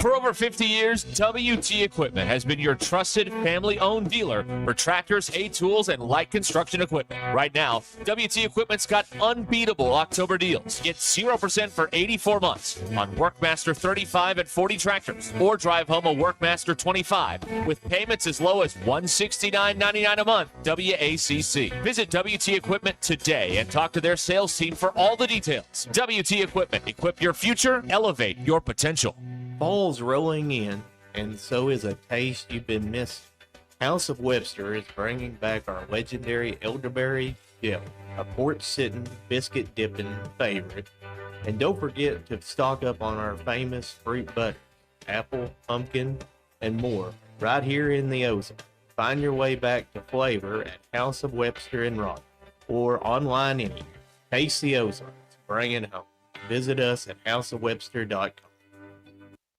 For over 50 years, WT Equipment has been your trusted family-owned dealer for tractors, hay tools, and light construction equipment. Right now, WT Equipment's got unbeatable October deals. Get 0% for 84 months on Workmaster 35 and 40 tractors, or drive home a Workmaster 25 with payments as low as $169.99 a month. WACC. Visit WT Equipment today and talk to their sales team for all the details. WT Equipment. Equip your future. Elevate your potential. Fall's rolling in, and so is a taste you've been missing. House of Webster is bringing back our legendary elderberry dip, a porch-sitting, biscuit-dipping favorite. And don't forget to stock up on our famous fruit butter, apple, pumpkin, and more, right here in the Ozarks. Find your way back to flavor at House of Webster in Raleigh, or online anywhere. Taste the Ozarks. Bring it home. Visit us at houseofwebster.com.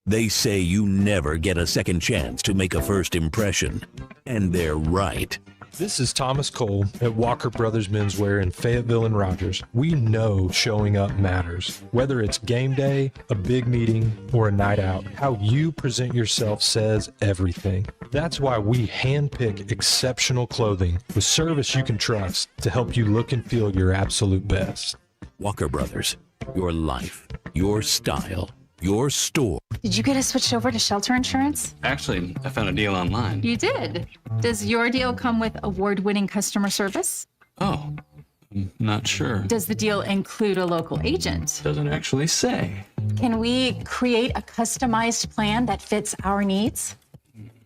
They say you never get a second chance to make a first impression, and they're right. This is Thomas Cole at Walker Brothers Menswear in Fayetteville and Rogers. We know showing up matters. Whether it's game day, a big meeting, or a night out, how you present yourself says everything. That's why we handpick exceptional clothing with service you can trust to help you look and feel your absolute best. Walker Brothers, your life, your style, your store. Did you get us switched over to shelter insurance? Actually, I found a deal online. You did? Does your deal come with award-winning customer service? Oh, I'm not sure. Does the deal include a local agent? Doesn't actually say. Can we create a customized plan that fits our needs?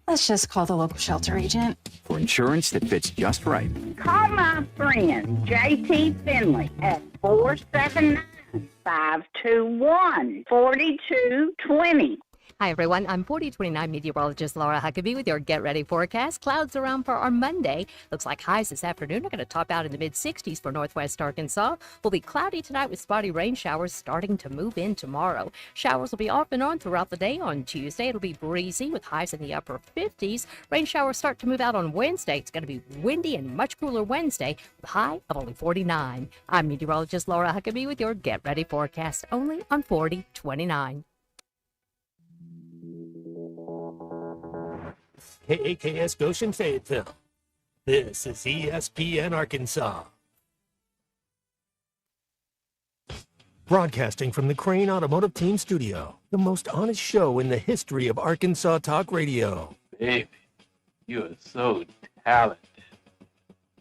Let's just call the local shelter agent. For insurance that fits just right. Call my friend J.T. Finley at 479-521-4220. Hi, everyone. I'm 4029 meteorologist Laura Huckabee with your Get Ready forecast. Clouds around for our Monday. Looks like highs this afternoon are going to top out in the mid-60s for northwest Arkansas. Will be cloudy tonight with spotty rain showers starting to move in tomorrow. Showers will be off and on throughout the day. On Tuesday, it'll be breezy with highs in the upper 50s. Rain showers start to move out on Wednesday. It's going to be windy and much cooler Wednesday with a high of only 49. I'm meteorologist Laura Huckabee with your Get Ready forecast only on 4029. KAKS Goshen Fayetteville. This is ESPN Arkansas. Broadcasting from the Crane Automotive Team Studio, the most honest show in the history of Arkansas Talk Radio. Baby, you are so talented.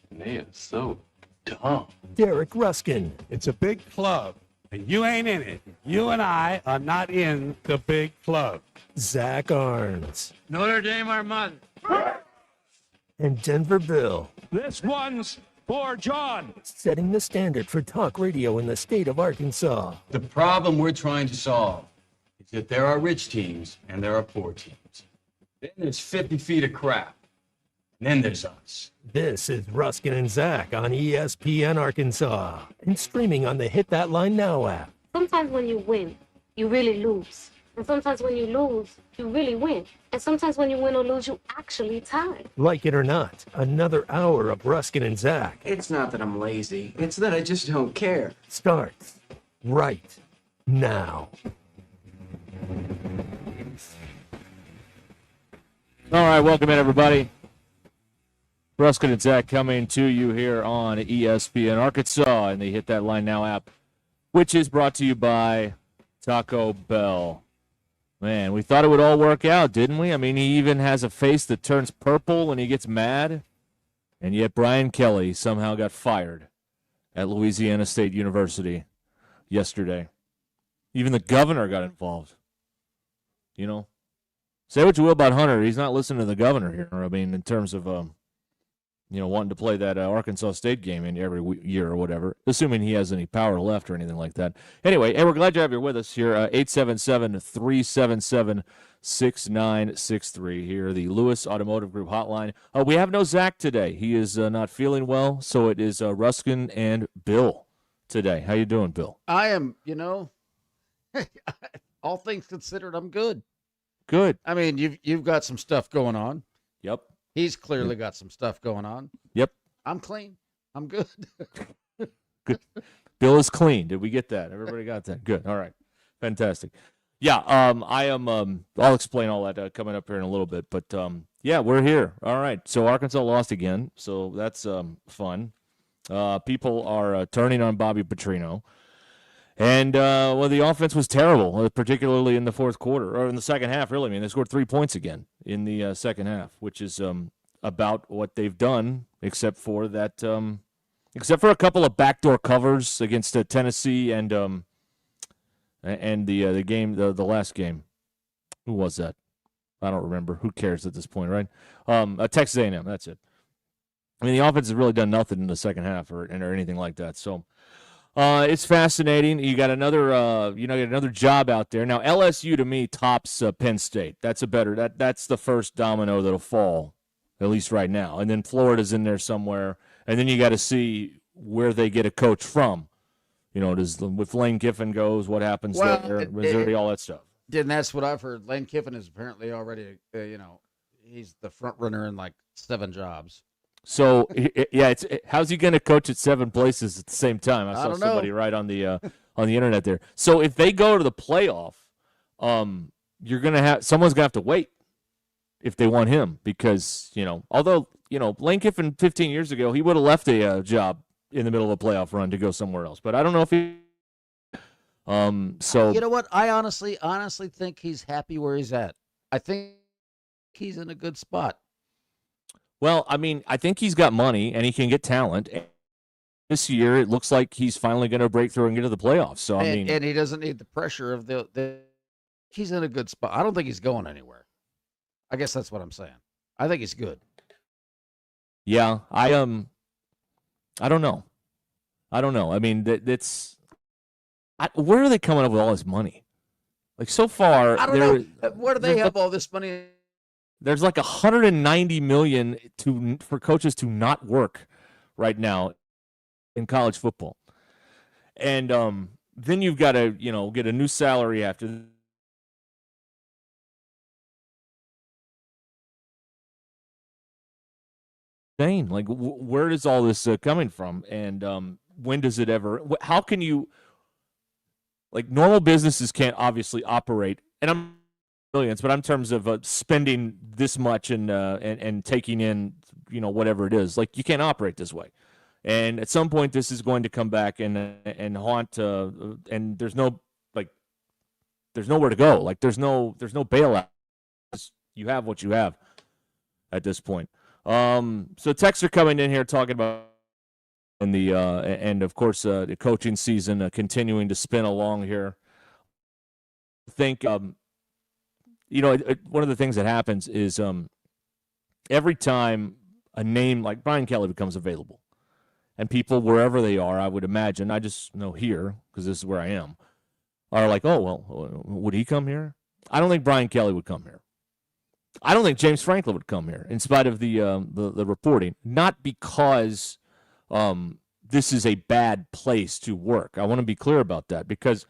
And they are so dumb. Derek Ruscin. It's a big club, and you ain't in it. You and I are not in the big club. Zach Arns. Notre Dame Armand. And Denver Bill. This one's for John. Setting the standard for talk radio in the state of Arkansas. The problem we're trying to solve is that there are rich teams and there are poor teams. Then there's 50 feet of crap. And then there's us. This is Ruskin and Zach on ESPN Arkansas and streaming on the Hit That Line Now app. Sometimes when you win, you really lose. And sometimes when you lose, you really win. And sometimes when you win or lose, you actually tie. Like it or not, another hour of Ruskin and Zach. It's not that I'm lazy. It's that I just don't care. Starts right now. All right, welcome in, everybody. Ruskin and Zach coming to you here on ESPN Arkansas and the Hit That Line Now app, which is brought to you by Taco Bell. Man, we thought it would all work out, didn't we? I mean, he even has a face that turns purple when he gets mad. And yet Brian Kelly somehow got fired at Louisiana State University yesterday. Even the governor got involved. You know, say what you will about Hunter. He's not listening to the governor here. I mean, in terms of, wanting to play that Arkansas State game in every year or whatever, assuming he has any power left or anything like that. Anyway, hey, we're glad you have you with us here. 877-377-6963 here, the Lewis Automotive Group hotline. We have no Zach today. He is not feeling well, so it is Ruskin and Bill today. How you doing, Bill? I am, all things considered, I'm good. Good. I mean, you've got some stuff going on. Yep. He's clearly got some stuff going on. Yep. I'm clean. I'm good. Good. Bill is clean. Did we get that? Everybody got that? Good. All right. Fantastic. Yeah, I am. I'll explain all that coming up here in a little bit. But yeah, we're here. All right. So Arkansas lost again. So that's fun. People are turning on Bobby Petrino. And, well, the offense was terrible, particularly in the fourth quarter, or in the second half, really. I mean, they scored 3 points again in the second half, which is about what they've done, except for a couple of backdoor covers against Tennessee and the game, the last game. Who was that? I don't remember. Who cares at this point, right? Texas A&M, that's it. I mean, the offense has really done nothing in the second half or anything like that. So it's fascinating. You got another job out there now. LSU to me tops Penn State. That's that's the first domino that'll fall, at least right now. And then Florida's in there somewhere. And then you got to see where they get a coach from. You know, with Lane Kiffin goes, what happens there, Missouri, all that stuff. And that's what I've heard. Lane Kiffin is apparently already, he's the front runner in like 7 jobs. So yeah, how's he going to coach at 7 places at the same time? I saw somebody right on the internet there. So if they go to the playoff, someone's gonna have to wait if they want him because although Lane Kiffin 15 years ago he would have left a job in the middle of a playoff run to go somewhere else, but I don't know if he. So you know what? I honestly think he's happy where he's at. I think he's in a good spot. Well, I mean, I think he's got money and he can get talent. This year, it looks like he's finally going to break through and get to the playoffs. So and he doesn't need the pressure of the. He's in a good spot. I don't think he's going anywhere. I guess that's what I'm saying. I think he's good. Yeah, I don't know. I mean, where are they coming up with all this money? Like so far, I don't know. Where do they have all this money? There's like $190 million for coaches to not work right now in college football, and then you've got to get a new salary after. Like, where is all this coming from, and when does it ever? How can you? Like normal businesses can't obviously operate, and I'm. Billions, but in terms of spending this much and taking in whatever it is, like you can't operate this way. And at some point, this is going to come back and haunt. And there's nowhere to go. Like there's no bailout. You have what you have at this point. So texts are coming in here talking about and of course the coaching season continuing to spin along here. I think. One of the things that happens is every time a name like Brian Kelly becomes available, and people wherever they are, I would imagine, I just know here because this is where I am, are like, oh, well, would he come here? I don't think Brian Kelly would come here. I don't think James Franklin would come here, in spite of the reporting. Not because this is a bad place to work. I want to be clear about that because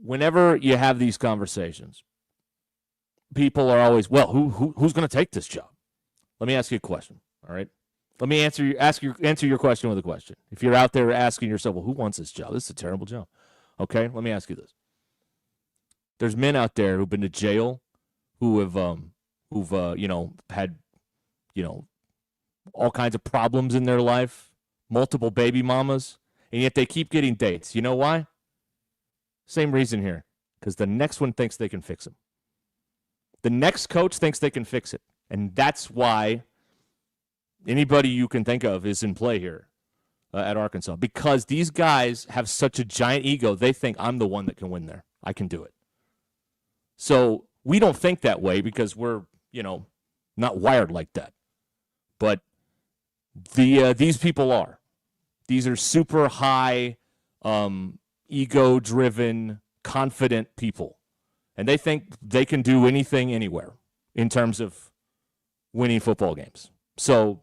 whenever you have these conversations, people are always, well, who's going to take this job? Let me ask you a question, all right? Let me answer your question with a question. If you're out there asking yourself, well, who wants this job? This is a terrible job. Okay, let me ask you this. There's men out there who've been to jail, who've had all kinds of problems in their life, multiple baby mamas, and yet they keep getting dates. You know why? Same reason here, because the next one thinks they can fix them. The next coach thinks they can fix it. And that's why anybody you can think of is in play here at Arkansas. Because these guys have such a giant ego, they think I'm the one that can win there. I can do it. So we don't think that way because we're, not wired like that. But these people are. These are super high, ego-driven, confident people. And they think they can do anything anywhere in terms of winning football games. So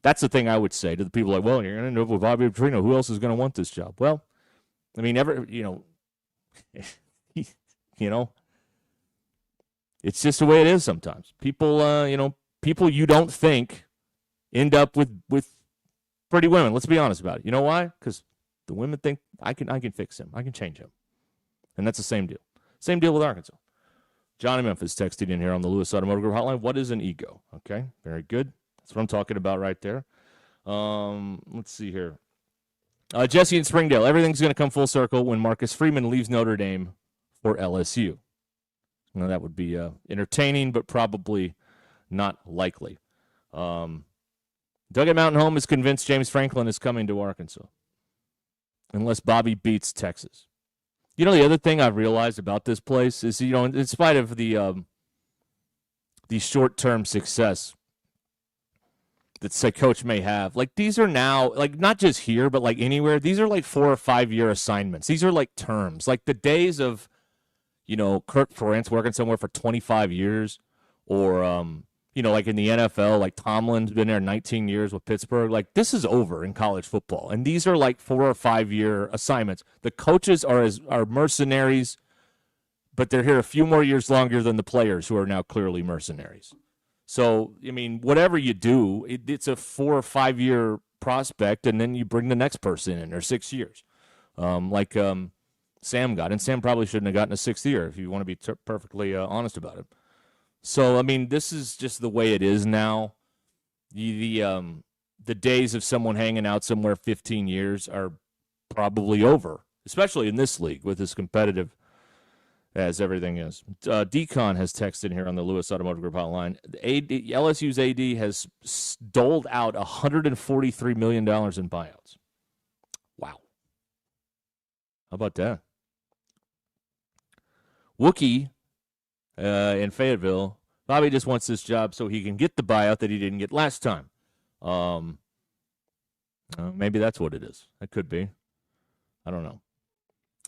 that's the thing I would say to the people like, well, you're going to end up with Bobby Petrino. Who else is going to want this job? Well, I mean, it's just the way it is sometimes. People, people you don't think end up with pretty women. Let's be honest about it. You know why? Because the women think I can fix him. I can change him. And that's the same deal. Same deal with Arkansas. Johnny Memphis texting in here on the Lewis Automotive Group hotline. What is an ego? Okay, very good. That's what I'm talking about right there. Let's see here. Jesse in Springdale. Everything's going to come full circle when Marcus Freeman leaves Notre Dame for LSU. Now, that would be entertaining, but probably not likely. Doug at Mountain Home is convinced James Franklin is coming to Arkansas, unless Bobby beats Texas. You know, the other thing I've realized about this place is, you know, in spite of the short-term success that say coach may have, like, these are now, like, not just here, but like anywhere, these are like 4 or 5 year assignments. These are like terms. Like the days of, you know, Kirk Ferentz working somewhere for 25 years, or you know, like in the NFL, like Tomlin's been there 19 years with Pittsburgh. Like, this is over in college football, and these are like 4 or 5 year assignments. The coaches are mercenaries, but they're here a few more years longer than the players, who are now clearly mercenaries. So, I mean, whatever you do, it's a 4 or 5 year prospect, and then you bring the next person in, or 6 years, like Sam got. And Sam probably shouldn't have gotten a 6th year, if you want to be perfectly honest about it. So, I mean, this is just the way it is now. The days of someone hanging out somewhere 15 years are probably over, especially in this league with as competitive as everything is. Decon has texted here on the Lewis Automotive Group hotline. LSU's AD has doled out $143 million in buyouts. Wow. How about that? Wookie in Fayetteville, Bobby just wants this job so he can get the buyout that he didn't get last time. Maybe that's what it is. That could be. I don't know.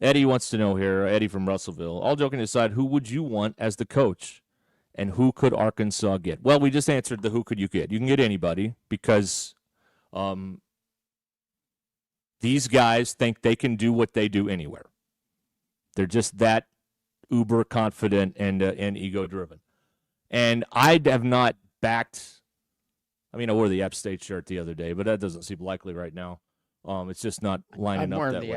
Eddie wants to know here, Eddie from Russellville, all joking aside, who would you want as the coach, and who could Arkansas get? Well, we just answered the who could you get. You can get anybody, because these guys think they can do what they do anywhere. They're just that uber confident and ego driven. And I have not backed. I mean, I wore the App State shirt the other day, but that doesn't seem likely right now. It's just not lining up that way. I'm wearing the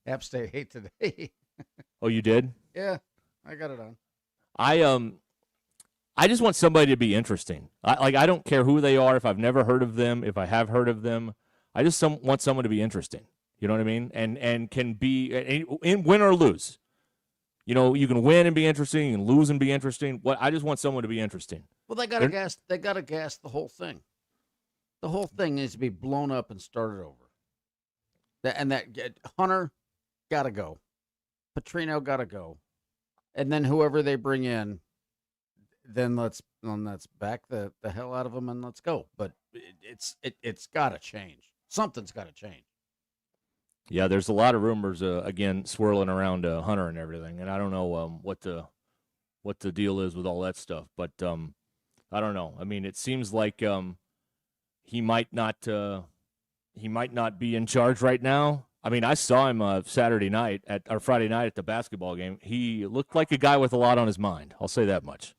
App State hate today. Oh, you did? Yeah, I got it on. I just want somebody to be interesting. I don't care who they are, if I've never heard of them, if I have heard of them. I just want someone to be interesting. You know what I mean? And can be in win or lose. You know, you can win and be interesting, you can lose and be interesting. I just want someone to be interesting. Well, they got to gas. They got to gas the whole thing. The whole thing needs to be blown up and started over. Hunter got to go. Petrino got to go, and then whoever they bring in, then let's back the hell out of them and let's go. But it's got to change. Something's got to change. Yeah, there's a lot of rumors again swirling around Hunter and everything, and I don't know what the deal is with all that stuff. But I don't know. I mean, it seems like he might not be in charge right now. I mean, I saw him Friday night at the basketball game. He looked like a guy with a lot on his mind. I'll say that much.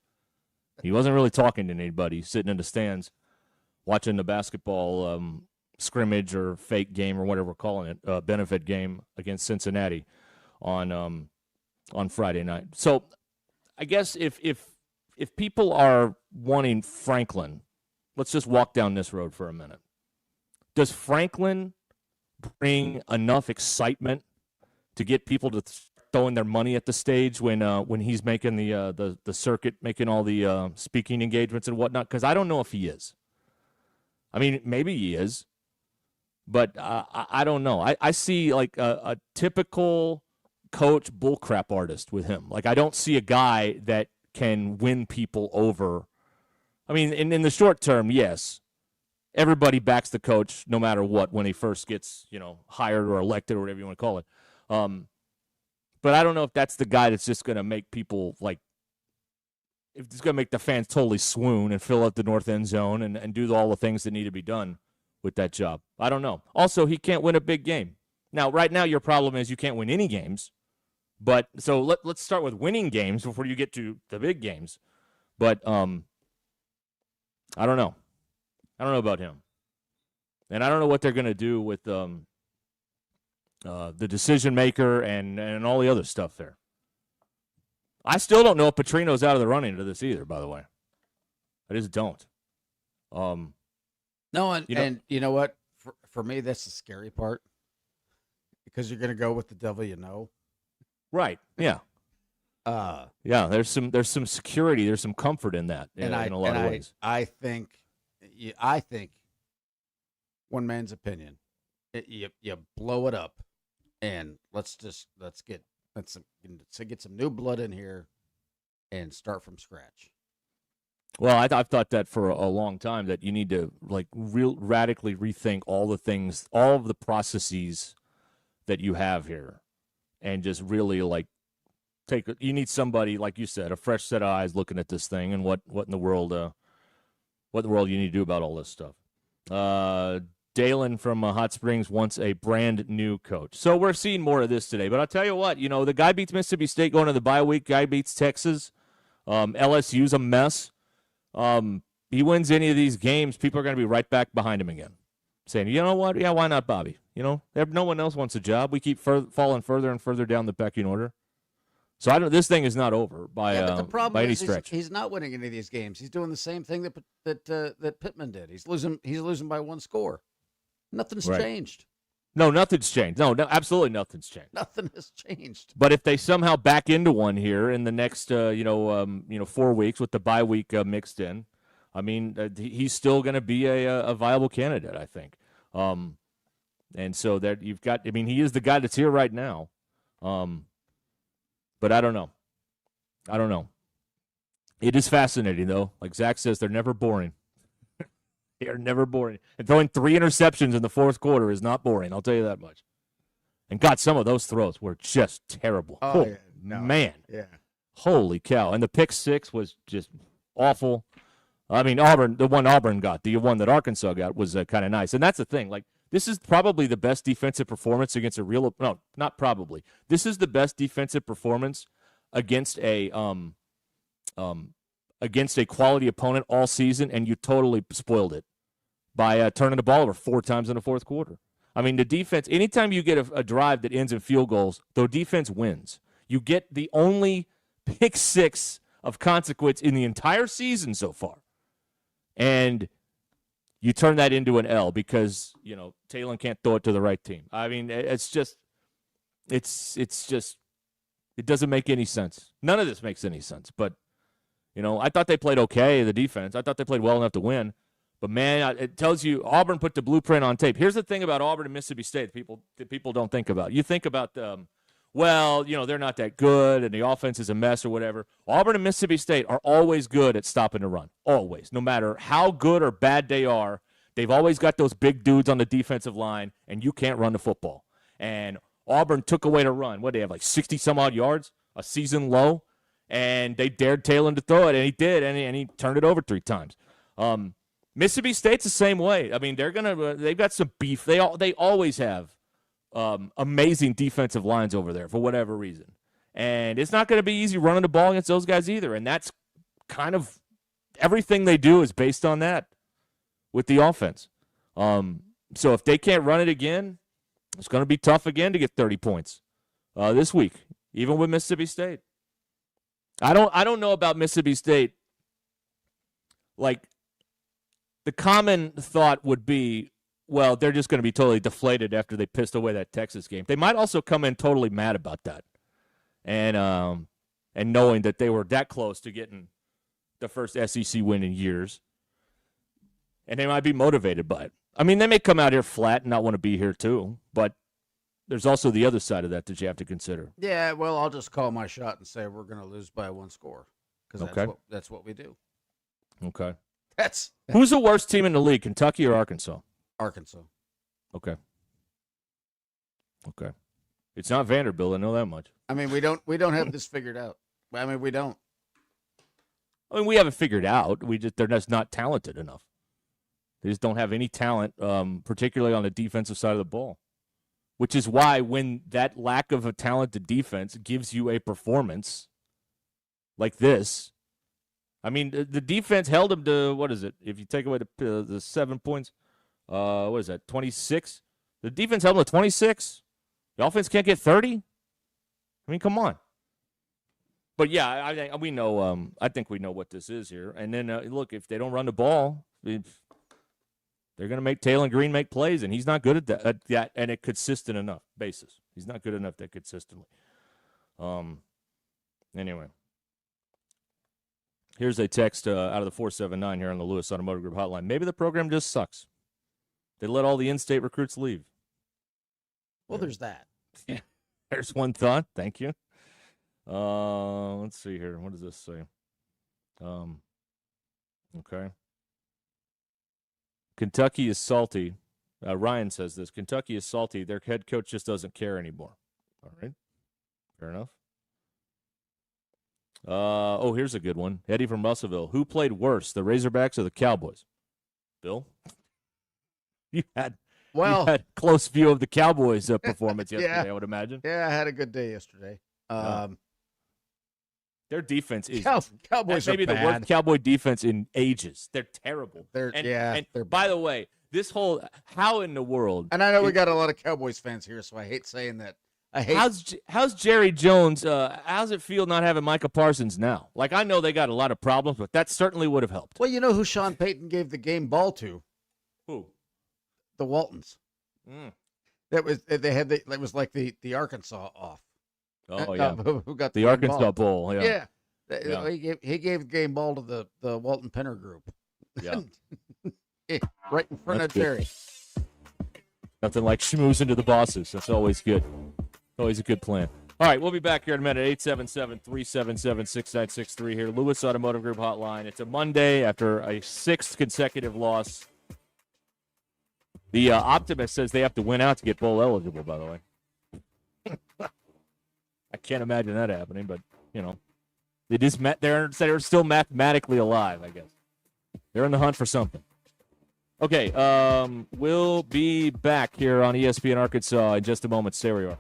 He wasn't really talking to anybody, sitting in the stands, watching the basketball scrimmage or fake game or whatever we're calling it, benefit game against Cincinnati on Friday night. So I guess if people are wanting Franklin, let's just walk down this road for a minute. Does Franklin bring enough excitement to get people to throwing their money at the stage when he's making the circuit, making all the speaking engagements and whatnot? Because I don't know if he is. I mean, maybe he is, but I don't know. I see like a typical coach bullcrap artist with him. Like, I don't see a guy that can win people over. I mean, in the short term, yes. Everybody backs the coach no matter what when he first gets, hired or elected or whatever you want to call it. But I don't know if that's the guy that's just going to make people if it's going to make the fans totally swoon and fill out the north end zone and do all the things that need to be done with that job. I don't know. Also, he can't win a big game. Now, right now, your problem is you can't win any games. But so let's start with winning games before you get to the big games. But I don't know. I don't know about him. And I don't know what they're going to do with the decision maker and all the other stuff there. I still don't know if Petrino's out of the running to this either, by the way. I just don't. No, and you know what? For me, that's the scary part. Because you're going to go with the devil you know. Right, yeah. Yeah, there's some security, there's some comfort in that in a lot of ways. I think, one man's opinion, you blow it up, and let's get some new blood in here, and start from scratch. Well, I've thought that for a long time, that you need to radically rethink all the things, all of the processes that you have here, and just really you need somebody, like you said, a fresh set of eyes looking at this thing, and what in the world you need to do about all this stuff. Dalen from Hot Springs wants a brand new coach. So we're seeing more of this today. But I'll tell you what, the guy beats Mississippi State going to the bye week. Guy beats Texas. LSU's a mess. He wins any of these games, people are going to be right back behind him again, saying, you know what? Yeah, why not Bobby? No one else wants a job. We keep falling further and further down the pecking order. So this thing is not over by any stretch. He's not winning any of these games. He's doing the same thing that Pittman did. He's losing by one score. Nothing's changed. No, nothing's changed. No, absolutely nothing's changed. Nothing has changed. But if they somehow back into one here in the next 4 weeks with the bye week mixed in, I mean, he's still going to be a viable candidate, I think. And so that you've got, I mean, he is the guy that's here right now. But I don't know. It is fascinating, though. Like Zach says, they're never boring. They are never boring. And throwing 3 interceptions in the fourth quarter is not boring, I'll tell you that much. And God, some of those throws were just terrible. Oh, yeah. No. Man. Yeah. Holy cow. And the pick 6 was just awful. I mean, the one Auburn got, the one that Arkansas got was kind of nice. And that's the thing. Like, this is probably the best defensive performance against not probably. This is the best defensive performance against a quality opponent all season, and you totally spoiled it by turning the ball over 4 times in the fourth quarter. I mean, the defense, anytime you get a drive that ends in field goals, the defense wins. You get the only pick 6 of consequence in the entire season so far. And you turn that into an L because, Talon can't throw it to the right team. I mean, it doesn't make any sense. None of this makes any sense. But, I thought they played okay, the defense. I thought they played well enough to win. But, man, it tells you Auburn put the blueprint on tape. Here's the thing about Auburn and Mississippi State that people don't think about. You think about, they're not that good and the offense is a mess or whatever. Auburn and Mississippi State are always good at stopping the run, always. No matter how good or bad they are, they've always got those big dudes on the defensive line, and you can't run the football. And Auburn took away the run. What, they have 60-some-odd yards, a season low? And they dared Talon to throw it, and he did, and he turned it over 3 times. Mississippi State's the same way. I mean, they've got some beef. They always have amazing defensive lines over there for whatever reason. And it's not going to be easy running the ball against those guys either. And that's kind of everything they do is based on that with the offense. So if they can't run it again, it's going to be tough again to get 30 points this week, even with Mississippi State. I don't know about Mississippi State. Like, the common thought would be, well, they're just going to be totally deflated after they pissed away that Texas game. They might also come in totally mad about that, and knowing that they were that close to getting the first SEC win in years, and they might be motivated by it. I mean, they may come out here flat and not want to be here too, but there's also the other side of that you have to consider. Yeah, well, I'll just call my shot and say we're going to lose by 1 score because that's what we do. Okay. Who's the worst team in the league, Kentucky or Arkansas? Arkansas. Okay. It's not Vanderbilt, I know that much. I mean, we don't have this figured out. I mean, we don't. I mean, we haven't figured out. They're just not talented enough. They just don't have any talent, particularly on the defensive side of the ball. Which is why when that lack of a talented defense gives you a performance like this, I mean, the defense held them to, what is it? If you take away the 7 points, what is that, 26? The defense held them to 26? The offense can't get 30? I mean, come on. But yeah, I think we know. I think we know what this is here. And then look, if they don't run the ball, they're going to make Taylor Green make plays, and he's not good at that and a consistent enough basis. He's not good enough that consistently. Anyway, here's a text out of the 479 here on the Lewis Automotive Group hotline. Maybe the program just sucks. They let all the in-state recruits leave. Well, there's that. Yeah. There's one thought. Thank you. Let's see here. What does this say? Okay. Kentucky is salty. Ryan says this. Kentucky is salty. Their head coach just doesn't care anymore. All right. Fair enough. Here's a good one. Eddie from Russellville. Who played worse, the Razorbacks or the Cowboys? Bill? You had close view of the Cowboys' performance yesterday, I would imagine. Yeah, I had a good day yesterday. Their defense is Cowboys maybe are bad. the worst Cowboy defense in ages. They're terrible. They're by the way, this whole how in the world? And I know we got a lot of Cowboys fans here, so I hate saying that. How's Jerry Jones? How's it feel not having Micah Parsons now? Like, I know they got a lot of problems, but that certainly would have helped. Well, you know who Sean Payton gave the game ball to? Who? The Waltons. That was it was like the Arkansas off. Oh yeah, who got the Arkansas Bowl? Yeah. He gave the game ball to the Walton Penner group. Yeah, right in front of Jerry. Nothing like schmoozing to the bosses. That's always good. Always a good plan. All right, we'll be back here in a minute. 877-377-6963 here. Lewis Automotive Group hotline. It's a Monday after a 6th consecutive loss. The Optimist says they have to win out to get bowl eligible, by the way. I can't imagine that happening, but, they're still mathematically alive, I guess. They're in the hunt for something. Okay, we'll be back here on ESPN Arkansas in just a moment. Stay where you are.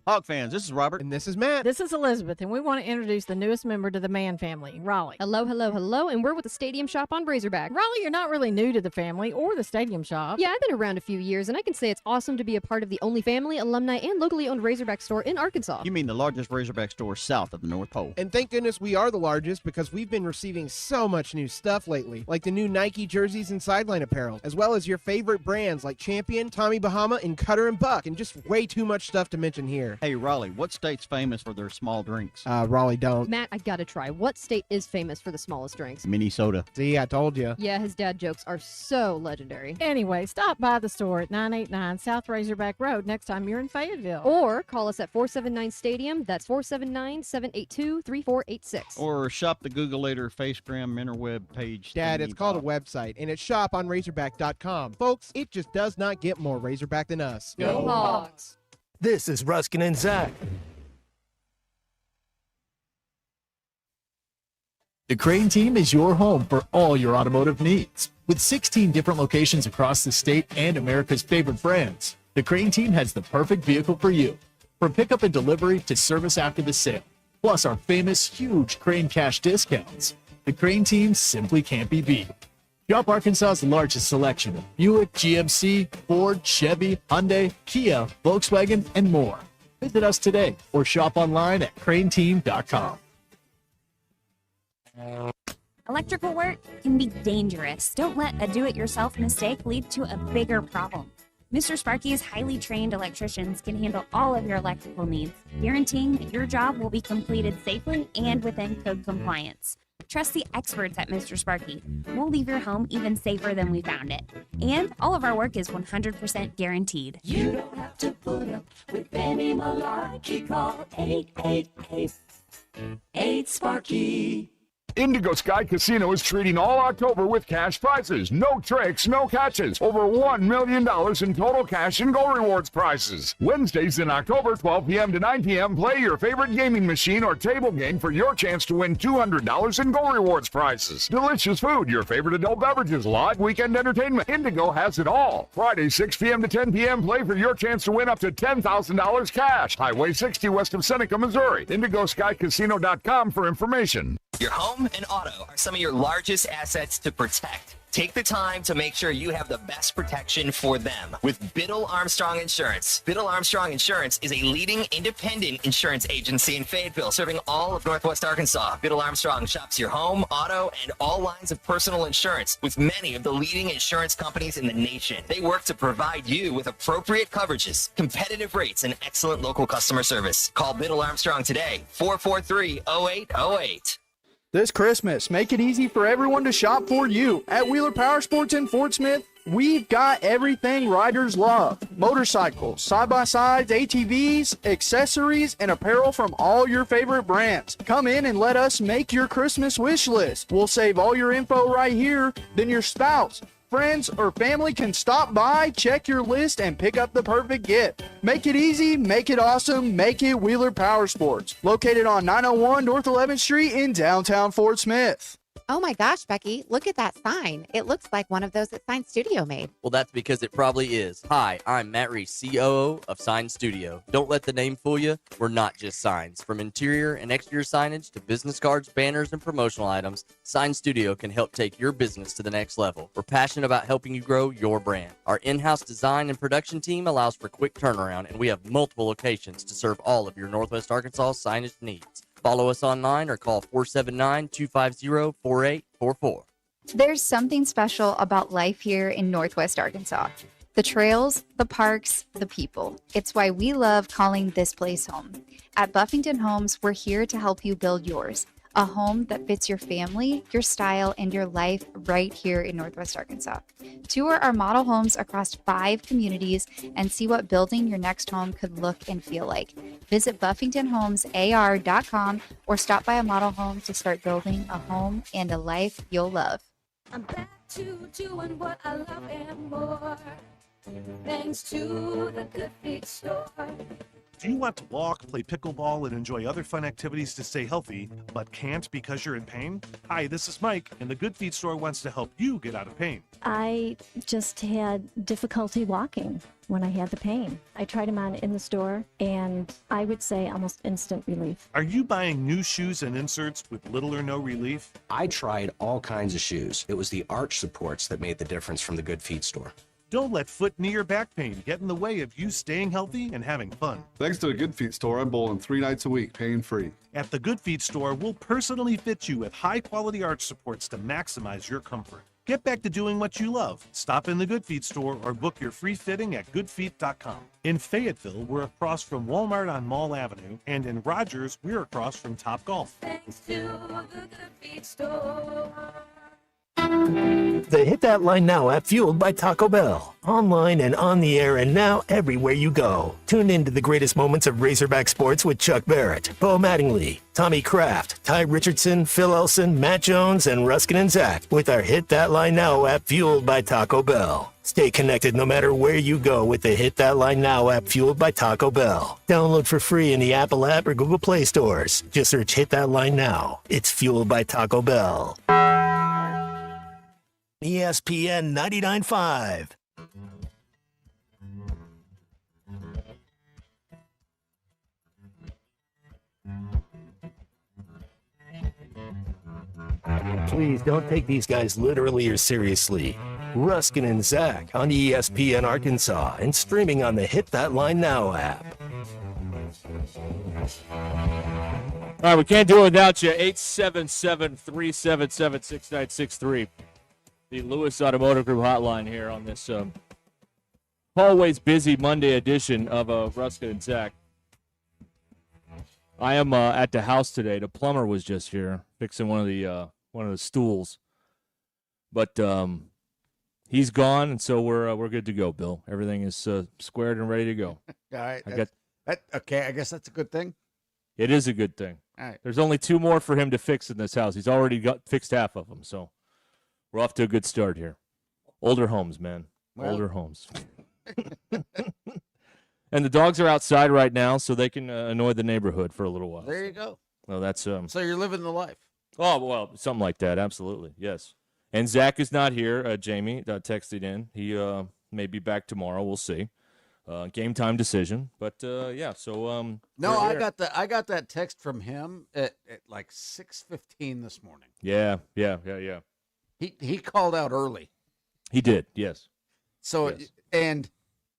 Hog fans, this is Robert. And this is Matt. This is Elizabeth, and we want to introduce the newest member to the Mann family, Raleigh. Hello, hello, hello, and we're with the Stadium Shop on Razorback. Raleigh, you're not really new to the family or the Stadium Shop. Yeah, I've been around a few years, and I can say it's awesome to be a part of the only family, alumni, and locally owned Razorback store in Arkansas. You mean the largest Razorback store south of the North Pole. And thank goodness we are the largest because we've been receiving so much new stuff lately, like the new Nike jerseys and sideline apparel, as well as your favorite brands like Champion, Tommy Bahama, and Cutter and Buck, and just way too much stuff to mention here. Hey, Raleigh, what state's famous for their small drinks? Raleigh don't. Matt, I gotta try. What state is famous for the smallest drinks? Minnesota. See, I told you. Yeah, his dad jokes are so legendary. Anyway, stop by the store at 989 South Razorback Road next time you're in Fayetteville. Or call us at 479-STADIUM. That's 479-782-3486. Or shop the Googleator Facegram interweb page. Dad, it's called a website, and it's shoponrazorback.com. Folks, it just does not get more Razorback than us. Go Hogs! This is Ruskin and Zach. The Crane Team is your home for all your automotive needs. With 16 different locations across the state and America's favorite brands, the Crane Team has the perfect vehicle for you. From pickup and delivery to service after the sale, plus our famous huge Crane cash discounts, the Crane Team simply can't be beat. Shop Arkansas's largest selection of Buick, GMC, Ford, Chevy, Hyundai, Kia, Volkswagen, and more. Visit us today or shop online at craneteam.com. Electrical work can be dangerous. Don't let a do-it-yourself mistake lead to a bigger problem. Mr. Sparky's highly trained electricians can handle all of your electrical needs, guaranteeing that your job will be completed safely and within code compliance. Trust the experts at Mr. Sparky. We'll leave your home even safer than we found it. And all of our work is 100% guaranteed. You don't have to put up with any malarkey. Call 888-8-SPARKY. Indigo Sky Casino is treating all October with cash prizes. No tricks, no catches. Over $1 million in total cash and Go Rewards prizes. Wednesdays in October, 12 p.m. to 9 p.m., play your favorite gaming machine or table game for your chance to win $200 in Go Rewards prizes. Delicious food, your favorite adult beverages, live weekend entertainment. Indigo has it all. Friday, 6 p.m. to 10 p.m., play for your chance to win up to $10,000 cash. Highway 60 west of Seneca, Missouri. IndigoSkyCasino.com for information. Your home and auto are some of your largest assets to protect. Take the time to make sure you have the best protection for them with Biddle Armstrong Insurance. Biddle Armstrong Insurance is a leading independent insurance agency in Fayetteville, serving all of Northwest Arkansas. Biddle Armstrong shops your home, auto, and all lines of personal insurance with many of the leading insurance companies in the nation. They work to provide you with appropriate coverages, competitive rates, and excellent local customer service. Call Biddle Armstrong today, 443-0808. This Christmas, make it easy for everyone to shop for you. At Wheeler Power Sports in Fort Smith, we've got everything riders love. Motorcycles, side-by-sides, ATVs, accessories, and apparel from all your favorite brands. Come in and let us make your Christmas wish list. We'll save all your info right here. Then your spouse, friends, or family can stop by, check your list, and pick up the perfect gift. Make it easy, make it awesome, make it Wheeler Power Sports. Located on 901 North 11th Street in downtown Fort Smith. Oh my gosh, Becky, look at that sign. It looks like one of those that Sign Studio made. Well, that's because it probably is. Hi, I'm Matt Reese, COO of Sign Studio. Don't let the name fool you. We're not just signs. From interior and exterior signage to business cards, banners, and promotional items, Sign Studio can help take your business to the next level. We're passionate about helping you grow your brand. Our in-house design and production team allows for quick turnaround, and we have multiple locations to serve all of your Northwest Arkansas signage needs. Follow us online or call 479-250-4844. There's something special about life here in Northwest Arkansas. The trails, the parks, the people. It's why we love calling this place home. At Buffington Homes, we're here to help you build yours. A home that fits your family, your style, and your life right here in Northwest Arkansas. Tour our model homes across 5 communities and see what building your next home could look and feel like. Visit BuffingtonHomesAR.com or stop by a model home to start building a home and a life you'll love. I'm back to doing what I love and more, thanks to the Good Feet Store. Do you want to walk, play pickleball, and enjoy other fun activities to stay healthy, but can't because you're in pain? Hi, this is Mike, and the Good Feet Store wants to help you get out of pain. I just had difficulty walking when I had the pain. I tried them on in the store, and I would say almost instant relief. Are you buying new shoes and inserts with little or no relief? I tried all kinds of shoes. It was the arch supports that made the difference from the Good Feet Store. Don't let foot, knee, or back pain get in the way of you staying healthy and having fun. Thanks to the Good Feet Store, I'm bowling 3 nights a week, pain-free. At the Good Feet Store, we'll personally fit you with high-quality arch supports to maximize your comfort. Get back to doing what you love. Stop in the Good Feet Store or book your free fitting at goodfeet.com. In Fayetteville, we're across from Walmart on Mall Avenue, and in Rogers, we're across from Top Golf. Thanks to the Good Feet Store. The Hit That Line Now app, fueled by Taco Bell. Online and on the air and now everywhere you go. Tune in to the greatest moments of Razorback sports with Chuck Barrett, Bo Mattingly, Tommy Kraft, Ty Richardson, Phil Elson, Matt Jones, and Ruscin and Zach with our Hit That Line Now app, fueled by Taco Bell. Stay connected no matter where you go with the Hit That Line Now app, fueled by Taco Bell. Download for free in the Apple app or Google Play stores. Just search Hit That Line Now. It's fueled by Taco Bell. ESPN 99.5. Please don't take these guys literally or seriously. Ruscin and Zach on ESPN Arkansas and streaming on the Hit That Line Now app. All right, we can't do it without you. 877-377-6963. The Lewis Automotive Group hotline here on this always busy Monday edition of Ruscin and Zach. I am at the house today. The plumber was just here fixing one of the stools, but he's gone, and so we're good to go. Bill, everything is squared and ready to go. All right. okay. I guess that's a good thing. It is a good thing. All right. There's only 2 more for him to fix in this house. He's already got fixed half of them, so we're off to a good start here. Older homes, man. Well. Older homes. And the dogs are outside right now, so they can annoy the neighborhood for a little while. There you go. Well, that's So you're living the life. Oh, well, something like that. Absolutely. Yes. And Zach is not here. Jamie texted in. He may be back tomorrow. We'll see. Game time decision. But, yeah, so. No, I got that text from him at like 6:15 this morning. Yeah. He called out early. He did, yes. So, Yes.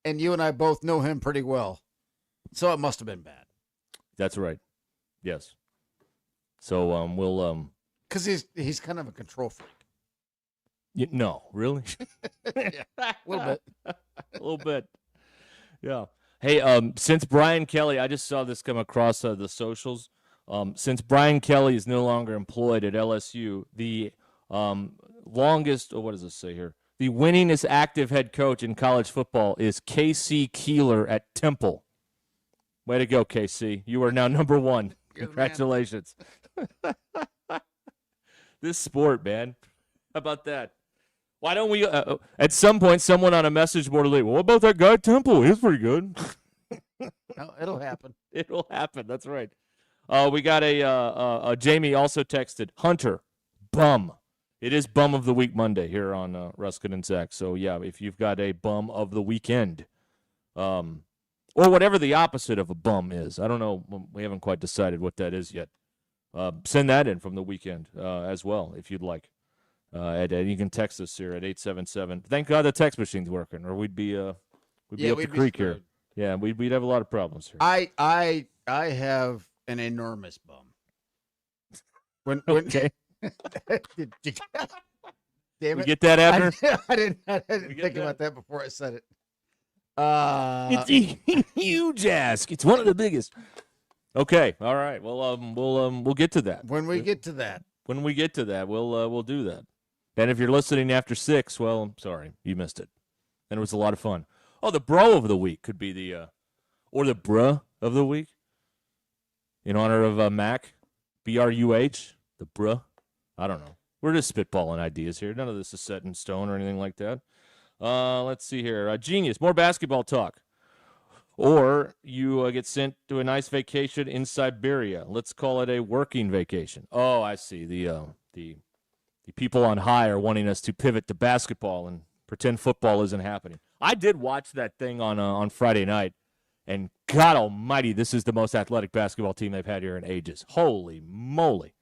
and you and I both know him pretty well. So it must have been bad. That's right. Yes. So, we'll. Because he's kind of a control freak. No, really? Yeah, a little bit. A little bit. Yeah. Hey, since Brian Kelly, I just saw this come across the socials. Since Brian Kelly is no longer employed at LSU, the longest, what does this say here? The winningest active head coach in college football is KC Keeler at Temple. Way to go, KC. You are now number 1. Congratulations. This sport, man. How about that? Why don't we, at some point, someone on a message board will leave, well, what about that guy at Temple? He's pretty good. No, it'll happen. It'll happen. That's right. We got a Jamie also texted, Hunter, bum. It is Bum of the Week Monday here on Ruscin and Zach. So, yeah, if you've got a bum of the weekend, or whatever the opposite of a bum is. I don't know. We haven't quite decided what that is yet. Send that in from the weekend as well, if you'd like. And you can text us here at 877. Thank God the text machine's working, or we'd be up the creek here. Yeah, we'd have a lot of problems here. I have an enormous bum. When okay. Damn it! We get that, Abner? I didn't think about that before I said it. It's a huge ask. It's one of the biggest. Okay, all right. Well, we'll get to that. When we get to that, we'll do that. And if you're listening after 6, well, I'm sorry, you missed it. And it was a lot of fun. Oh, the bro of the week could be the bruh of the week in honor of Mac, BRUH, the bruh. I don't know. We're just spitballing ideas here. None of this is set in stone or anything like that. Let's see here. Genius, more basketball talk. Or you get sent to a nice vacation in Siberia. Let's call it a working vacation. Oh, I see. The people on high are wanting us to pivot to basketball and pretend football isn't happening. I did watch that thing on Friday night, and God almighty, this is the most athletic basketball team they've had here in ages. Holy moly.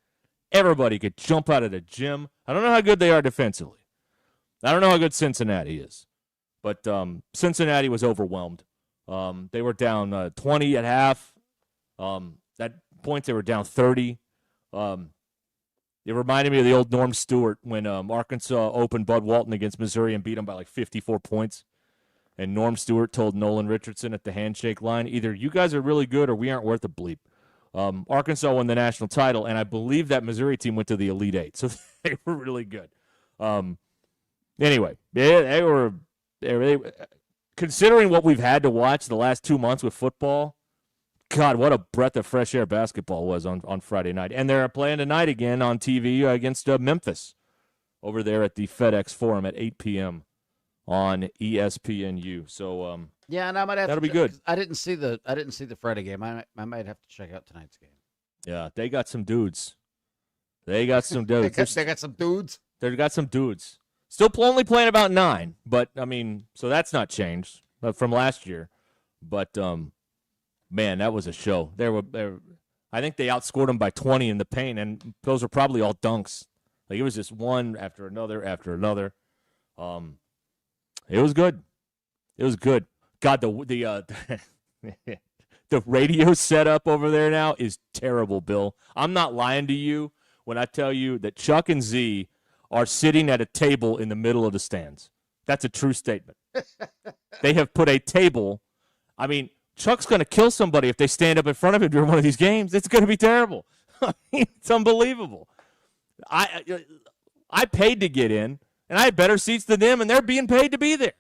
Everybody could jump out of the gym. I don't know how good they are defensively. I don't know how good Cincinnati is. But Cincinnati was overwhelmed. They were down 20 at half. At points, they were down 30. It reminded me of the old Norm Stewart when Arkansas opened Bud Walton against Missouri and beat them by like 54 points. And Norm Stewart told Nolan Richardson at the handshake line, either you guys are really good or we aren't worth a bleep. Arkansas won the national title, and I believe that Missouri team went to the Elite Eight, so they were really good. Anyway, they were considering what we've had to watch the last 2 months with football. God, what a breath of fresh air basketball was on Friday night. And they're playing tonight again on TV against Memphis over there at the FedEx Forum at 8 p.m. on ESPNU. So yeah, and I might have that'll be good. I didn't see the Friday game. I might have to check out tonight's game. Yeah, they got some dudes. They got some dudes. They got some dudes. They got some dudes. Still only playing about 9, but I mean, so that's not changed from last year. But man, that was a show. I think they outscored them by 20 in the paint, and those are probably all dunks. Like it was just one after another after another. It was good. It was good. God, the radio setup over there now is terrible, Bill. I'm not lying to you when I tell you that Chuck and Z are sitting at a table in the middle of the stands. That's a true statement. They have put a table. I mean, Chuck's going to kill somebody if they stand up in front of him during one of these games. It's going to be terrible. It's unbelievable. I paid to get in, and I had better seats than them, and they're being paid to be there.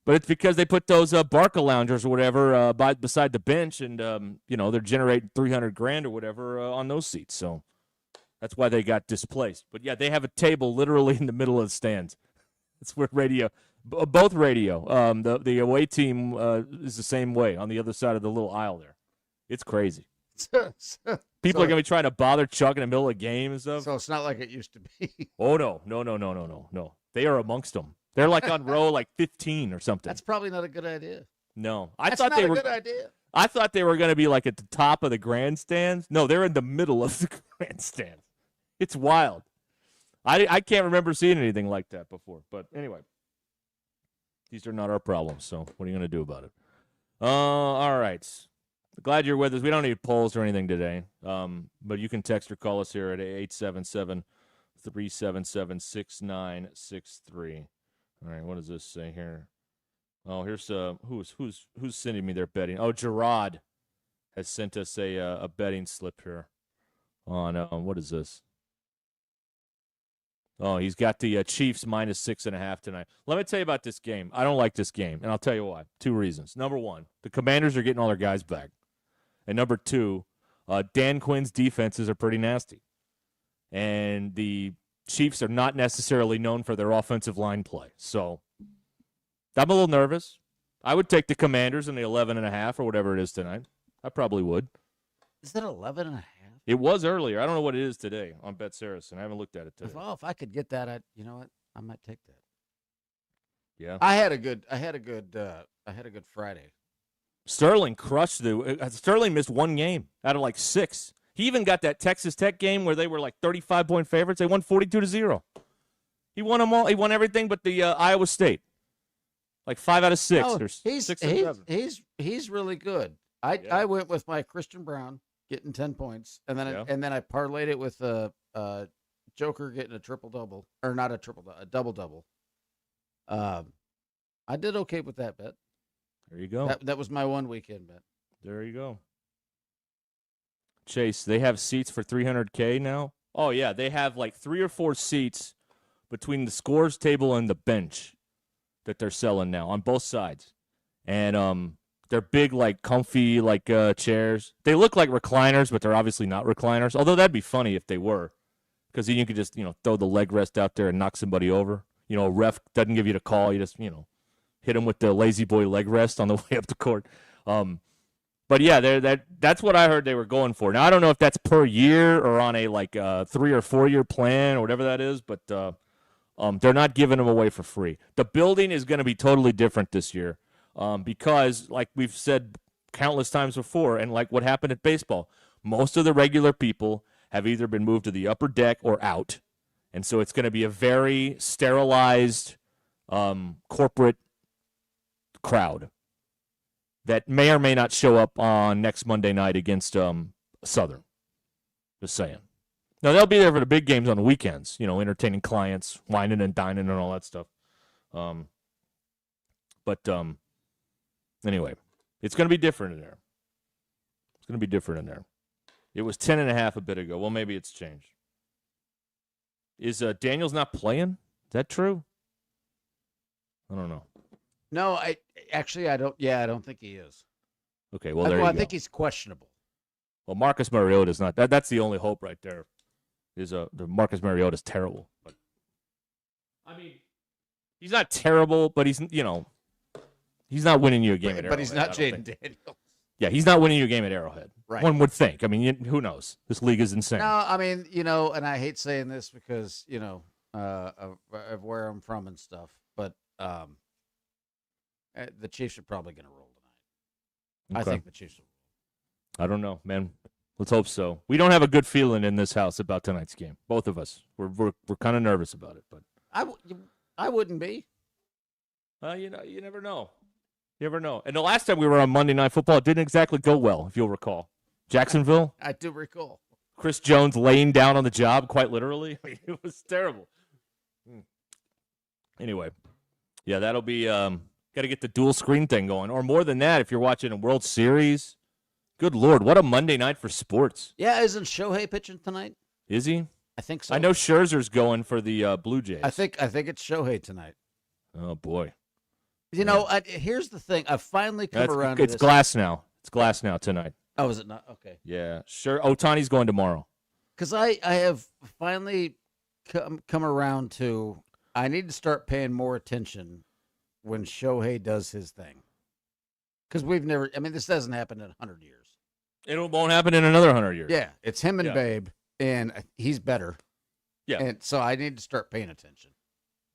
But it's because they put those Barca loungers or whatever beside the bench, and they're generating $300,000 or whatever on those seats. So that's why they got displaced. But yeah, they have a table literally in the middle of the stands. That's where both radio. The away team is the same way on the other side of the little aisle there. It's crazy. People are gonna be trying to bother Chuck in the middle of a game and stuff. So it's not like it used to be. Oh no. They are amongst them. They're like on row like 15 or something. That's probably not a good idea. No, That's not a good idea. I thought they were going to be like at the top of the grandstands. No, they're in the middle of the grandstands. It's wild. I can't remember seeing anything like that before. But anyway, these are not our problems. So what are you going to do about it? All right. Glad you're with us. We don't need polls or anything today. But you can text or call us here at 877-377-6963. All right, what does this say here? Oh, here's who's sending me their betting. Oh, Gerard has sent us a betting slip here on what is this? Oh, he's got the Chiefs -6.5 tonight. Let me tell you about this game. I don't like this game, and I'll tell you why. 2 reasons. Number 1, the Commanders are getting all their guys back, and number 2, Dan Quinn's defenses are pretty nasty, and the Chiefs are not necessarily known for their offensive line play. So I'm a little nervous. I would take the Commanders in the 11.5 or whatever it is tonight. I probably would. Is that 11.5? It was earlier. I don't know what it is today on Bet Saracen. I haven't looked at it today. Well, if I could get that, you know what? I might take that. Yeah. I had a good Friday. Sterling crushed Sterling missed 1 game out of like 6. He even got that Texas Tech game where they were like 35-point favorites. They won 42-0. He won them all. He won everything but the Iowa State. Like 5 out of 6 or 6 or 7. He's really good. I went with my Christian Brown getting 10 points, and then I parlayed it with Joker getting a triple-double, or not a triple-double, a double-double. I did okay with that bet. There you go. That was my one weekend bet. There you go. Chase, they have seats for $300K now? Oh, yeah. They have like 3 or 4 seats between the scores table and the bench that they're selling now on both sides. And they're big, like comfy, like chairs. They look like recliners, but they're obviously not recliners. Although that'd be funny if they were, because then you could just throw the leg rest out there and knock somebody over. A ref doesn't give you the call. You just hit them with the lazy boy leg rest on the way up the court. But yeah, that's what I heard they were going for. Now I don't know if that's per year or on a 3 or 4 year plan or whatever that is, but they're not giving them away for free. The building is going to be totally different this year because, like we've said countless times before, and like what happened at baseball, most of the regular people have either been moved to the upper deck or out, and so it's going to be a very sterilized corporate crowd that may or may not show up on next Monday night against Southern. Just saying. Now, they'll be there for the big games on the weekends, entertaining clients, whining and dining and all that stuff. But anyway, it's going to be different in there. It's going to be different in there. It was 10.5 a bit ago. Well, maybe it's changed. Is Daniels not playing? Is that true? I don't know. No, I don't. Yeah, I don't think he is. Okay, well, there you go. I think he's questionable. Well, Marcus Mariota's not. That's the only hope right there. Is the Marcus Mariota's terrible. But I mean, he's not terrible, but he's he's not winning you a game at Arrowhead. But he's not Jaden Daniels. Yeah, he's not winning you a game at Arrowhead. Right. One would think. I mean, who knows? This league is insane. No, I mean, and I hate saying this because of where I'm from and stuff, but the Chiefs are probably going to roll tonight. Okay. I think the Chiefs will. I don't know, man. Let's hope so. We don't have a good feeling in this house about tonight's game. Both of us. We're kind of nervous about it, but I wouldn't be. You never know. You never know. And the last time we were on Monday Night Football, it didn't exactly go well, if you'll recall. Jacksonville. I do recall. Chris Jones laying down on the job, quite literally. I mean, it was terrible. Anyway, yeah, that'll be. Got to get the dual screen thing going, or more than that, if you're watching a World Series. Good Lord, what a Monday night for sports! Yeah, isn't Shohei pitching tonight? Is he? I think so. I know Scherzer's going for the Blue Jays. I think it's Shohei tonight. Oh boy, You know, here's the thing. I've finally come around to It's this. glass now. It's glass now tonight. Oh, is it not? Okay. Yeah, sure. Otani's going tomorrow. Because I have finally come around to I need to start paying more attention when Shohei does his thing. Because we've never, I mean, this doesn't happen in 100 years. It won't happen in another 100 years. Yeah, it's him and Yeah. Babe, and he's better. Yeah. And so I need to start paying attention.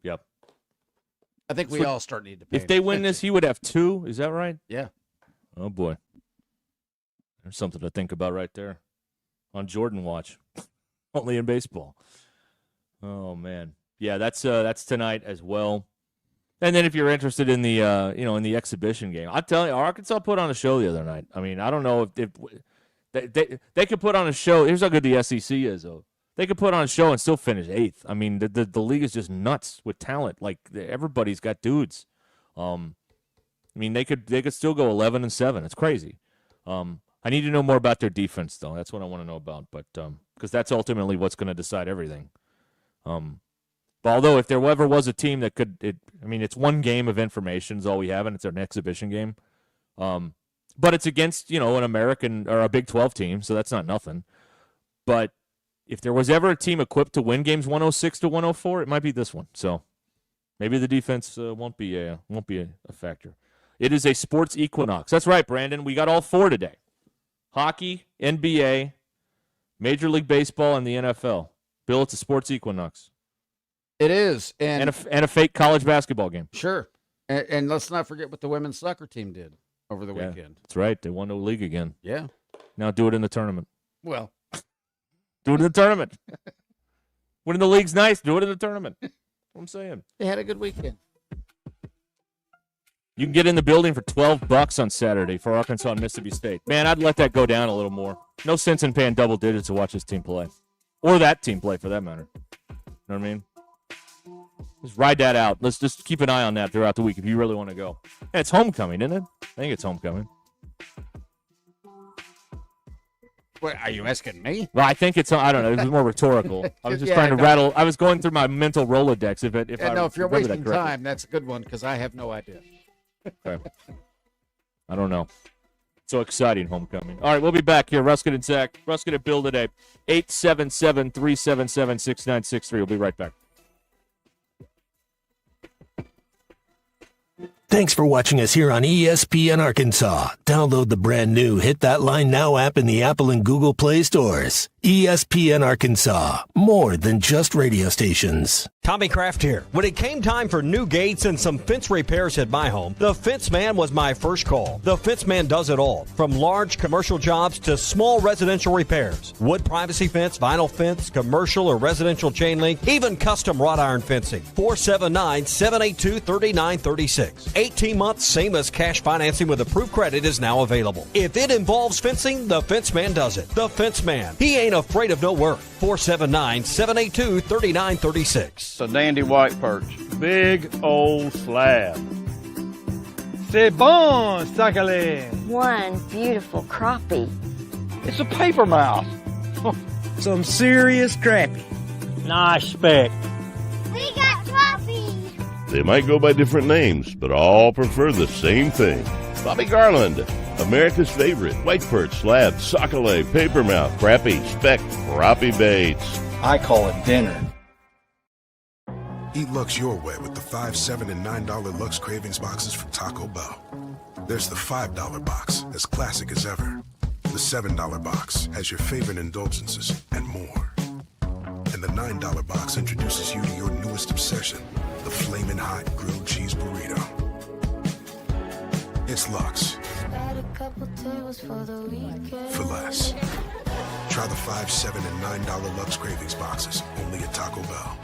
Yep. I think we So all start need to pay If they win this, he would have 2. Is that right? Yeah. Oh, boy. There's something to think about right there. On Jordan watch. Only in baseball. Oh, man. Yeah, that's tonight as well. And then if you're interested in the in the exhibition game, I'll tell you, Arkansas put on a show the other night. I mean, I don't know if they could put on a show. Here's how good the SEC is, though. They could put on a show and still finish 8th. I mean, the league is just nuts with talent. Like everybody's got dudes. I mean, they could still go 11-7. It's crazy. I need to know more about their defense, though. That's what I want to know about. But because that's ultimately what's going to decide everything. But although if there ever was a team that it's one game of information is all we have, and it's an exhibition game. But it's against an American or a Big 12 team, so that's not nothing. But if there was ever a team equipped to win games 106-104, it might be this one. So maybe the defense won't be a factor. It is a sports equinox. That's right, Brandon. We got all 4 today: hockey, NBA, Major League Baseball, and the NFL. Bill, it's a sports equinox. It is, and a fake college basketball game. Sure, and let's not forget what the women's soccer team did over the weekend. That's right. They won the league again. Yeah. Now do it in the tournament. Well, do it in the tournament. Winning the league's nice. Do it in the tournament. That's what I'm saying. They had a good weekend. You can get in the building for $12 on Saturday for Arkansas and Mississippi State. Man, I'd let that go down a little more. No sense in paying double digits to watch this team play. Or that team play, for that matter. You know what I mean? Just ride that out. Let's just keep an eye on that throughout the week if you really want to go. And it's homecoming, isn't it? I think it's homecoming. Wait, are you asking me? Well, I think it's. I don't know. It was more rhetorical. I was just trying to rattle. I was going through my mental Rolodex. If you're wasting time, that's a good one because I have no idea. Okay. I don't know. So exciting, homecoming. All right, we'll be back here. Ruscin and Zach. Ruscin at Bill today. 877-377-6963. We'll be right back. Thanks for watching us here on ESPN Arkansas. Download the brand new Hit That Line Now app in the Apple and Google Play stores. ESPN Arkansas, more than just radio stations. Tommy Kraft here. When it came time for new gates and some fence repairs at my home, the Fence Man was my first call. The Fence Man does it all, from large commercial jobs to small residential repairs. Wood privacy fence, vinyl fence, commercial or residential chain link, even custom wrought iron fencing. 479-782-3936. 18 months, same as cash financing with approved credit is now available. If it involves fencing, the Fence Man does it. The Fence Man. He ain't afraid of no work. 479-782-3936. It's a dandy white perch. Big old slab. C'est bon, sacale. One beautiful crappie. It's a paper mouth. Some serious crappie. Nice speck. We got crappie. They might go by different names, but all prefer the same thing. Bobby Garland, America's favorite white perch, slab, sockeye, papermouth, crappie, speck, crappie baits. I call it dinner. Eat Lux your way with the $5, $7, and $9 Lux Cravings boxes from Taco Bell. There's the $5 box, as classic as ever. The $7 box has your favorite indulgences and more. And the $9 box introduces you to your newest obsession, the Flamin' Hot Grilled Cheese Burrito. It's Lux. For less. Try the $5, $7, and $9 Lux Cravings boxes, only at Taco Bell.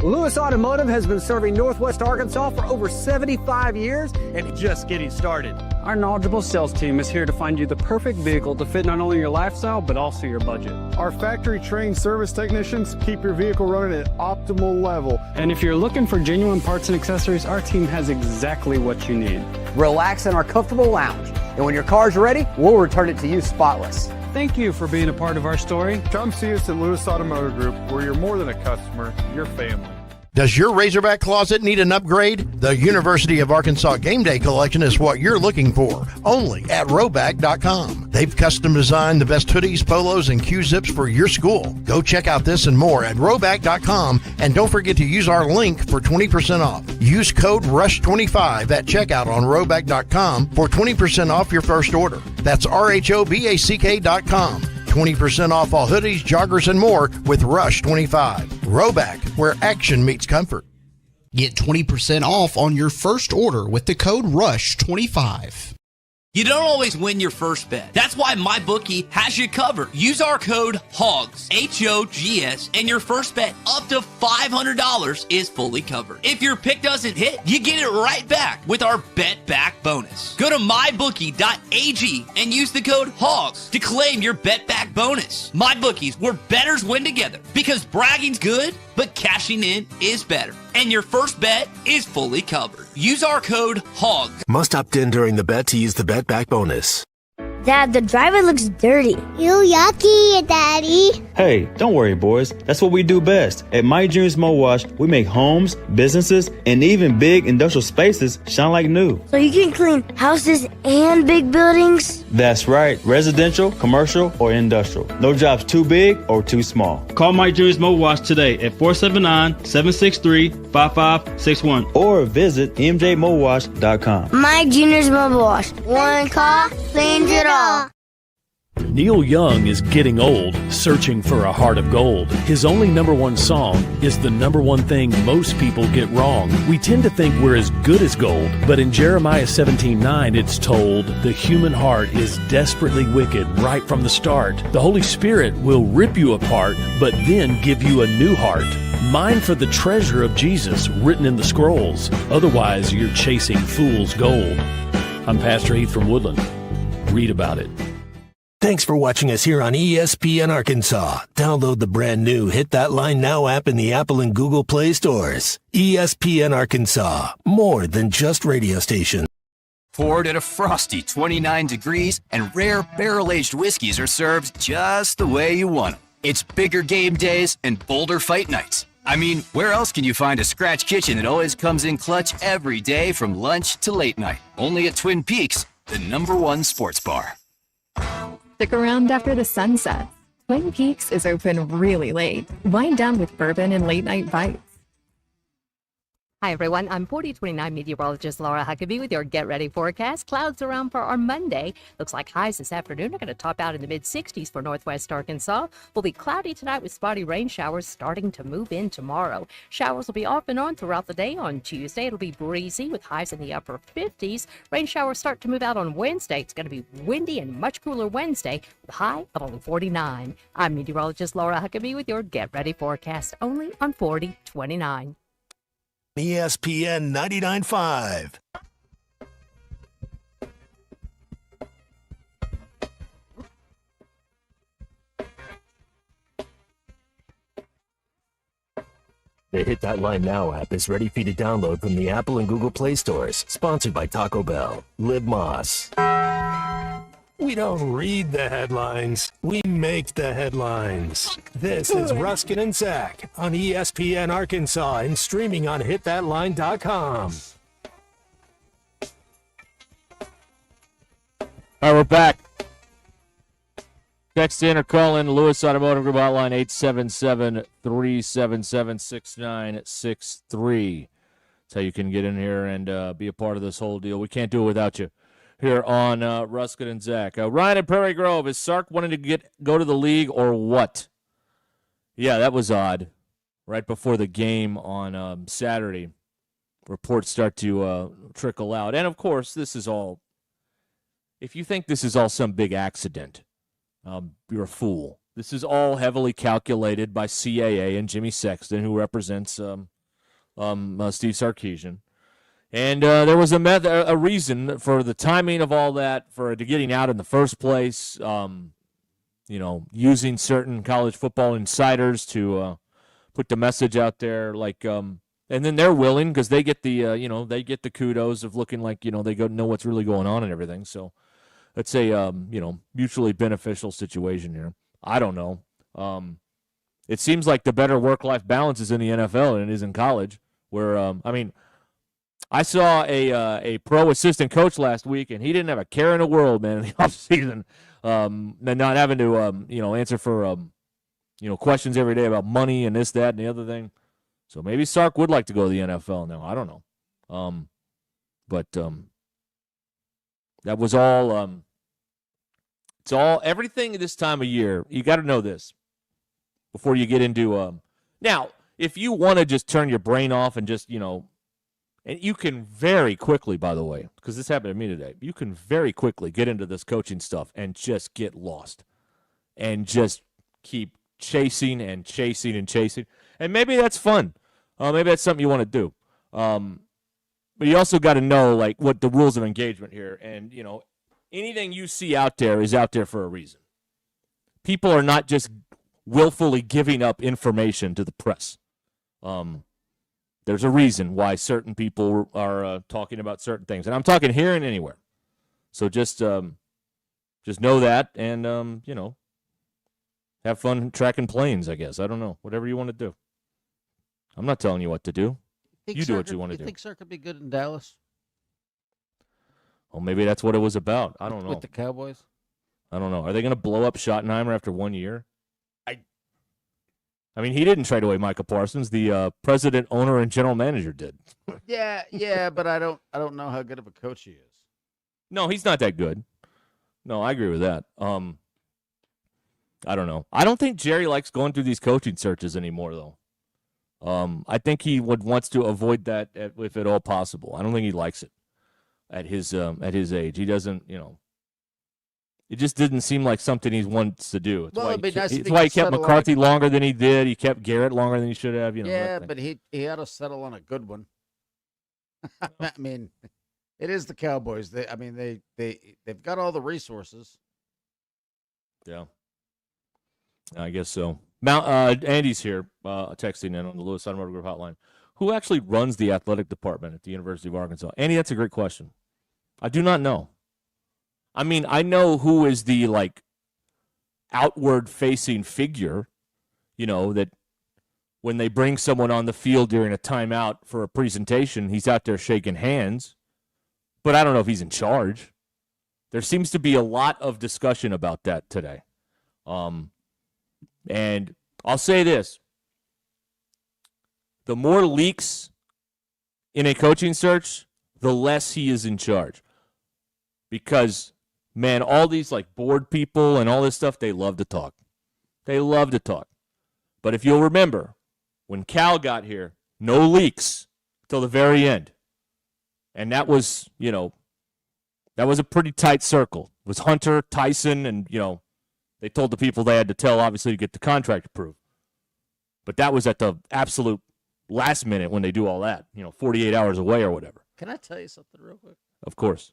Lewis Automotive has been serving Northwest Arkansas for over 75 years and just getting started. Our knowledgeable sales team is here to find you the perfect vehicle to fit not only your lifestyle, but also your budget. Our factory-trained service technicians keep your vehicle running at optimal level. And if you're looking for genuine parts and accessories, our team has exactly what you need. Relax in our comfortable lounge. And when your car's ready, we'll return it to you spotless. Thank you for being a part of our story. Come see us at Lewis Automotive Group, where you're more than a customer, you're family. Does your Razorback closet need an upgrade? The University of Arkansas Game Day Collection is what you're looking for, only at Roback.com. They've custom designed the best hoodies, polos, and Q-zips for your school. Go check out this and more at Roback.com, and don't forget to use our link for 20% off. Use code RUSH25 at checkout on Roback.com for 20% off your first order. That's RHOBACK.com. 20% off all hoodies, joggers, and more with Rush25. Roback, where action meets comfort. Get 20% off on your first order with the code RUSH25. You don't always win your first bet. That's why MyBookie has you covered. Use our code HOGS, H-O-G-S, and your first bet up to $500 is fully covered. If your pick doesn't hit, you get it right back with our Bet Back bonus. Go to MyBookie.ag and use the code HOGS to claim your Bet Back bonus. MyBookie's where bettors win together because bragging's good, but cashing in is better. And your first bet is fully covered. Use our code HOGS. Must opt in during the bet to use the Bet Back bonus. Dad, the driver looks dirty. You yucky, Daddy. Hey, don't worry, boys. That's what we do best. At My Dreams Mo Wash, we make homes, businesses, and even big industrial spaces shine like new. So you can clean houses and big buildings? That's right. Residential, commercial, or industrial. No job's too big or too small. Call My Dreams Mo Wash today at 479-763-5561 or visit mjmowash.com. My Junior's Mobile Wash. One call cleans it all. Neil Young is getting old, searching for a heart of gold. His only number one song is the number one thing most people get wrong. We tend to think we're as good as gold, but in Jeremiah 17:9 it's told, the human heart is desperately wicked right from the start. The Holy Spirit will rip you apart, but then give you a new heart. Mine for the treasure of Jesus written in the scrolls. Otherwise, you're chasing fool's gold. I'm Pastor Heath from Woodland. Read about it. Thanks for watching us here on ESPN Arkansas. Download the brand new Hit That Line Now app in the Apple and Google Play stores. ESPN Arkansas, more than just radio station. Poured at a frosty 29 degrees, and rare barrel-aged whiskeys are served just the way you want them. It's bigger game days and bolder fight nights. I mean, where else can you find a scratch kitchen that always comes in clutch every day from lunch to late night? Only at Twin Peaks, the #1 sports bar. Stick around after the sun sets. Twin Peaks is open really late. Wind down with bourbon and late night bites. Hi, everyone. I'm 4029 meteorologist Laura Huckabee with your Get Ready forecast. Clouds around for our Monday. Looks like highs this afternoon are going to top out in the mid-60s for northwest Arkansas. Will be cloudy tonight with spotty rain showers starting to move in tomorrow. Showers will be off and on throughout the day on Tuesday. It'll be breezy with highs in the upper 50s. Rain showers start to move out on Wednesday. It's going to be windy and much cooler Wednesday with a high of only 49. I'm meteorologist Laura Huckabee with your Get Ready forecast only on 4029. ESPN 99.5. The Hit That Line Now app is ready for you to download from the Apple and Google Play stores. Sponsored by Taco Bell. Live Moss. We don't read the headlines. We make the headlines. This is Ruscin and Zach on ESPN Arkansas and streaming on hitthatline.com. All right, we're back. Text in or call in Lewis Automotive Group hotline 877-377-6963. That's how you can get in here and be a part of this whole deal. We can't do it without you here on Ruscin and Zach. Ryan at Prairie Grove, is Sark wanting to go to the league or what? Yeah, that was odd. Right before the game on Saturday, reports start to trickle out. And, of course, this is all, if you think this is all some big accident, you're a fool. This is all heavily calculated by CAA and Jimmy Sexton, who represents Steve Sarkisian. And there was a reason for the timing of all that, for it getting out in the first place, using certain college football insiders to put the message out there. And then they're willing because they get the kudos of looking like, they know what's really going on and everything. So it's a, mutually beneficial situation here. I don't know. it seems like the better work-life balance is in the NFL than it is in college. Where I saw a pro assistant coach last week, and he didn't have a care in the world, man, in the offseason, and not having to answer for questions every day about money and this, that, and the other thing. So maybe Sark would like to go to the NFL now. I don't know. But that was all. It's all everything this time of year. You got to know this before you get into. Now, if you want to just turn your brain off and just and you can very quickly, by the way, because this happened to me today, you can very quickly get into this coaching stuff and just get lost and just keep chasing and chasing and chasing. And maybe that's fun. Maybe that's something you want to do. But you also got to know what the rules of engagement here. And, anything you see out there is out there for a reason. People are not just willfully giving up information to the press. There's a reason why certain people are talking about certain things. And I'm talking here and anywhere. So just know that and, have fun tracking planes, I guess. I don't know. Whatever you want to do. I'm not telling you what to do. You do what you want to do. You think Sir could be good in Dallas? Well, maybe that's what it was about. I don't know. With the Cowboys? I don't know. Are they going to blow up Schottenheimer after 1 year? I mean, he didn't trade away Micah Parsons. The president, owner, and general manager did. Yeah, but I don't know how good of a coach he is. No, he's not that good. No, I agree with that. I don't know. I don't think Jerry likes going through these coaching searches anymore, though. I think he wants to avoid that if at all possible. I don't think he likes it at his age. He doesn't, it just didn't seem like something he wants to do. It's why he kept McCarthy longer than he did. He kept Garrett longer than he should have. Yeah, but he had to settle on a good one. I mean, it is the Cowboys. They've got all the resources. Yeah, I guess so. Andy's here texting in on the Lewis Automotive Group hotline. Who actually runs the athletic department at the University of Arkansas? Andy, that's a great question. I do not know. I mean, I know who is the outward-facing figure, that when they bring someone on the field during a timeout for a presentation, he's out there shaking hands. But I don't know if he's in charge. There seems to be a lot of discussion about that today. And I'll say this. The more leaks in a coaching search, the less he is in charge. Because, man, all these board people and all this stuff, they love to talk. They love to talk. But if you'll remember, when Cal got here, no leaks till the very end. And that was, that was a pretty tight circle. It was Hunter, Tyson, and, they told the people they had to tell, obviously, to get the contract approved. But that was at the absolute last minute when they do all that, 48 hours away or whatever. Can I tell you something real quick? Of course.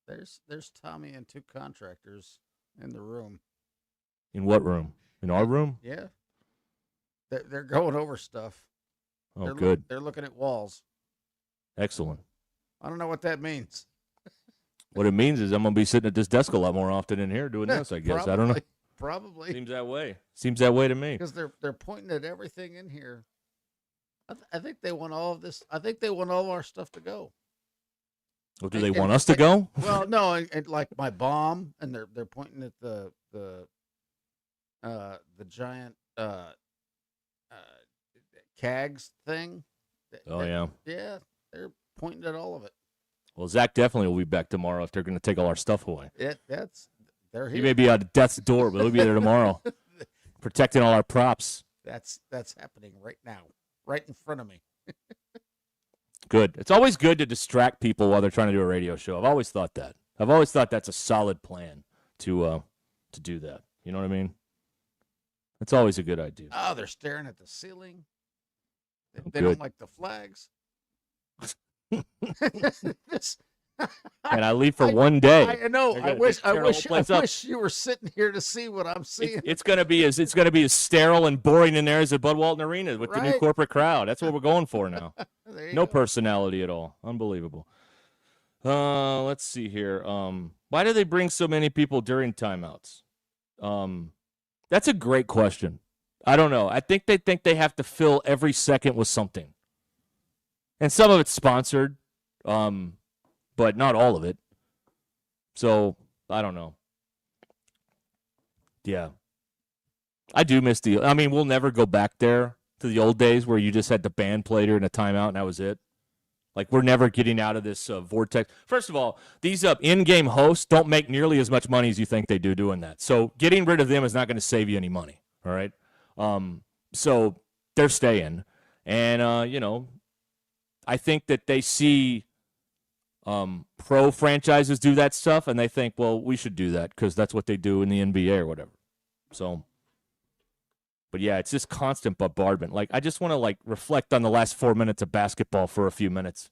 There's Tommy and two contractors in the room. In what room? In our room? Yeah. They're going over stuff. Oh, good. They're looking at walls. Excellent. I don't know what that means. What it means is I'm going to be sitting at this desk a lot more often in here doing this, I guess. Probably, I don't know. Probably. Seems that way. Seems that way to me. Because they're pointing at everything in here. I think they want all of this. I think they want all of our stuff to go. Well, do they want us to go? Well, no, and like my bomb, and they're pointing at the giant CAGS thing. Oh, yeah. Yeah, they're pointing at all of it. Well, Zach definitely will be back tomorrow if they're going to take all our stuff away. They're here. He may be at death's door, but he'll be there tomorrow, protecting all our props. That's happening right now, right in front of me. Good. It's always good to distract people while they're trying to do a radio show. I've always thought that. I've always thought that's a solid plan to do that. You know what I mean? It's always a good idea. Oh, they're staring at the ceiling. They don't like the flags. And I leave for one day. I know. I wish you were sitting here to see what I'm seeing. It's gonna be as sterile and boring in there as the Bud Walton Arena with the new corporate crowd. That's what we're going for now. No personality at all. Unbelievable. Let's see here. Why do they bring so many people during timeouts? That's a great question. I don't know. I think they have to fill every second with something. And some of it's sponsored, but not all of it. So, I don't know. Yeah. I do miss we'll never go back there to the old days where you just had the band play during a timeout and that was it. Like, we're never getting out of this vortex. First of all, these in-game hosts don't make nearly as much money as you think they do doing that. So getting rid of them is not going to save you any money, all right? So they're staying. And, I think that they see pro franchises do that stuff, and they think, well, we should do that because that's what they do in the NBA or whatever. So, but yeah, it's just constant bombardment. Like, I just want to reflect on the last 4 minutes of basketball for a few minutes.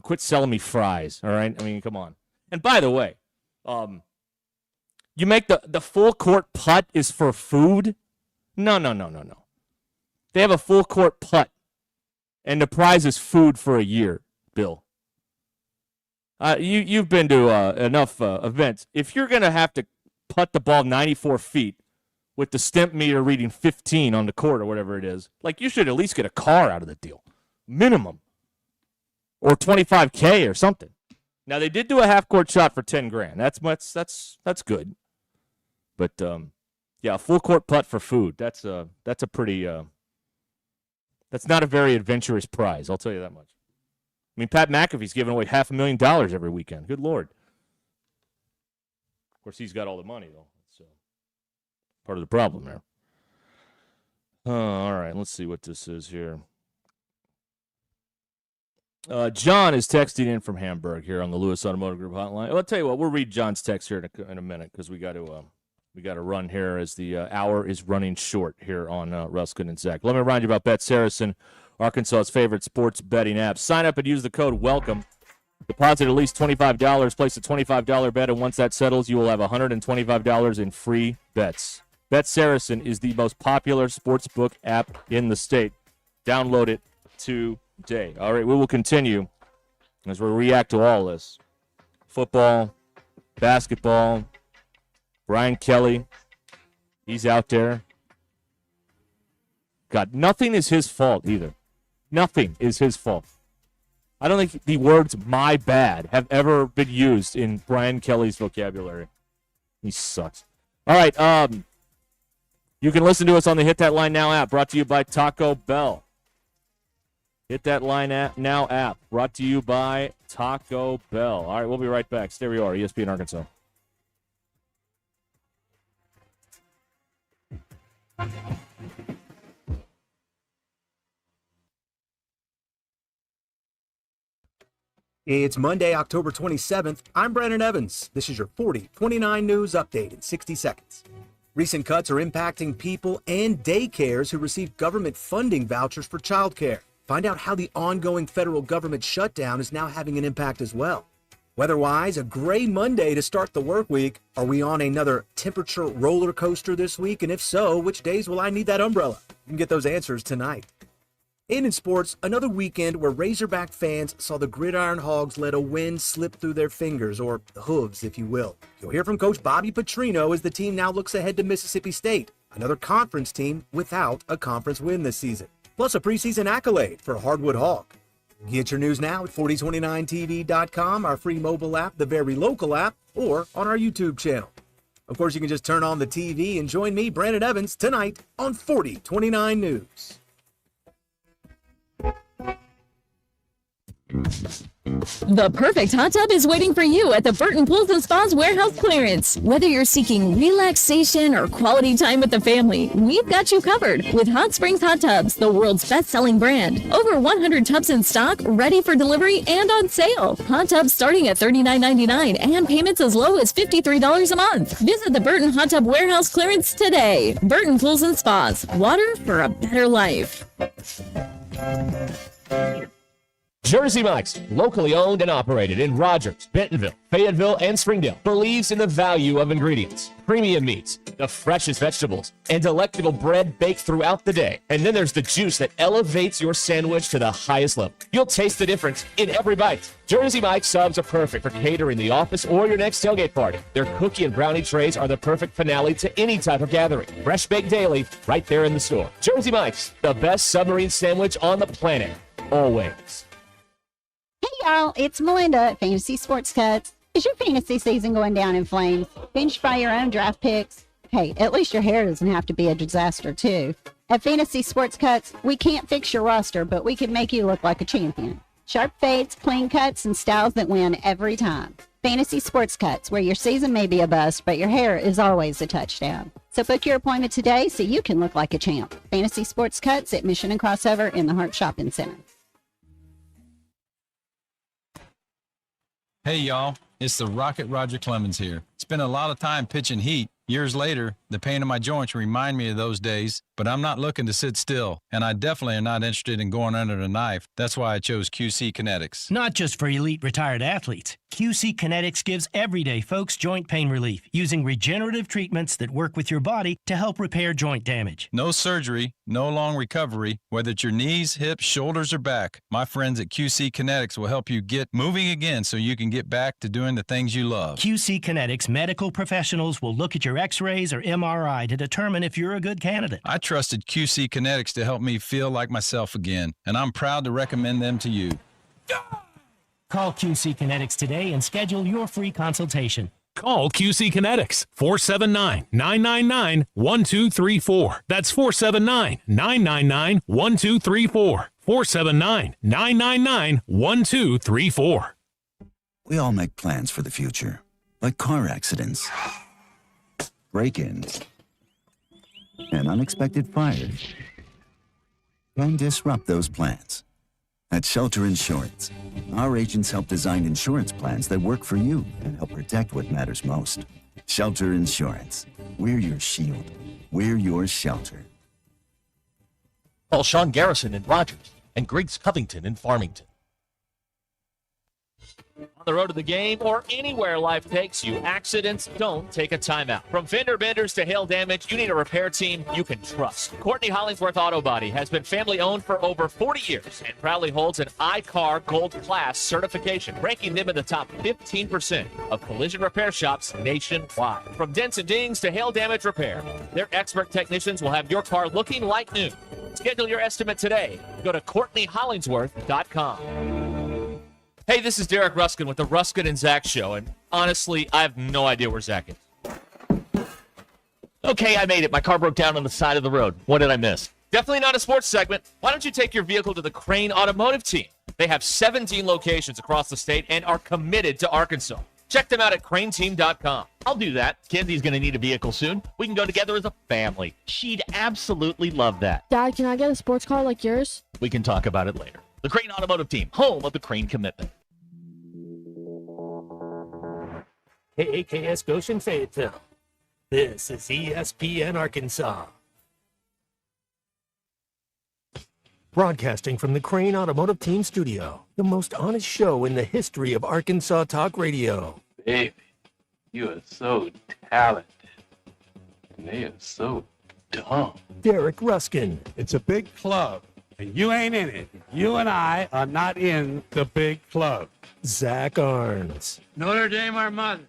Quit selling me fries, all right? I mean, come on. And by the way, you make the full court putt is for food? No. They have a full court putt, and the prize is food for a year, Bill. You've been to enough events. If you're going to have to putt the ball 94 feet with the stimp meter reading 15 on the court or whatever it is, you should at least get a car out of the deal. Minimum. Or $25K or something. Now, they did do a half-court shot for $10,000. That's good. But, yeah, a full-court putt for food. That's a pretty that's not a very adventurous prize, I'll tell you that much. I mean, Pat McAfee's giving away $500,000 every weekend. Good Lord. Of course, he's got all the money, though. That's part of the problem there. All right, let's see what this is here. John is texting in from Hamburg here on the Lewis Automotive Group hotline. I'll tell you what, we'll read John's text here in a minute because we got to run here as the hour is running short here on Ruscin and Zach. Let me remind you about Bet Saracen, Arkansas's favorite sports betting app. Sign up and use the code WELCOME. Deposit at least $25. Place a $25 bet, and once that settles, you will have $125 in free bets. Bet Saracen is the most popular sportsbook app in the state. Download it today. All right, we will continue as we react to all this. Football, basketball, Brian Kelly, he's out there. God, nothing is his fault either. Nothing is his fault. I don't think the words "my bad" have ever been used in Brian Kelly's vocabulary. He sucks. All right, you can listen to us on the Hit That Line Now app, brought to you by Taco Bell. Hit That Line Now app, brought to you by Taco Bell. All right, we'll be right back. Stay where you are, ESPN Arkansas. It's Monday, October 27th. I'm Brandon Evans. This is your 40-29 news update in 60 seconds. Recent cuts are impacting people and daycares who receive government funding vouchers for childcare. Find out how the ongoing federal government shutdown is now having an impact as well. Weather-wise, a gray Monday to start the work week. Are we on another temperature roller coaster this week? And if so, which days will I need that umbrella? You can get those answers tonight. And in sports, another weekend where Razorback fans saw the Gridiron Hogs let a win slip through their fingers, or the hooves, if you will. You'll hear from Coach Bobby Petrino as the team now looks ahead to Mississippi State, another conference team without a conference win this season. Plus a preseason accolade for a Hardwood Hog. Get your news now at 4029tv.com, our free mobile app, the very local app, or on our YouTube channel. Of course, you can just turn on the TV and join me, Brandon Evans, tonight on 4029 News. The perfect hot tub is waiting for you at the Burton Pools & Spas Warehouse Clearance. Whether you're seeking relaxation or quality time with the family, we've got you covered with Hot Springs Hot Tubs, the world's best-selling brand. Over 100 tubs in stock, ready for delivery and on sale. Hot tubs starting at $39.99 and payments as low as $53 a month. Visit the Burton Hot Tub Warehouse Clearance today. Burton Pools & Spas. Water for a better life. Jersey Mike's, locally owned and operated in Rogers, Bentonville, Fayetteville, and Springdale, believes in the value of ingredients, premium meats, the freshest vegetables, and delectable bread baked throughout the day. And then there's the juice that elevates your sandwich to the highest level. You'll taste the difference in every bite. Jersey Mike's subs are perfect for catering the office or your next tailgate party. Their cookie and brownie trays are the perfect finale to any type of gathering. Fresh baked daily, right there in the store. Jersey Mike's, the best submarine sandwich on the planet. Always. Hey y'all, it's Melinda at Fantasy Sports Cuts. Is your fantasy season going down in flames? Finished by your own draft picks? Hey, at least your hair doesn't have to be a disaster too. At Fantasy Sports Cuts, we can't fix your roster, but we can make you look like a champion. Sharp fades, clean cuts, and styles that win every time. Fantasy Sports Cuts, where your season may be a bust, but your hair is always a touchdown. So book your appointment today so you can look like a champ. Fantasy Sports Cuts at Mission and Crossover in the Hart Shopping Center. Hey y'all, it's the Rocket Roger Clemens here. Spent a lot of time pitching heat. Years later, the pain in my joints remind me of those days, but I'm not looking to sit still, and I definitely am not interested in going under the knife. That's why I chose QC Kinetics. Not just for elite retired athletes. QC Kinetics gives everyday folks joint pain relief using regenerative treatments that work with your body to help repair joint damage. No surgery, no long recovery, whether it's your knees, hips, shoulders, or back. My friends at QC Kinetics will help you get moving again so you can get back to doing the things you love. QC Kinetics medical professionals will look at your x-rays or MRI to determine if you're a good candidate. I trusted QC Kinetics to help me feel like myself again, and I'm proud to recommend them to you. Call QC Kinetics today and schedule your free consultation. Call QC Kinetics, 479-999-1234. That's 479-999-1234. 479-999-1234. We all make plans for the future, like car accidents, break-ins, and unexpected fires can disrupt those plans. At Shelter Insurance, our agents help design insurance plans that work for you and help protect what matters most. Shelter Insurance. We're your shield. We're your shelter. Call Sean Garrison in Rogers and Griggs Covington in Farmington. On the road to the game or anywhere life takes you, accidents don't take a timeout. From fender benders to hail damage, you need a repair team you can trust. Courtney Hollingsworth Auto Body has been family owned for over 40 years and proudly holds an iCar Gold Class certification, ranking them in the top 15% of collision repair shops nationwide. From dents and dings to hail damage repair, their expert technicians will have your car looking like new. Schedule your estimate today. Go to CourtneyHollingsworth.com. Hey, this is Derek Ruscin with the Ruscin and Zach Show, and honestly, I have no idea where Zach is. Okay, I made it. My car broke down on the side of the road. What did I miss? Definitely not a sports segment. Why don't you take your vehicle to the Crane Automotive Team? They have 17 locations across the state and are committed to Arkansas. Check them out at craneteam.com. I'll do that. Kenzi's going to need a vehicle soon. We can go together as a family. She'd absolutely love that. Dad, can I get a sports car like yours? We can talk about it later. The Crane Automotive Team, home of the Crane Commitment. KAKS Goshen Fayetteville. This is ESPN Arkansas. Broadcasting from the Crane Automotive Team studio, the most honest show in the history of Arkansas Talk Radio. Baby, you are so talented, and they are so dumb. Derek Ruscin. It's a big club, and you ain't in it. You and I are not in the big club. Zach Arns. Notre Dame, our mother.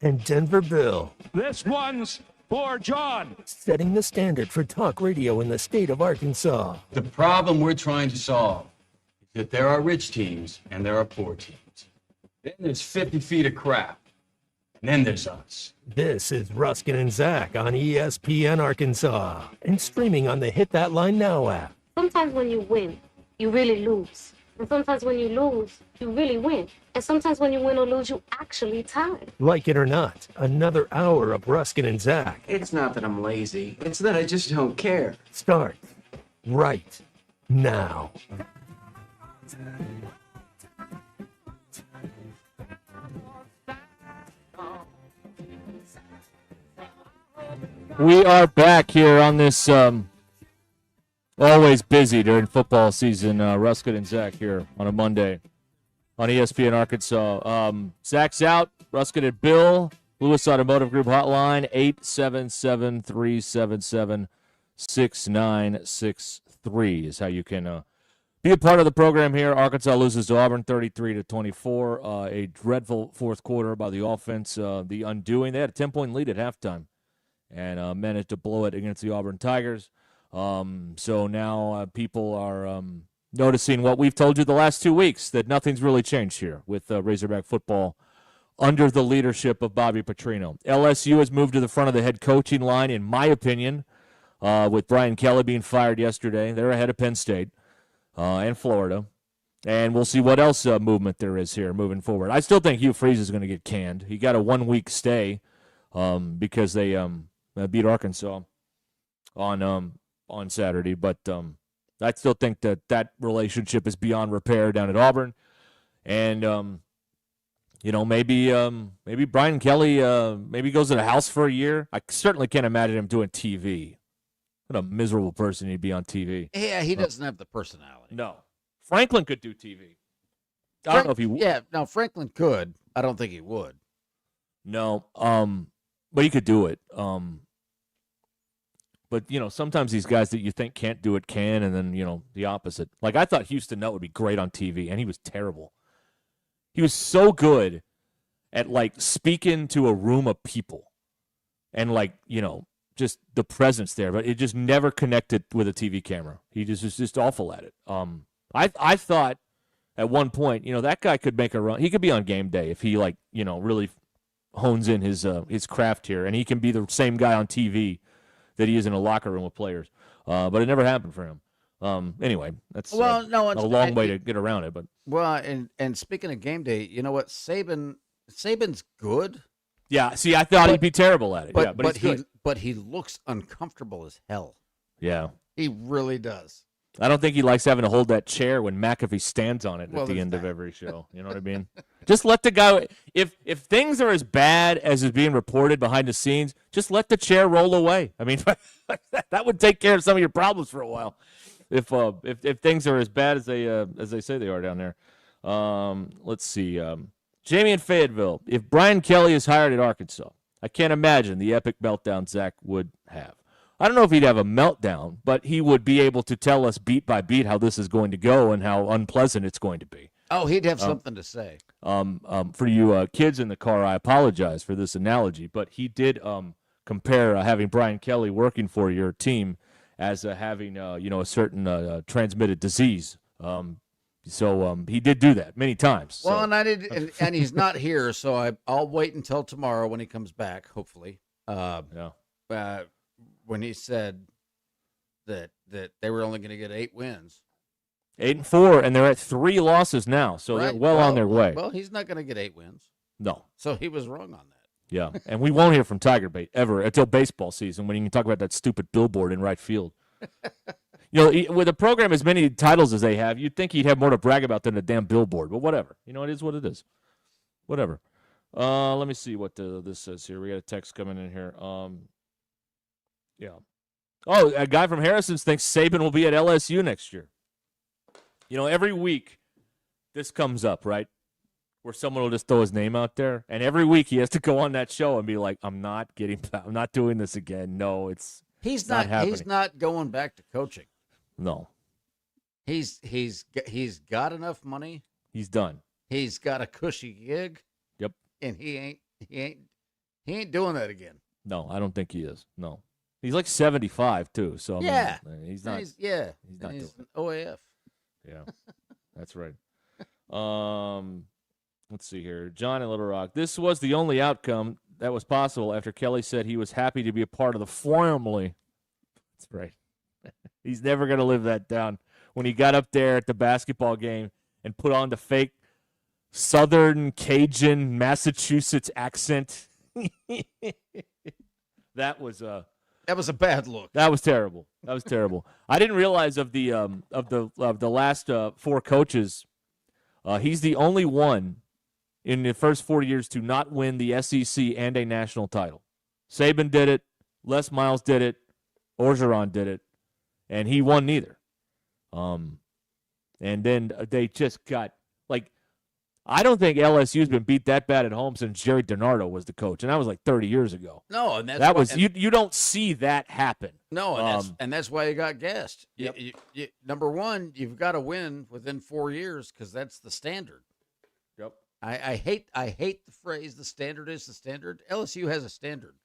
And Denver Bill. This one's for John. Setting the standard for talk radio in the state of Arkansas. The problem we're trying to solve is that there are rich teams and there are poor teams. Then there's 50 feet of crap. And then there's us. This is Ruscin and Zach on ESPN Arkansas and streaming on the Hit That Line Now app. Sometimes when you win, you really lose. And sometimes when you lose, you really win. And sometimes when you win or lose, you actually tie. Like it or not, another hour of Ruscin and Zach. It's not that I'm lazy. It's that I just don't care. Start right now. We are back here on this, Always busy during football season. Ruscin and Zach here on a Monday on ESPN Arkansas. Zach's out. Ruscin and Bill. Lewis Automotive Group hotline, 877-377-6963 is how you can be a part of the program here. Arkansas loses to Auburn 33-24. A dreadful fourth quarter by the offense. The undoing. They had a 10-point lead at halftime and managed to blow it against the Auburn Tigers. So now people are noticing what we've told you the last 2 weeks, that nothing's really changed here with Razorback football under the leadership of Bobby Petrino. LSU has moved to the front of the head coaching line, in my opinion, with Brian Kelly being fired yesterday. They're ahead of Penn State and Florida. And we'll see what else movement there is here moving forward. I still think Hugh Freeze is going to get canned. He got a 1-week stay because they beat Arkansas on Saturday. But I still think that relationship is beyond repair down at Auburn. And maybe Brian Kelly maybe goes to the house for a year. I certainly can't imagine him doing TV. What a miserable person he'd be on TV. Yeah, he doesn't have the personality. No. Franklin could do TV. I don't know if he would. Yeah, no, Franklin could. I don't think he would. No, but he could do it. But, sometimes these guys that you think can't do it can, and then, the opposite. Like, I thought Houston Nutt would be great on TV, and he was terrible. He was so good at, speaking to a room of people and, just the presence there. But it just never connected with a TV camera. He just was just awful at it. I thought at one point, that guy could make a run. He could be on game day if he, really hones in his craft here. And he can be the same guy on TV that he is in a locker room with players. But it never happened for him. Anyway, that's a long way to get around it. But and speaking of game day, you know what? Saban's good. Yeah, see, I thought he'd be terrible at it. But he's good. But he looks uncomfortable as hell. Yeah. He really does. I don't think he likes having to hold that chair when McAfee stands on it at the end of every show. You know what I mean? Just let the guy – if things are as bad as is being reported behind the scenes, just let the chair roll away. I mean, that would take care of some of your problems for a while if things are as bad as they say they are down there. Let's see. Jamie in Fayetteville. If Brian Kelly is hired at Arkansas, I can't imagine the epic meltdown Zach would have. I don't know if he'd have a meltdown, but he would be able to tell us beat by beat how this is going to go and how unpleasant it's going to be. Oh, he'd have something to say. For you kids in the car, I apologize for this analogy, but he did compare having Brian Kelly working for your team as having a certain transmitted disease. So he did do that many times. Well, so. and I did, and he's not here, so I'll wait until tomorrow when he comes back. Hopefully, when he said that they were only going to get 8 wins, 8-4, and they're at 3 losses now, so they're well on their way. Well, he's not going to get 8 wins. No, so he was wrong on that. Yeah, and we won't hear from Tiger Bait ever until baseball season when you can talk about that stupid billboard in right field. With a program as many titles as they have, you'd think he'd have more to brag about than a damn billboard. But whatever. It is what it is. Whatever. Let me see what this says here. We got a text coming in here. Yeah. Oh, a guy from Harrison's thinks Saban will be at LSU next year. Every week this comes up, right? Where someone will just throw his name out there. And every week he has to go on that show and be like, I'm not doing this again. No, He's not happening. He's not going back to coaching. No. He's got enough money. He's done. He's got a cushy gig. Yep. And he ain't doing that again. No, I don't think he is. No. He's like 75 too. So yeah. He's not. He's not doing an OAF. Yeah. That's right. Let's see here. John in Little Rock. This was the only outcome that was possible after Kelly said he was happy to be a part of the family. That's right. He's never going to live that down. When he got up there at the basketball game and put on the fake Southern Cajun Massachusetts accent, that was a bad look. That was terrible. I didn't realize of the last 4 coaches, he's the only one in the first 4 years to not win the SEC and a national title. Saban did it. Les Miles did it. Orgeron did it. and he won neither. And then they just got like, I don't think LSU's been beat that bad at home since Jerry DiNardo was the coach, and that was like 30 years ago. No, and that's that why, was you don't see that happen. No, and that's why you got gassed. Yep. Number one, you've got to win within 4 years because that's the standard. Yep. I hate the phrase "the standard is the standard." LSU has a standard.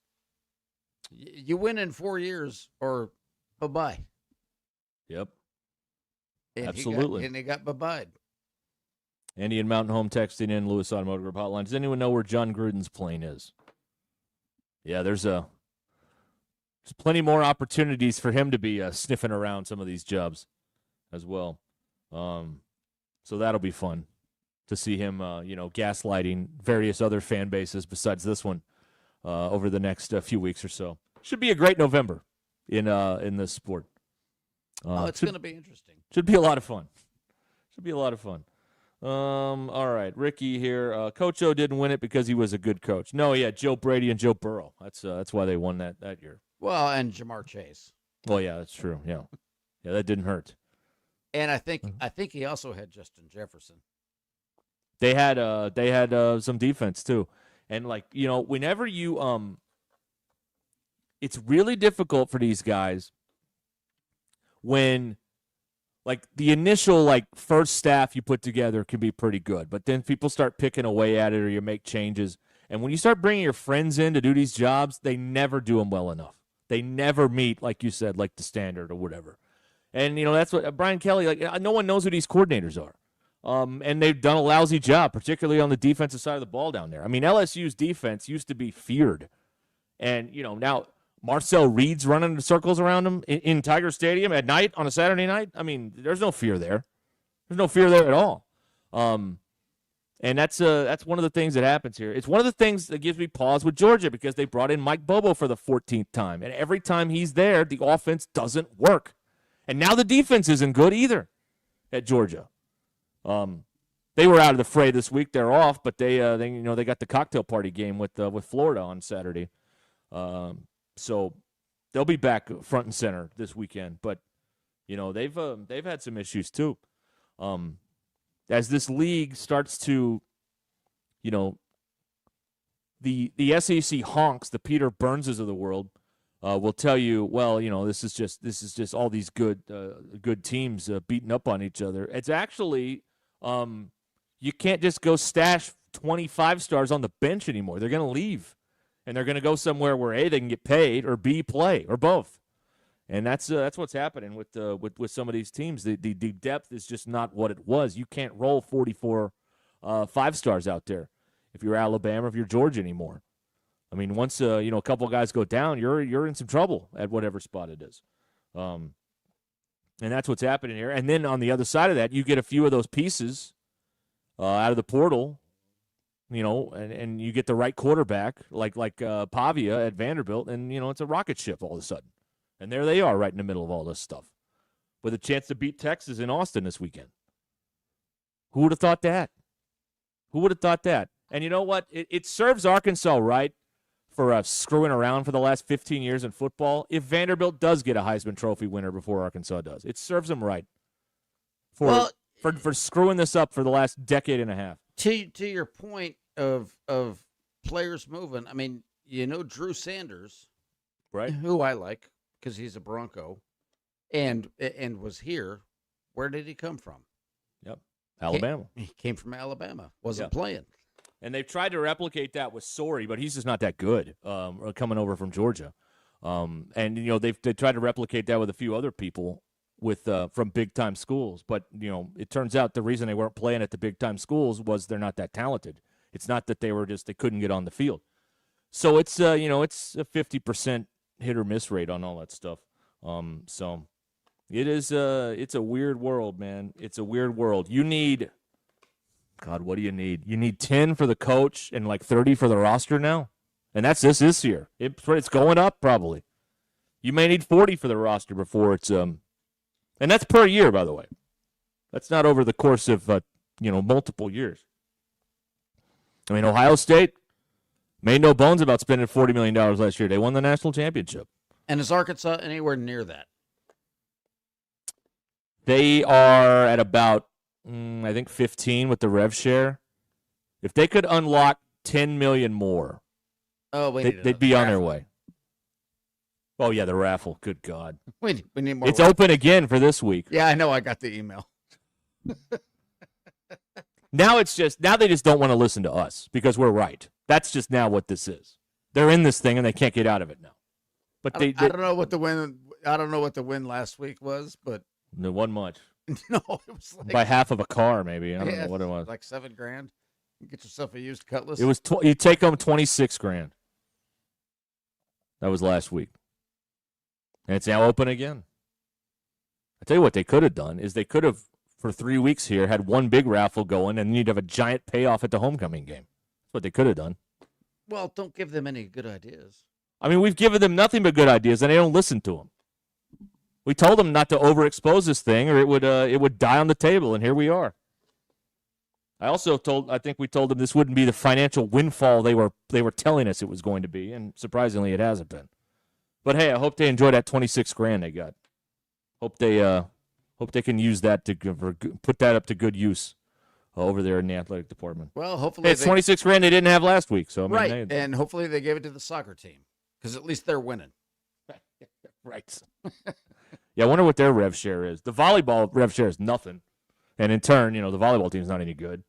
You win in 4 years, or bye-bye. Yep. And Absolutely. And they got bye-bye. Andy and Mountain Home texting in Lewis Automotive Group hotline. Does anyone know where John Gruden's plane is? Yeah, there's plenty more opportunities for him to be sniffing around some of these jobs as well. So that'll be fun to see him, gaslighting various other fan bases besides this one over the next few weeks or so. Should be a great November in this sport. It's going to be interesting. Should be a lot of fun. All right, Ricky here. Coach O didn't win it because he was a good coach. No, yeah, Joe Brady and Joe Burrow. That's why they won that year. Well, and Jamar Chase. Well, yeah, that's true. Yeah, that didn't hurt. And I think he also had Justin Jefferson. They had some defense too, and whenever you it's really difficult for these guys when. Like, the initial, first staff you put together can be pretty good, but then people start picking away at it or you make changes. And when you start bringing your friends in to do these jobs, they never do them well enough. They never meet, like you said, like the standard or whatever. And, that's what Brian Kelly, no one knows who these coordinators are. And they've done a lousy job, particularly on the defensive side of the ball down there. I mean, LSU's defense used to be feared. And, now Marcel Reed's running in circles around him in Tiger Stadium at night on a Saturday night. I mean, there's no fear there. There's no fear there at all. And that's one of the things that happens here. It's one of the things that gives me pause with Georgia because they brought in Mike Bobo for the 14th time. And every time he's there, the offense doesn't work. And now the defense isn't good either at Georgia. They were out of the fray this week. They're off, but they got the cocktail party game with Florida on Saturday. So they'll be back front and center this weekend. But, they've had some issues too. As this league starts to, the SEC honks, the Peter Burnses of the world, will tell you, well, this is just all these good teams beating up on each other. It's actually, you can't just go stash 25 stars on the bench anymore. They're going to leave. And they're going to go somewhere where A, they can get paid, or B, play, or both. And that's what's happening with some of these teams. The depth is just not what it was. You can't roll 44 5-stars out there if you're Alabama or if you're Georgia anymore. I mean, once a couple guys go down, you're in some trouble at whatever spot it is. And that's what's happening here. And then on the other side of that, you get a few of those pieces out of the portal. And you get the right quarterback like Pavia at Vanderbilt, and, it's a rocket ship all of a sudden. And there they are right in the middle of all this stuff with a chance to beat Texas in Austin this weekend. Who would have thought that? And you know what? It serves Arkansas right for screwing around for the last 15 years in football if Vanderbilt does get a Heisman Trophy winner before Arkansas does. It serves them right for screwing this up for the last decade and a half. To your point of players moving, I mean, Drew Sanders, right? Who I like because he's a Bronco, and was here. Where did he come from? Yep, Alabama. He came from Alabama. Wasn't playing. And they've tried to replicate that with Sorey, but he's just not that good. Coming over from Georgia, and they tried to replicate that with a few other people from big time schools, but it turns out the reason they weren't playing at the big time schools was they're not that talented. It's not that they couldn't get on the field. So it's it's a 50% hit or miss rate on all that stuff. So it is it's a weird world, man. It's a weird world. You need, God, what do you need? You need 10 for the coach and 30 for the roster now, and that's this year. It's going up probably. You may need 40 for the roster before it's and that's per year, by the way. That's not over the course of multiple years. I mean, Ohio State made no bones about spending $40 million last year. They won the national championship. And is Arkansas anywhere near that? They are at about, I think, 15 with the rev share. If they could unlock 10 million more, they'd be on their way. Oh, yeah, the raffle. Good God. We need more. It's open again for this week. Yeah, I know. I got the email. Now they just don't want to listen to us because we're right. That's just now what this is. They're in this thing and they can't get out of it now. But I don't know what the win. I don't know what the win last week was, but it wasn't much. No, it was like, by half of a car, maybe. I don't know what it was. Like $7,000. You get yourself a used Cutlass. It was you take home $26,000. That was last week, and it's now open again. I tell you what, they could have done is they could have for 3 weeks here had one big raffle going, and then you'd have a giant payoff at the homecoming game. That's what they could have done. Well, don't give them any good ideas. I mean, we've given them nothing but good ideas, and they don't listen to them. We told them not to overexpose this thing, or it would die on the table, and here we are. I think we told them this wouldn't be the financial windfall they were telling us it was going to be, and surprisingly, it hasn't been. But hey, I hope they enjoy that $26,000 they got. Hope they can use that to put that up to good use over there in the athletic department. Well, hopefully it's $26,000 they didn't have last week, so I mean, right, and hopefully they gave it to the soccer team because at least they're winning. Right. Yeah, I wonder what their rev share is. The volleyball rev share is nothing, and in turn, the volleyball team's not any good.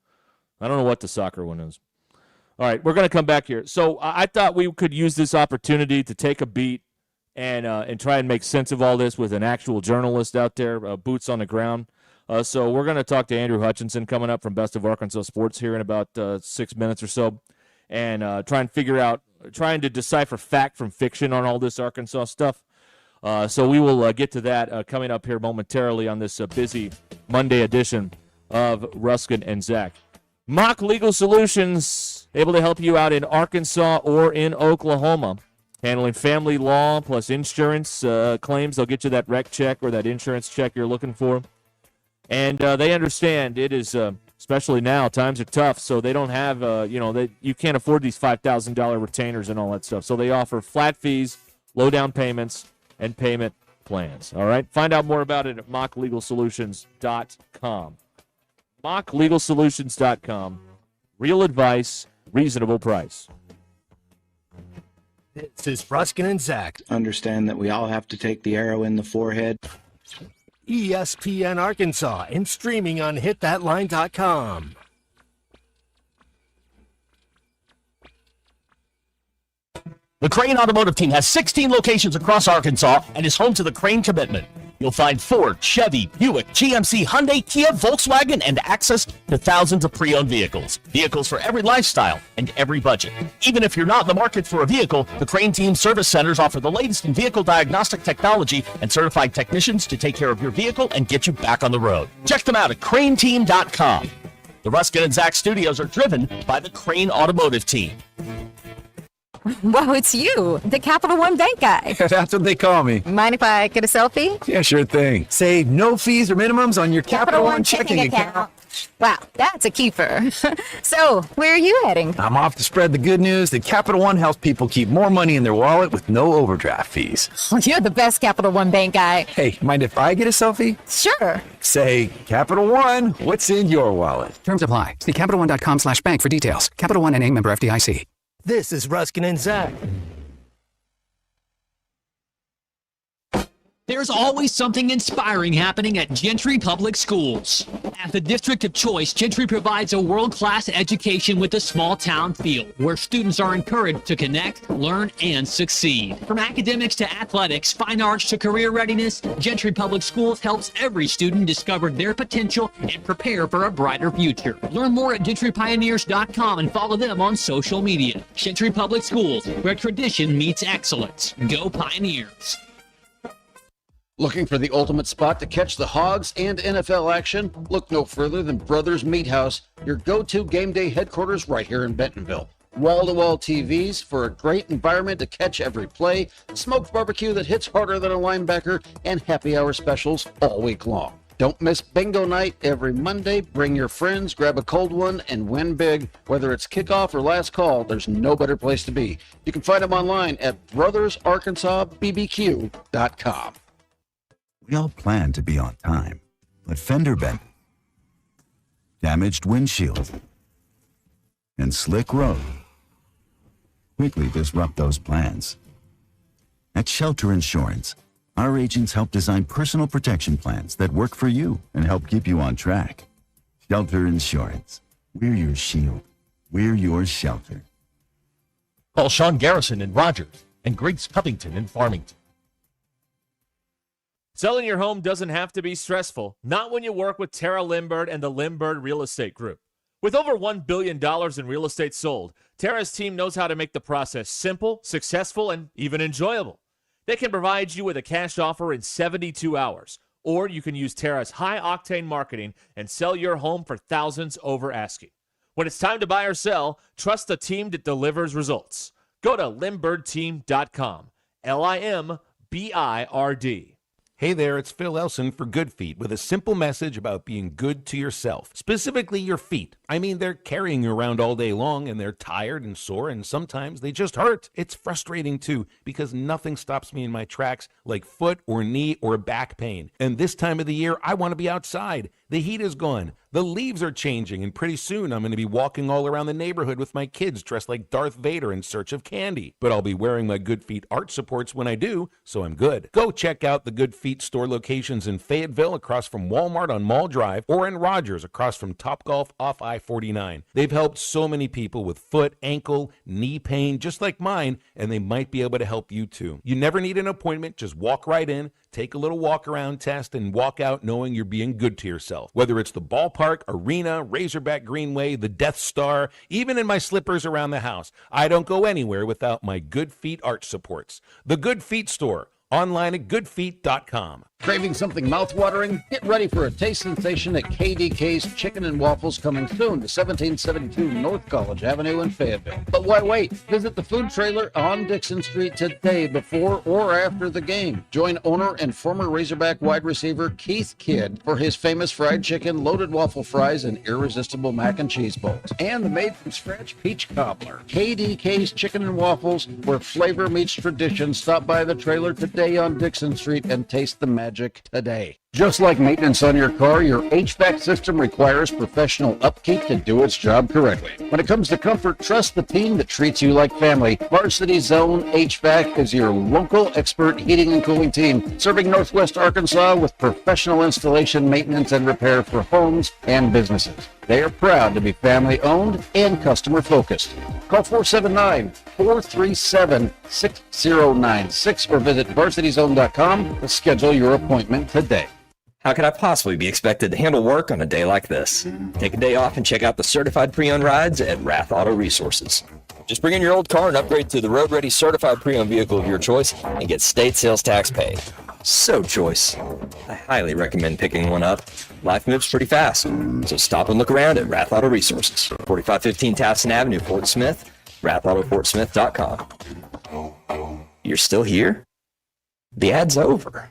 I don't know what the soccer one is. All right, we're going to come back here. So I thought we could use this opportunity to take a beat and try and make sense of all this with an actual journalist out there, boots on the ground. So we're going to talk to Andrew Hutchinson coming up from Best of Arkansas Sports here in about 6 minutes or so, and trying to decipher fact from fiction on all this Arkansas stuff. So we will get to that coming up here momentarily on this busy Monday edition of Ruscin and Zach. Mock Legal Solutions, able to help you out in Arkansas or in Oklahoma, handling family law plus insurance claims. They'll get you that rec check or that insurance check you're looking for. And they understand it is, especially now, times are tough, so they don't have, you can't afford these $5,000 retainers and all that stuff. So they offer flat fees, low down payments, and payment plans. All right? Find out more about it at mocklegalsolutions.com. mocklegalsolutions.com. Real advice, reasonable price. This is Ruscin and Zach. Understand that we all have to take the arrow in the forehead. ESPN Arkansas and streaming on hitthatline.com. The Crane Automotive Team has 16 locations across Arkansas and is home to the Crane Commitment. You'll find Ford, Chevy, Buick, GMC, Hyundai, Kia, Volkswagen, and access to thousands of pre-owned vehicles. Vehicles for every lifestyle and every budget. Even if you're not in the market for a vehicle, the Crane Team service centers offer the latest in vehicle diagnostic technology and certified technicians to take care of your vehicle and get you back on the road. Check them out at craneteam.com. The Ruscin and Zach studios are driven by the Crane Automotive Team. Whoa, it's you, the Capital One Bank guy. That's what they call me. Mind if I get a selfie? Yeah, sure thing. Save no fees or minimums on your Capital One checking account. Wow, that's a keeper. So, where are you heading? I'm off to spread the good news that Capital One helps people keep more money in their wallet with no overdraft fees. You're the best Capital One Bank guy. Hey, mind if I get a selfie? Sure. Say, Capital One, what's in your wallet? Terms apply. See CapitalOne.com/bank for details. Capital One NA, member FDIC. This is Ruscin and Zach. There's always something inspiring happening at Gentry Public Schools. At the district of choice, Gentry provides a world-class education with a small-town feel, where students are encouraged to connect, learn, and succeed. From academics to athletics, fine arts to career readiness, Gentry Public Schools helps every student discover their potential and prepare for a brighter future. Learn more at gentrypioneers.com and follow them on social media. Gentry Public Schools, where tradition meets excellence. Go Pioneers! Looking for the ultimate spot to catch the Hogs and NFL action? Look no further than Brothers Meat House, your go-to game day headquarters right here in Bentonville. Wall-to-wall TVs for a great environment to catch every play, smoked barbecue that hits harder than a linebacker, and happy hour specials all week long. Don't miss bingo night every Monday. Bring your friends, grab a cold one, and win big. Whether it's kickoff or last call, there's no better place to be. You can find them online at brothersarkansasbbq.com. We all plan to be on time. but fender bend, damaged windshield, and slick road quickly disrupt those plans. At Shelter Insurance, our agents help design personal protection plans that work for you and help keep you on track. Shelter Insurance. We're your shield. We're your shelter. Call Sean Garrison in Rogers and Griggs Covington in Farmington. Selling your home doesn't have to be stressful, not when you work with Tara Limbird and the Limbird Real Estate Group. With over $1 billion in real estate sold, Tara's team knows how to make the process simple, successful, and even enjoyable. They can provide you with a cash offer in 72 hours, or you can use Tara's high-octane marketing and sell your home for thousands over asking. When it's time to buy or sell, trust the team that delivers results. Go to LimbirdTeam.com. LIMBIRD. Hey there, it's Phil Elson for Good Feet with a simple message about being good to yourself, specifically your feet. I mean, they're carrying you around all day long and they're tired and sore and sometimes they just hurt. It's frustrating too because nothing stops me in my tracks like foot or knee or back pain. And this time of the year, I want to be outside. The heat is gone. The leaves are changing, and pretty soon I'm going to be walking all around the neighborhood with my kids dressed like Darth Vader in search of candy. But I'll be wearing my Good Feet arch supports when I do, so I'm good. Go check out the Good Feet store locations in Fayetteville across from Walmart on Mall Drive or in Rogers across from Topgolf off I-49. They've helped so many people with foot, ankle, knee pain just like mine, and they might be able to help you too. You never need an appointment. Just walk right in, take a little walk around test, and walk out knowing you're being good to yourself. Whether it's the ballpark, arena, Razorback Greenway, the Death Star, even in my slippers around the house, I don't go anywhere without my Good Feet arch supports. The Good Feet store, online at goodfeet.com. Craving something mouthwatering? Get ready for a taste sensation at KDK's Chicken and Waffles coming soon to 1772 North College Avenue in Fayetteville. But why wait? Visit the food trailer on Dixon Street today before or after the game. Join owner and former Razorback wide receiver Keith Kidd for his famous fried chicken, loaded waffle fries, and irresistible mac and cheese bowls. And the made-from-scratch peach cobbler. KDK's Chicken and Waffles, where flavor meets tradition. Stop by the trailer today on Dixon Street and taste the magic today. Just like maintenance on your car, your HVAC system requires professional upkeep to do its job correctly. When it comes to comfort, trust the team that treats you like family. Varsity Zone HVAC is your local expert heating and cooling team, serving Northwest Arkansas with professional installation, maintenance, and repair for homes and businesses. They are proud to be family-owned and customer-focused. Call 479-437-6096 or visit varsityzone.com to schedule your appointment today. How could I possibly be expected to handle work on a day like this? Take a day off and check out the certified pre-owned rides at Rath Auto Resources. Just bring in your old car and upgrade to the road-ready certified pre-owned vehicle of your choice and get state sales tax paid. So choice. I highly recommend picking one up. Life moves pretty fast, so stop and look around at Rath Auto Resources, 4515 Towson Avenue, Fort Smith, rathautofortsmith.com. You're still here? The ad's over.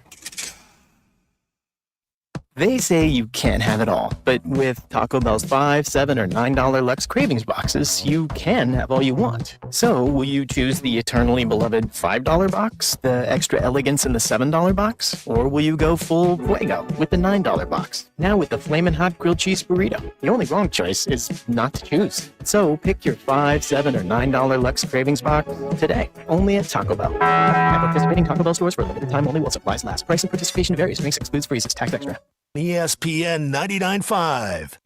They say you can't have it all, but with Taco Bell's $5, $7, or $9 Lux Cravings boxes, you can have all you want. So, will you choose the eternally beloved $5 box, the extra elegance in the $7 box, or will you go full Fuego with the $9 box? Now with the Flamin' Hot Grilled Cheese Burrito, the only wrong choice is not to choose. So, pick your $5, $7, or $9 Lux Cravings box today, only at Taco Bell. At participating Taco Bell stores for a limited time only while supplies last. Price and participation varies. Drinks excludes freezes. Tax extra. ESPN 99.5.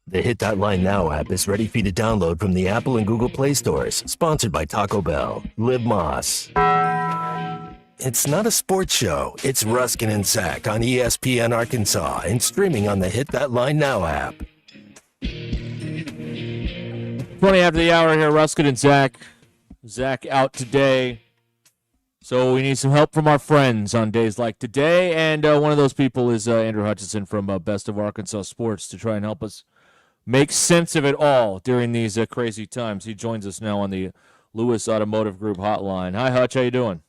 The Hit.Line Now app is ready for you to download from the Apple and Google Play stores. Sponsored by Taco Bell. Live Moss. It's not a sports show. It's Ruscin and Zach on ESPN Arkansas and streaming on the Hit.Line Now app. 20 after the hour here, Ruscin and Zach. Zach out today. So we need some help from our friends on days like today. And one of those people is Andrew Hutchinson from Best of Arkansas Sports to try and help us make sense of it all during these crazy times. He joins us now on the Lewis Automotive Group hotline. Hi, Hutch. How you doing?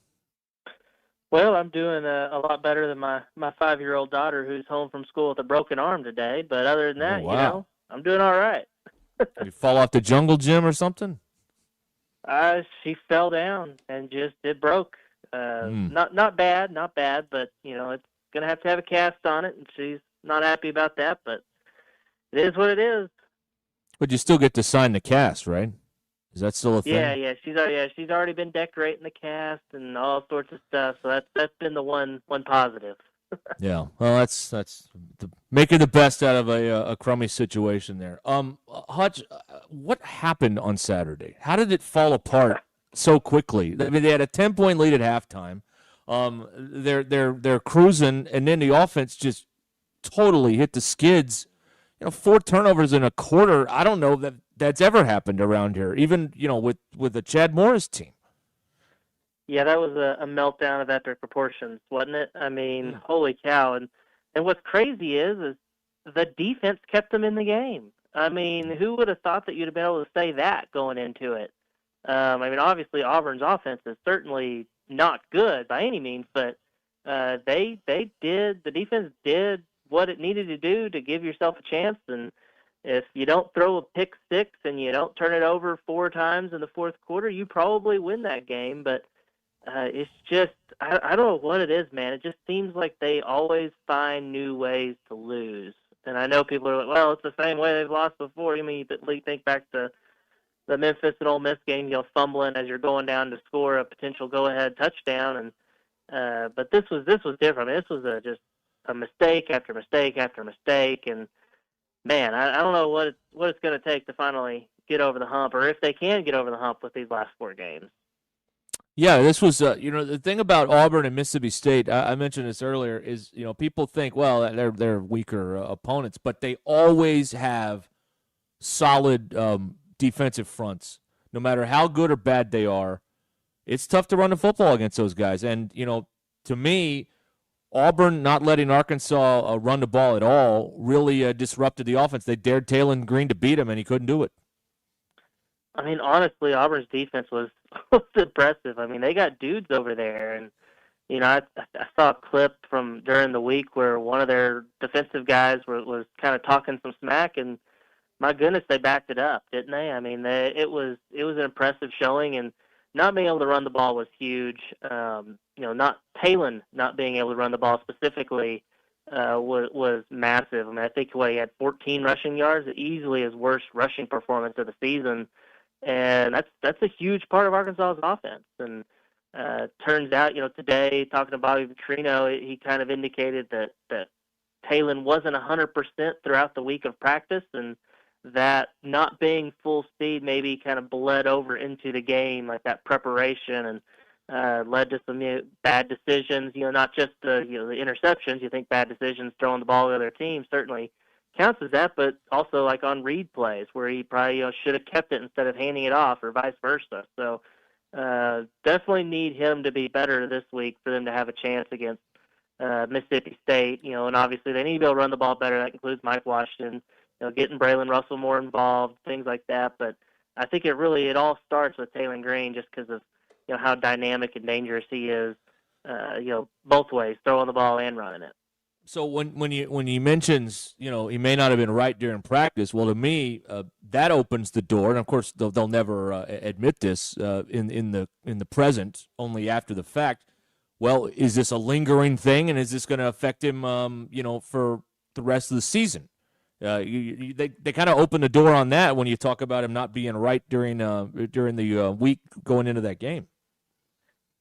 Well, I'm doing a lot better than my 5-year-old daughter who's home from school with a broken arm today. But other than that, wow. you know, I'm doing all right. Did you fall off the jungle gym or something? She fell down and just it broke. Not bad, but it's gonna have to have a cast on it, and she's not happy about that. But it is what it is. But you still get to sign the cast, right? Is that still a thing? Yeah. She's already been decorating the cast and all sorts of stuff. So that's been the one positive. Yeah. Well, that's making the best out of a crummy situation there. Hutch, what happened on Saturday? How did it fall apart so quickly? I mean, they had a 10-point lead at halftime. They're cruising, and then the offense just totally hit the skids. 4 turnovers in a quarter. I don't know that that's ever happened around here, even with the Chad Morris team. Yeah, that was a meltdown of epic proportions, wasn't it? I mean, holy cow! And what's crazy is the defense kept them in the game. I mean, who would have thought that you'd have been able to say that going into it? I mean, obviously Auburn's offense is certainly not good by any means, but the defense did what it needed to do to give yourself a chance. And if you don't throw a pick six and you don't turn it over 4 times in the fourth quarter, you probably win that game. But it's just, I don't know what it is, man. It just seems like they always find new ways to lose. And I know people are like, well, it's the same way they've lost before. You mean, you think back to the Memphis and Ole Miss game, fumbling as you're going down to score a potential go-ahead touchdown. And but this was different. I mean, this was just a mistake after mistake after mistake. And man, I don't know what it's going to take to finally get over the hump, or if they can get over the hump with these last 4 games. Yeah, this was, the thing about Auburn and Mississippi State, I mentioned this earlier, is, people think, well, they're weaker opponents, but they always have solid defensive fronts. No matter how good or bad they are, it's tough to run the football against those guys. And, to me, Auburn not letting Arkansas run the ball at all really disrupted the offense. They dared Taylor Green to beat him, and he couldn't do it. I mean, honestly, Auburn's defense was impressive. I mean, they got dudes over there, and I saw a clip from during the week where one of their defensive guys was kind of talking some smack, and my goodness, they backed it up, didn't they? I mean, it was an impressive showing, and not being able to run the ball was huge. Not Talon not being able to run the ball specifically was massive. I mean, I think he had 14 rushing yards, easily his worst rushing performance of the season. And that's a huge part of Arkansas's offense. And turns out, today, talking to Bobby Petrino, he kind of indicated that Talon wasn't 100% throughout the week of practice, and that not being full speed maybe kind of bled over into the game, like that preparation, and led to some bad decisions. Not just the interceptions. You think bad decisions, throwing the ball to the other team, certainly counts as that, but also like on read plays where he probably should have kept it instead of handing it off, or vice versa. So definitely need him to be better this week for them to have a chance against Mississippi State. And obviously they need to be able to run the ball better. That includes Mike Washington, getting Braylon Russell more involved, things like that. But I think it all starts with Taylor Green, just because of how dynamic and dangerous he is. Both ways, throwing the ball and running it. So when he mentions, he may not have been right during practice, well, to me, that opens the door. And of course, they'll never admit this in the present, only after the fact. Well, is this a lingering thing, and is this going to affect him, for the rest of the season? They kind of open the door on that when you talk about him not being right during the week going into that game.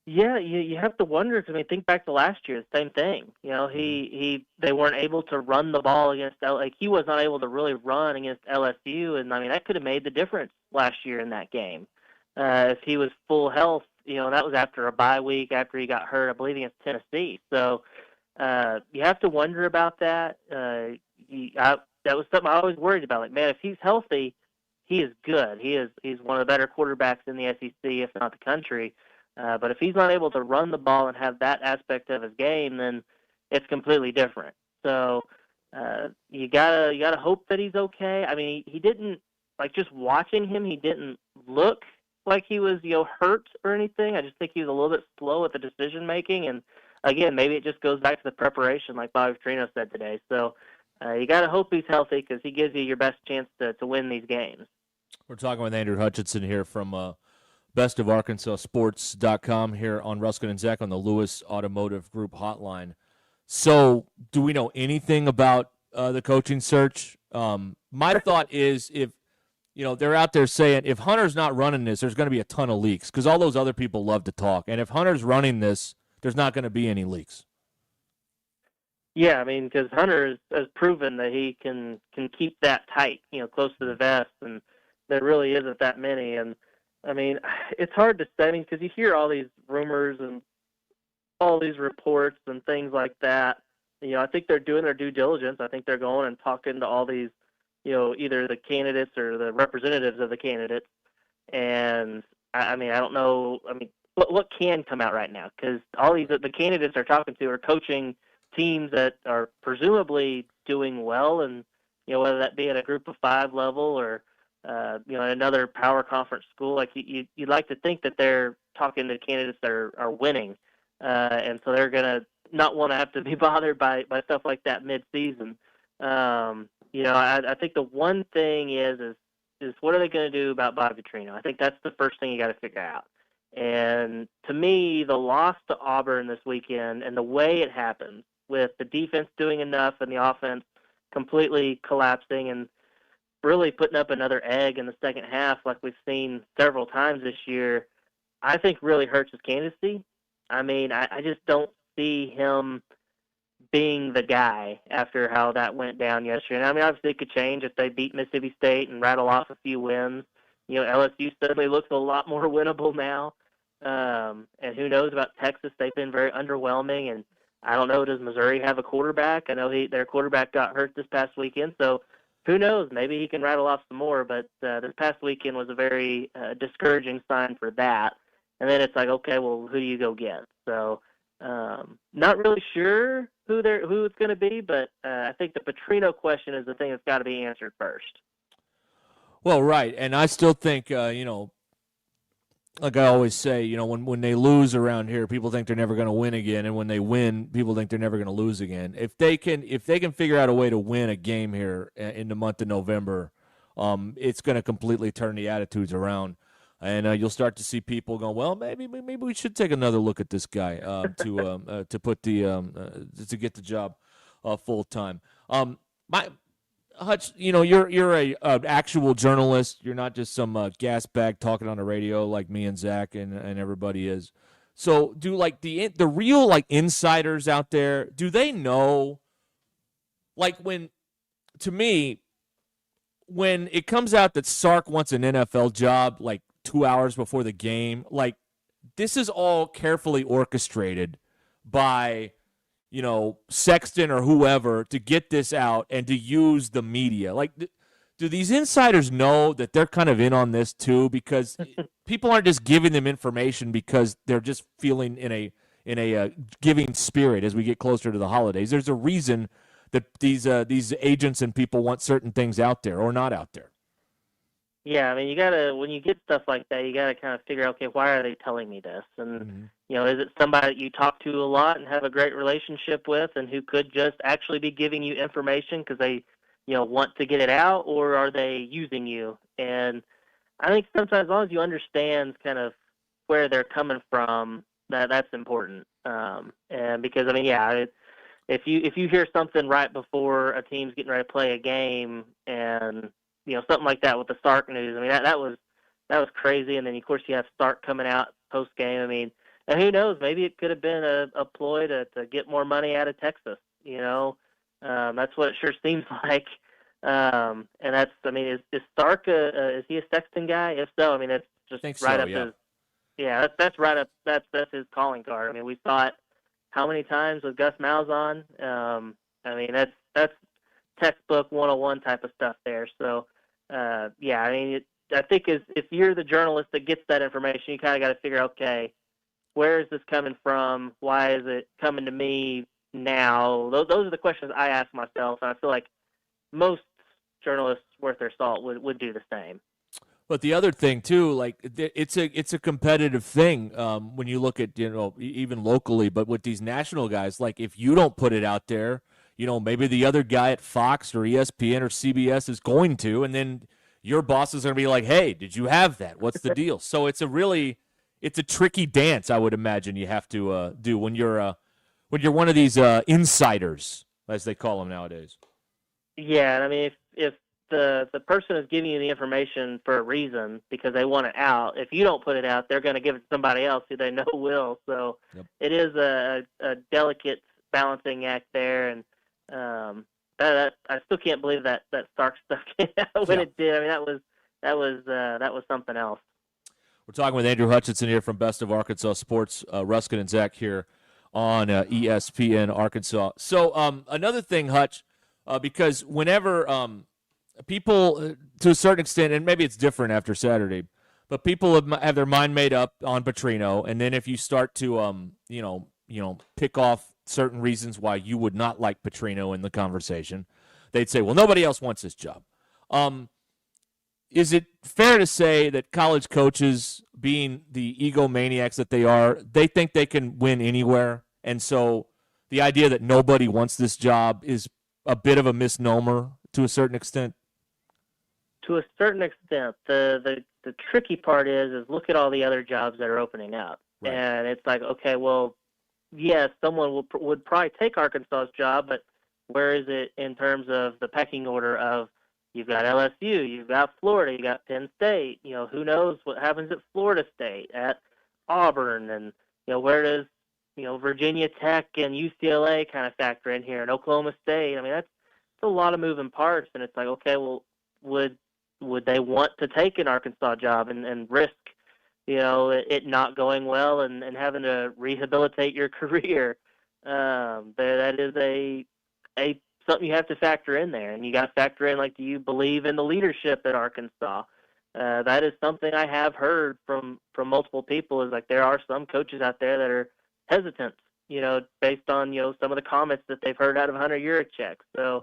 Yeah, you have to wonder, because I mean, think back to last year, the same thing. They weren't able to run the ball against he was not able to really run against LSU, and I mean that could have made the difference last year in that game if he was full health. That was after a bye week, after he got hurt, I believe, against Tennessee. So you have to wonder about that. That was something I always worried about. Like, man, if he's healthy, he is good. He's one of the better quarterbacks in the SEC, if not the country. But if he's not able to run the ball and have that aspect of his game, then it's completely different. So you gotta hope that he's okay. I mean, he didn't, just watching him, he didn't look like he was hurt or anything. I just think he was a little bit slow at the decision making. And again, maybe it just goes back to the preparation, like Bobby Petrino said today. So you got to hope he's healthy because he gives you your best chance to win these games. We're talking with Andrew Hutchinson here from bestofarkansassports.com here on Ruscin and Zach on the Lewis Automotive Group hotline. So do we know anything about the coaching search? My thought is if they're out there saying if Hunter's not running this, there's going to be a ton of leaks because all those other people love to talk. And if Hunter's running this, there's not going to be any leaks. Yeah, I mean, because Hunter has proven that he can keep that tight, close to the vest, and there really isn't that many. And, I mean, it's hard to say because you hear all these rumors and all these reports and things like that. I think they're doing their due diligence. I think they're going and talking to all these, either the candidates or the representatives of the candidates. And, I mean, I don't know. I mean, what can come out right now? Because all the candidates are talking to are coaching teams that are presumably doing well, and whether that be at a group of 5 level or another power conference school, like you'd like to think that they're talking to candidates that are winning, and so they're gonna not want to have to be bothered by stuff like that mid-season. I think the one thing is what are they going to do about Bobby Petrino? I think that's the first thing you got to figure out. And to me, the loss to Auburn this weekend and the way it happened, with the defense doing enough and the offense completely collapsing and really putting up another egg in the second half like we've seen several times this year, I think really hurts his candidacy. I mean, I just don't see him being the guy after how that went down yesterday. And I mean, obviously it could change if they beat Mississippi State and rattle off a few wins. LSU suddenly looks a lot more winnable now. And who knows about Texas? They've been very underwhelming, and I don't know, does Missouri have a quarterback? I know their quarterback got hurt this past weekend, so who knows? Maybe he can rattle off some more, but this past weekend was a very discouraging sign for that. And then it's like, okay, well, who do you go get? So not really sure who it's going to be, but I think the Petrino question is the thing that's got to be answered first. Well, right, and I still think, like I always say, when they lose around here, people think they're never going to win again, and when they win, people think they're never going to lose again. If they can figure out a way to win a game here in the month of November, it's going to completely turn the attitudes around, and you'll start to see people go, well, maybe we should take another look at this guy to put to get the job full time. Hutch, you're a actual journalist. You're not just some gas bag talking on the radio like me and Zach and everybody is. So, do the real insiders out there? Do they know? When it comes out that Sark wants an NFL job 2 hours before the game, this is all carefully orchestrated by Sexton or whoever to get this out and to use the media. Do these insiders know that they're kind of in on this too? Because people aren't just giving them information because they're just feeling in a giving spirit as we get closer to the holidays. There's a reason that these agents and people want certain things out there or not out there. Yeah, I mean, when you get stuff like that, you gotta kind of figure out, okay, why are they telling me this? And is it somebody that you talk to a lot and have a great relationship with, and who could just actually be giving you information because they, want to get it out, or are they using you? And I think sometimes, as long as you understand kind of where they're coming from, that's important. And because if you hear something right before a team's getting ready to play a game and something like that with the Stark news. I mean, that was crazy. And then, of course, you have Stark coming out post game. I mean, and who knows? Maybe it could have been a ploy to get more money out of Texas. That's what it sure seems like. And that's, I mean, is Stark is he a Sexton guy? If so, I mean, it's just right up his. Yeah, that's right up. That's his calling card. I mean, we saw it how many times with Gus Malzahn. I mean, that's textbook 101 type of stuff there. So. I mean, I think if you're the journalist that gets that information, you kind of got to figure, okay, where is this coming from? Why is it coming to me now? Those are the questions I ask myself, and I feel like most journalists worth their salt would do the same. But the other thing too, it's a competitive thing when you look at even locally, but with these national guys, if you don't put it out there, maybe the other guy at Fox or ESPN or CBS is going to, and then your boss is going to be like, hey, did you have that? What's the deal? So it's a tricky dance, I would imagine you have to do when you're one of these insiders, as they call them nowadays. Yeah, and I mean, if the person is giving you the information for a reason because they want it out, if you don't put it out, they're going to give it to somebody else who they know will. So It is a delicate balancing act there, and that I still can't believe that Stark stuff came out when it did. I mean, that was something else. We're talking with Andrew Hutchinson here from Best of Arkansas Sports. Ruscin and Zach here on ESPN Arkansas. So another thing, Hutch, because whenever people, to a certain extent, and maybe it's different after Saturday, but people have their mind made up on Petrino, and then if you start to pick off certain reasons why you would not like Petrino in the conversation, they'd say, well, nobody else wants this job. Is it fair to say that college coaches, being the egomaniacs that they are, they think they can win anywhere? And so the idea that nobody wants this job is a bit of a misnomer to a certain extent? To a certain extent. The tricky part is look at all the other jobs that are opening up. Right. And it's like, okay, well, yes, someone would probably take Arkansas's job, but where is it in terms of the pecking order of you've got LSU, you've got Florida, you got Penn State. Who knows what happens at Florida State, at Auburn, and where does Virginia Tech and UCLA kind of factor in here, and Oklahoma State. I mean, that's a lot of moving parts, and it's like, okay, well, would they want to take an Arkansas job and risk it not going well and having to rehabilitate your career? That is a something you have to factor in there, and you got to factor in, like, do you believe in the leadership at Arkansas? That is something I have heard from multiple people, is like there are some coaches out there that are hesitant, based on some of the comments that they've heard out of Hunter Yurichek. So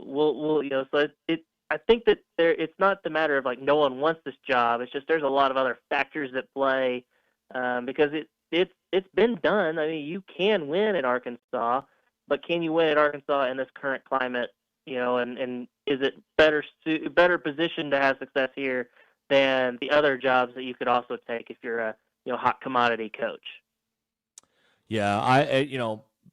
we'll so I think that it's not the matter of like no one wants this job. It's just there's a lot of other factors at play, because it's been done. I mean, you can win at Arkansas, but can you win at Arkansas in this current climate? And is it better positioned to have success here than the other jobs that you could also take if you're a hot commodity coach? Yeah,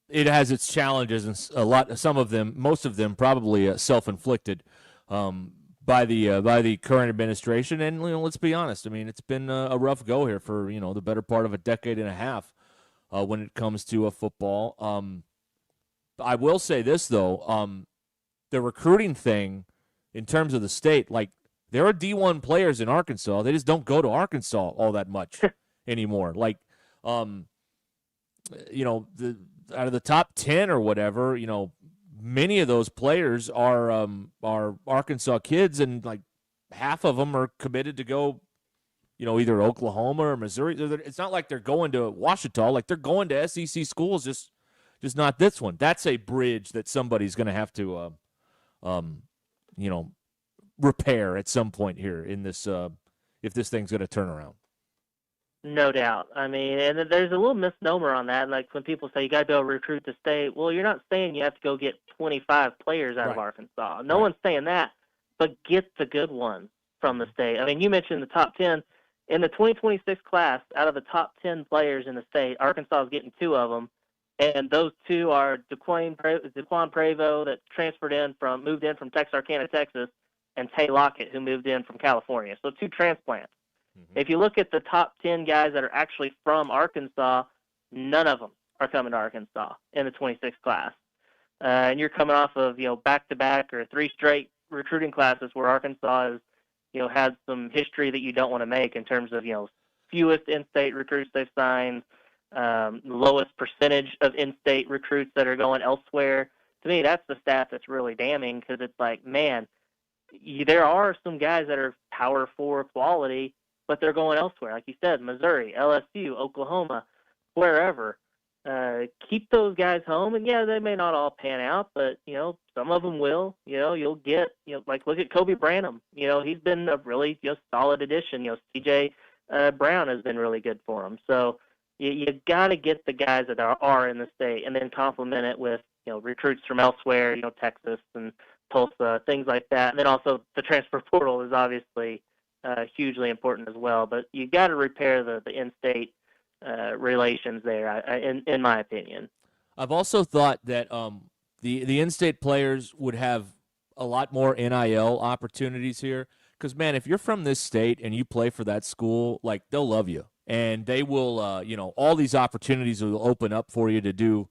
it has its challenges, and some of them, most of them, probably self-inflicted by the current administration. And let's be honest. I mean, it's been a rough go here for the better part of a decade and a half when it comes to football. I will say this though, the recruiting thing in terms of the state, like there are D1 players in Arkansas. They just don't go to Arkansas all that much anymore. Like, out of the top 10 or whatever, many of those players are Arkansas kids, and like half of them are committed to go, either Oklahoma or Missouri. It's not like they're going to Washita, like they're going to SEC schools, just not this one. That's a bridge that somebody's going to have to, repair at some point here in this, if this thing's going to turn around. No doubt. I mean, and there's a little misnomer on that. Like when people say you got to be able to recruit the state, well, you're not saying you have to go get 25 players out of Arkansas. No one's saying that, but get the good ones from the state. I mean, you mentioned the top 10. In the 2026 class, out of the top 10 players in the state, Arkansas is getting 2 of them, and those 2 are Daquan Prevost, that moved in from Texarkana, Texas, and Tay Lockett, who moved in from California. So 2 transplants. If you look at the top 10 guys that are actually from Arkansas, none of them are coming to Arkansas in the 26 class. And you're coming off of, back-to-back or 3 straight recruiting classes where Arkansas has, had some history that you don't want to make in terms of, fewest in-state recruits they've signed, lowest percentage of in-state recruits that are going elsewhere. To me, that's the stat that's really damning, because it's like, man, there are some guys that are Power 4 quality, but they're going elsewhere. Like you said, Missouri, LSU, Oklahoma, wherever. Keep those guys home, and yeah, they may not all pan out, but some of them will. You'll get like look at Kobe Branham. He's been a really solid addition. CJ Brown has been really good for him. So you got to get the guys that are in the state, and then complement it with recruits from elsewhere, Texas and Tulsa, things like that. And then also the transfer portal is obviously hugely important as well. But you got to repair the in-state relations there, in my opinion. I've also thought that the in-state players would have a lot more NIL opportunities here. Because, man, if you're from this state and you play for that school, like, they'll love you. And they will, all these opportunities will open up for you to do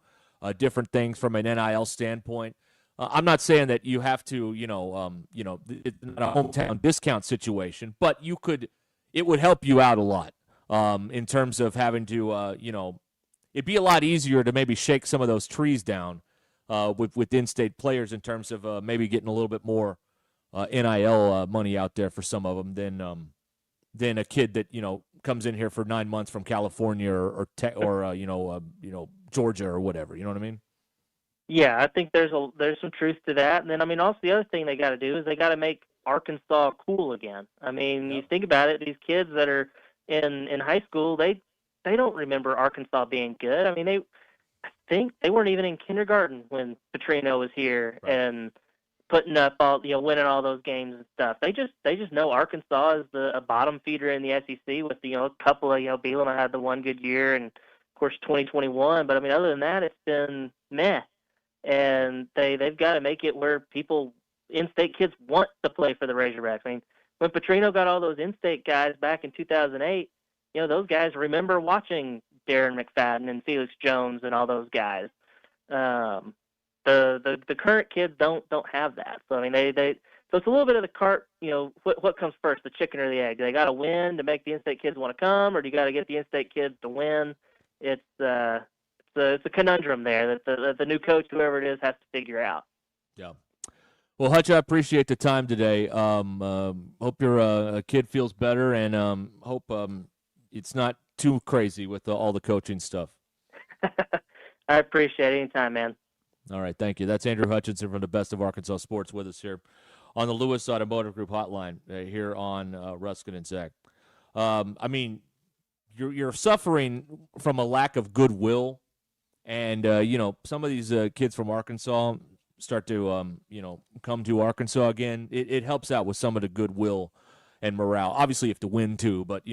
different things from an NIL standpoint. I'm not saying that you have to, it's not a hometown discount situation, but it would help you out a lot in terms of having to, it'd be a lot easier to maybe shake some of those trees down with in-state players in terms of maybe getting a little bit more NIL money out there for some of them than a kid that comes in here for 9 months from California or Georgia or whatever. You know what I mean? Yeah, I think there's some truth to that. And then also the other thing they got to do is they got to make Arkansas cool again. I mean, you think about it; these kids that are in high school, they don't remember Arkansas being good. I mean, I think they weren't even in kindergarten when Petrino was here and putting up all, winning all those games and stuff. They just know Arkansas is a bottom feeder in the SEC with a couple of Bielema had the one good year and of course 2021. But I mean, other than that, it's been meh. And they've got to make it where people, in-state kids, want to play for the Razorbacks. I mean, when Petrino got all those in-state guys back in 2008, those guys remember watching Darren McFadden and Felix Jones and all those guys. The current kids don't have that. So I mean, so it's a little bit of the cart. What comes first, the chicken or the egg? They got to win to make the in-state kids want to come, or do you got to get the in-state kids to win? It's a conundrum there that the new coach, whoever it is, has to figure out. Yeah. Well, Hutch, I appreciate the time today. Hope your kid feels better, and hope it's not too crazy with all the coaching stuff. I appreciate it. Anytime, man. All right, thank you. That's Andrew Hutchinson from the Best of Arkansas Sports with us here on the Lewis Automotive Group hotline here on Ruscin and Zach. I mean, you're suffering from a lack of goodwill. And, some of these kids from Arkansas start to, come to Arkansas again. It helps out with some of the goodwill and morale. Obviously, you have to win, too, but,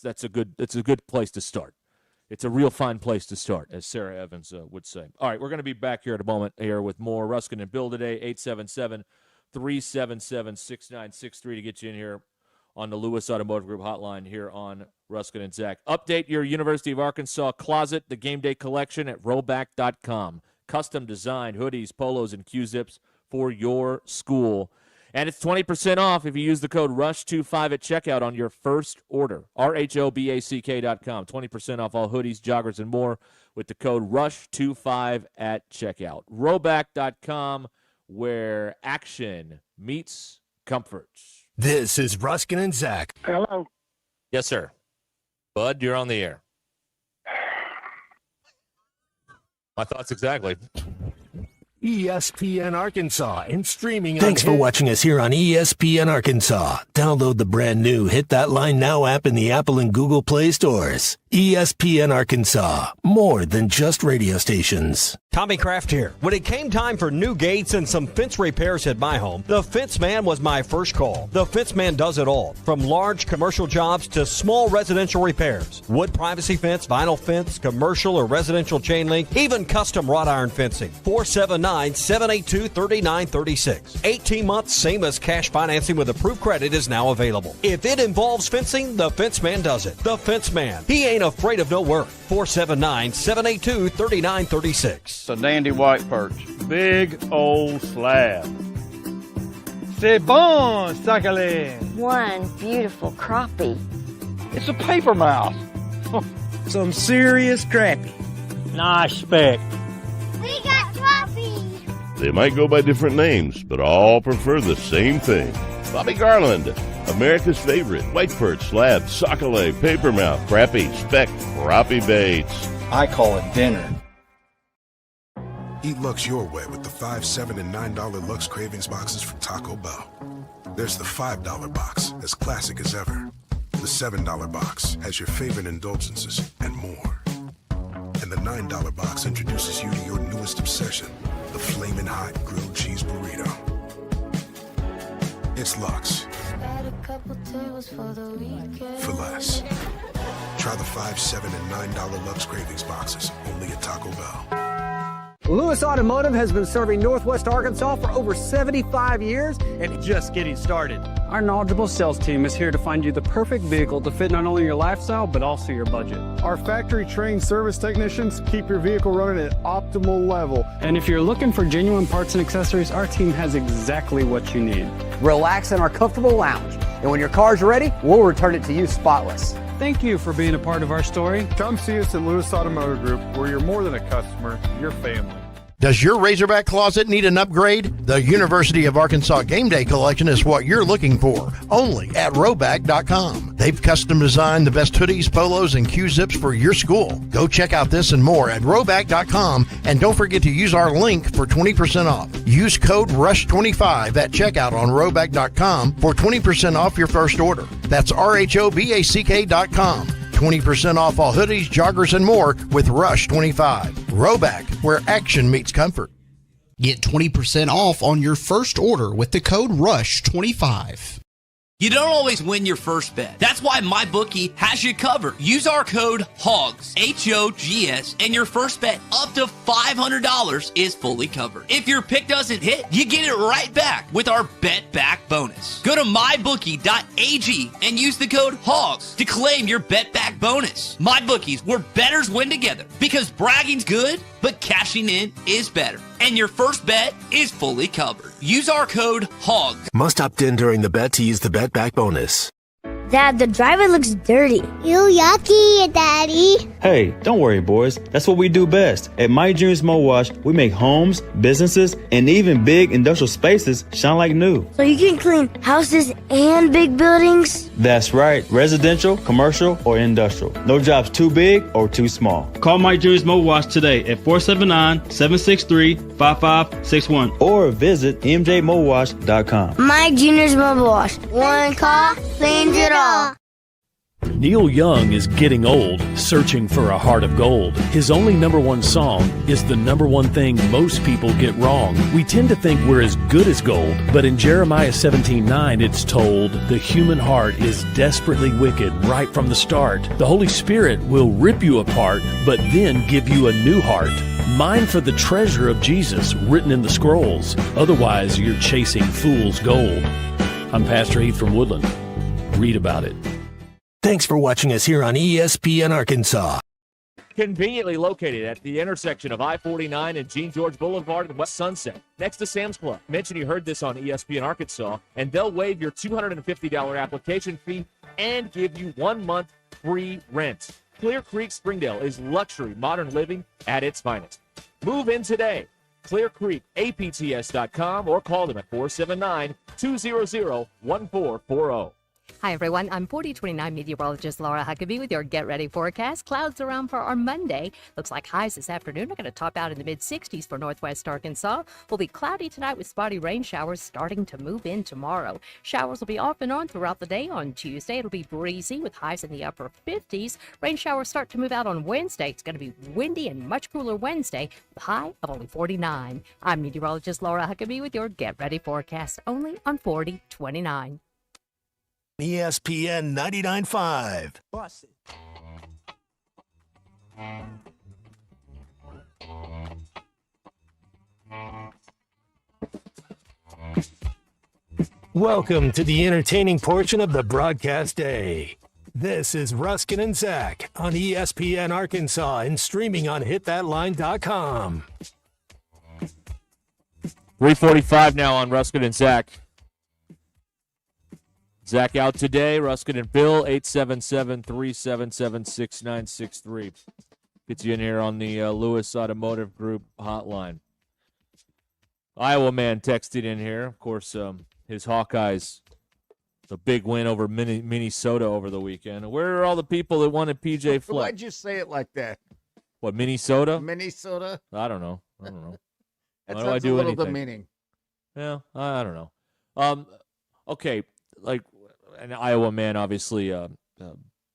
that's a good place to start. It's a real fine place to start, as Sarah Evans would say. All right, we're going to be back here at a moment here with more Ruscin and Bill today, 877-377-6963 to get you in here on the Lewis Automotive Group hotline here on Ruscin and Zach. Update your University of Arkansas closet, the game day collection at rollback.com. Custom designed hoodies, polos, and Q-zips for your school. And it's 20% off if you use the code RUSH25 at checkout on your first order. RHOBACK.com. 20% off all hoodies, joggers, and more with the code RUSH25 at checkout. Rollback.com, where action meets comfort. This is Ruscin and Zach. Hello. Yes, sir. Bud, you're on the air. My thoughts exactly. ESPN Arkansas and streaming. Thanks for watching us here on ESPN Arkansas. Download the brand new Hit That Line Now app in the Apple and Google Play stores. ESPN Arkansas, more than just radio stations. Tommy Kraft here. When it came time for new gates and some fence repairs at my home, the Fence Man was my first call. The Fence Man does it all, from large commercial jobs to small residential repairs. Wood privacy fence, vinyl fence, commercial or residential chain link, even custom wrought iron fencing. 479-782-3936. 18 months, same as cash financing with approved credit is now available. If it involves fencing, the Fence Man does it. The Fence Man. He ain't afraid of no work. 479-782-3936. It's a dandy white perch. Big old slab. C'est bon, Sakhalin. One beautiful crappie. It's a paper mouse. Some serious crappie. Nice speck. We got crappies. They might go by different names, but all prefer the same thing. Bobby Garland, America's favorite white perch, slab, sockeye, papermouth, crappie, speck, crappie baits. I call it dinner. Eat Lux your way with the $5, $7, and $9 Lux Cravings boxes from Taco Bell. There's the $5 box, as classic as ever. The $7 box has your favorite indulgences and more. And the $9 box introduces you to your newest obsession, the flaming hot grilled cheese burrito. It's Lux. For less. Try the $5, $7, and $9 Lux Cravings boxes, only at Taco Bell. Lewis Automotive has been serving Northwest Arkansas for over 75 years and just getting started. Our knowledgeable sales team is here to find you the perfect vehicle to fit not only your lifestyle, but also your budget. Our factory-trained service technicians keep your vehicle running at optimal level. And if you're looking for genuine parts and accessories, our team has exactly what you need. Relax in our comfortable lounge, and when your car's ready, we'll return it to you spotless. Thank you for being a part of our story. Come see us at Lewis Automotive Group, where you're more than a customer, you're family. Does your Razorback closet need an upgrade? The University of Arkansas Game Day Collection is what you're looking for, only at Roback.com. They've custom designed the best hoodies, polos, and Q-zips for your school. Go check out this and more at Roback.com, and don't forget to use our link for 20% off. Use code RUSH25 at checkout on Roback.com for 20% off your first order. That's RHOBACK.com. 20% off all hoodies, joggers, and more with Rush 25. Roback, where action meets comfort. Get 20% off on your first order with the code RUSH25. You don't always win your first bet. That's why MyBookie has you covered. Use our code HOGS, H-O-G-S, and your first bet up to $500 is fully covered. If your pick doesn't hit, you get it right back with our Bet Back bonus. Go to MyBookie.ag and use the code HOGS to claim your Bet Back bonus. MyBookie's where bettors win together because bragging's good, but cashing in is better. And your first bet is fully covered. Use our code HOGS. Must opt in during the bet to use the Bet Back bonus. Dad, the driver looks dirty. You yucky, Daddy. Hey, don't worry, boys. That's what we do best. At My Dreams Mo Wash, we make homes, businesses, and even big industrial spaces shine like new. So you can clean houses and big buildings? That's right. Residential, commercial, or industrial. No job's too big or too small. Call My Dreams Mo Wash today at 479-763-5561 or visit mjmowash.com. My Junior's Mobile Wash. One call cleans it all. Neil Young is getting old, searching for a heart of gold. His only number one song is the number one thing most people get wrong. We tend to think we're as good as gold, but in Jeremiah 17:9 it's told, the human heart is desperately wicked right from the start. The Holy Spirit will rip you apart, but then give you a new heart. Mine for the treasure of Jesus written in the scrolls. Otherwise, you're chasing fool's gold. I'm Pastor Heath from Woodland. Read about it. Thanks for watching us here on ESPN Arkansas. Conveniently located at the intersection of I-49 and Jean George Boulevard and West Sunset, next to Sam's Club. Mention you heard this on ESPN Arkansas, and they'll waive your $250 application fee and give you 1 month free rent. Clear Creek Springdale is luxury modern living at its finest. Move in today. ClearCreekAPTS.com or call them at 479-200-1440. Hi, everyone. I'm 4029 meteorologist Laura Huckabee with your Get Ready forecast. Clouds around for our Monday. Looks like highs this afternoon are going to top out in the mid-60s for northwest Arkansas. Will be cloudy tonight with spotty rain showers starting to move in tomorrow. Showers will be off and on throughout the day on Tuesday. It'll be breezy with highs in the upper 50s. Rain showers start to move out on Wednesday. It's going to be windy and much cooler Wednesday with a high of only 49. I'm meteorologist Laura Huckabee with your Get Ready forecast only on 4029. ESPN 99.5. Bust it. Welcome to the entertaining portion of the broadcast day. This is Ruscin and Zach on ESPN Arkansas and streaming on hitthatline.com. 3:45 now on Ruscin and Zach. Zach out today. Ruscin and Bill, 877-377-6963. Gets you in here on the Lewis Automotive Group hotline. Iowa man texted in here. Of course, his Hawkeyes, the big win over Minnesota over the weekend. Where are all the people that wanted P.J. Fleck? Why'd you say it like that? What, Minnesota? Minnesota? I don't know. That Why do I sounds do a little anything? demeaning. Yeah, I don't know. Okay, like an Iowa man obviously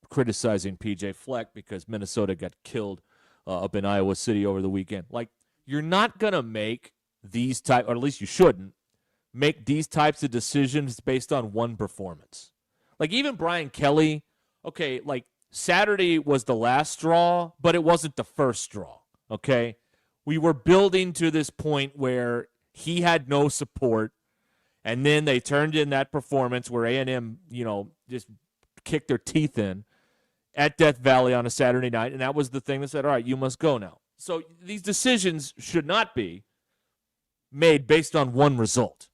criticizing P.J. Fleck because Minnesota got killed up in Iowa City over the weekend. Like, you're not going to make these type, or at least you shouldn't, make these types of decisions based on one performance. Like even Brian Kelly, okay, like Saturday was the last straw, but it wasn't the first straw, okay? We were building to this point where he had no support, and then they turned in that performance where A&M, just kicked their teeth in at Death Valley on a Saturday night, and that was the thing that said, all right, you must go now. So these decisions should not be made based on one result.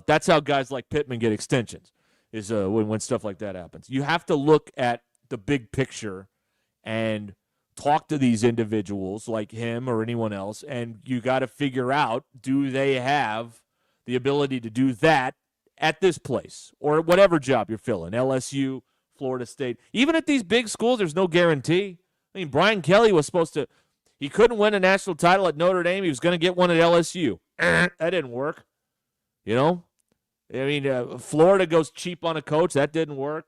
That's how guys like Pittman get extensions, is when stuff like that happens. You have to look at the big picture and talk to these individuals like him or anyone else, and you got to figure out, do they have the ability to do that at this place or whatever job you're filling, LSU, Florida State. Even at these big schools, there's no guarantee. I mean, Brian Kelly was supposed to – he couldn't win a national title at Notre Dame. He was going to get one at LSU. That didn't work. I mean, Florida goes cheap on a coach. That didn't work.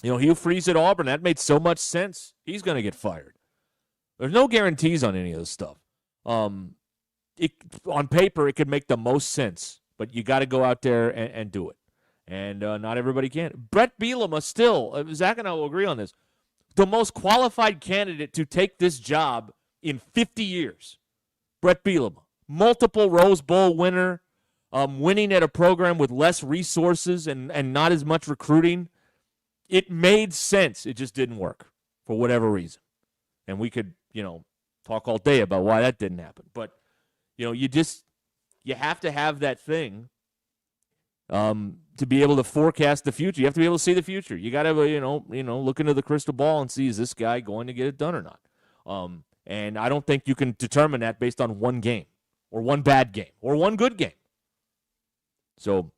Hugh Freeze at Auburn, that made so much sense. He's going to get fired. There's no guarantees on any of this stuff. On paper, it could make the most sense, but you got to go out there and do it. And not everybody can. Brett Bielema still, Zach and I will agree on this, the most qualified candidate to take this job in 50 years. Brett Bielema, multiple Rose Bowl winner, winning at a program with less resources and not as much recruiting. It made sense. It just didn't work for whatever reason. And we could, talk all day about why that didn't happen. But, you have to have that thing to be able to forecast the future. You have to be able to see the future. You got to, look into the crystal ball and see, is this guy going to get it done or not? And I don't think you can determine that based on one game or one bad game or one good game. So,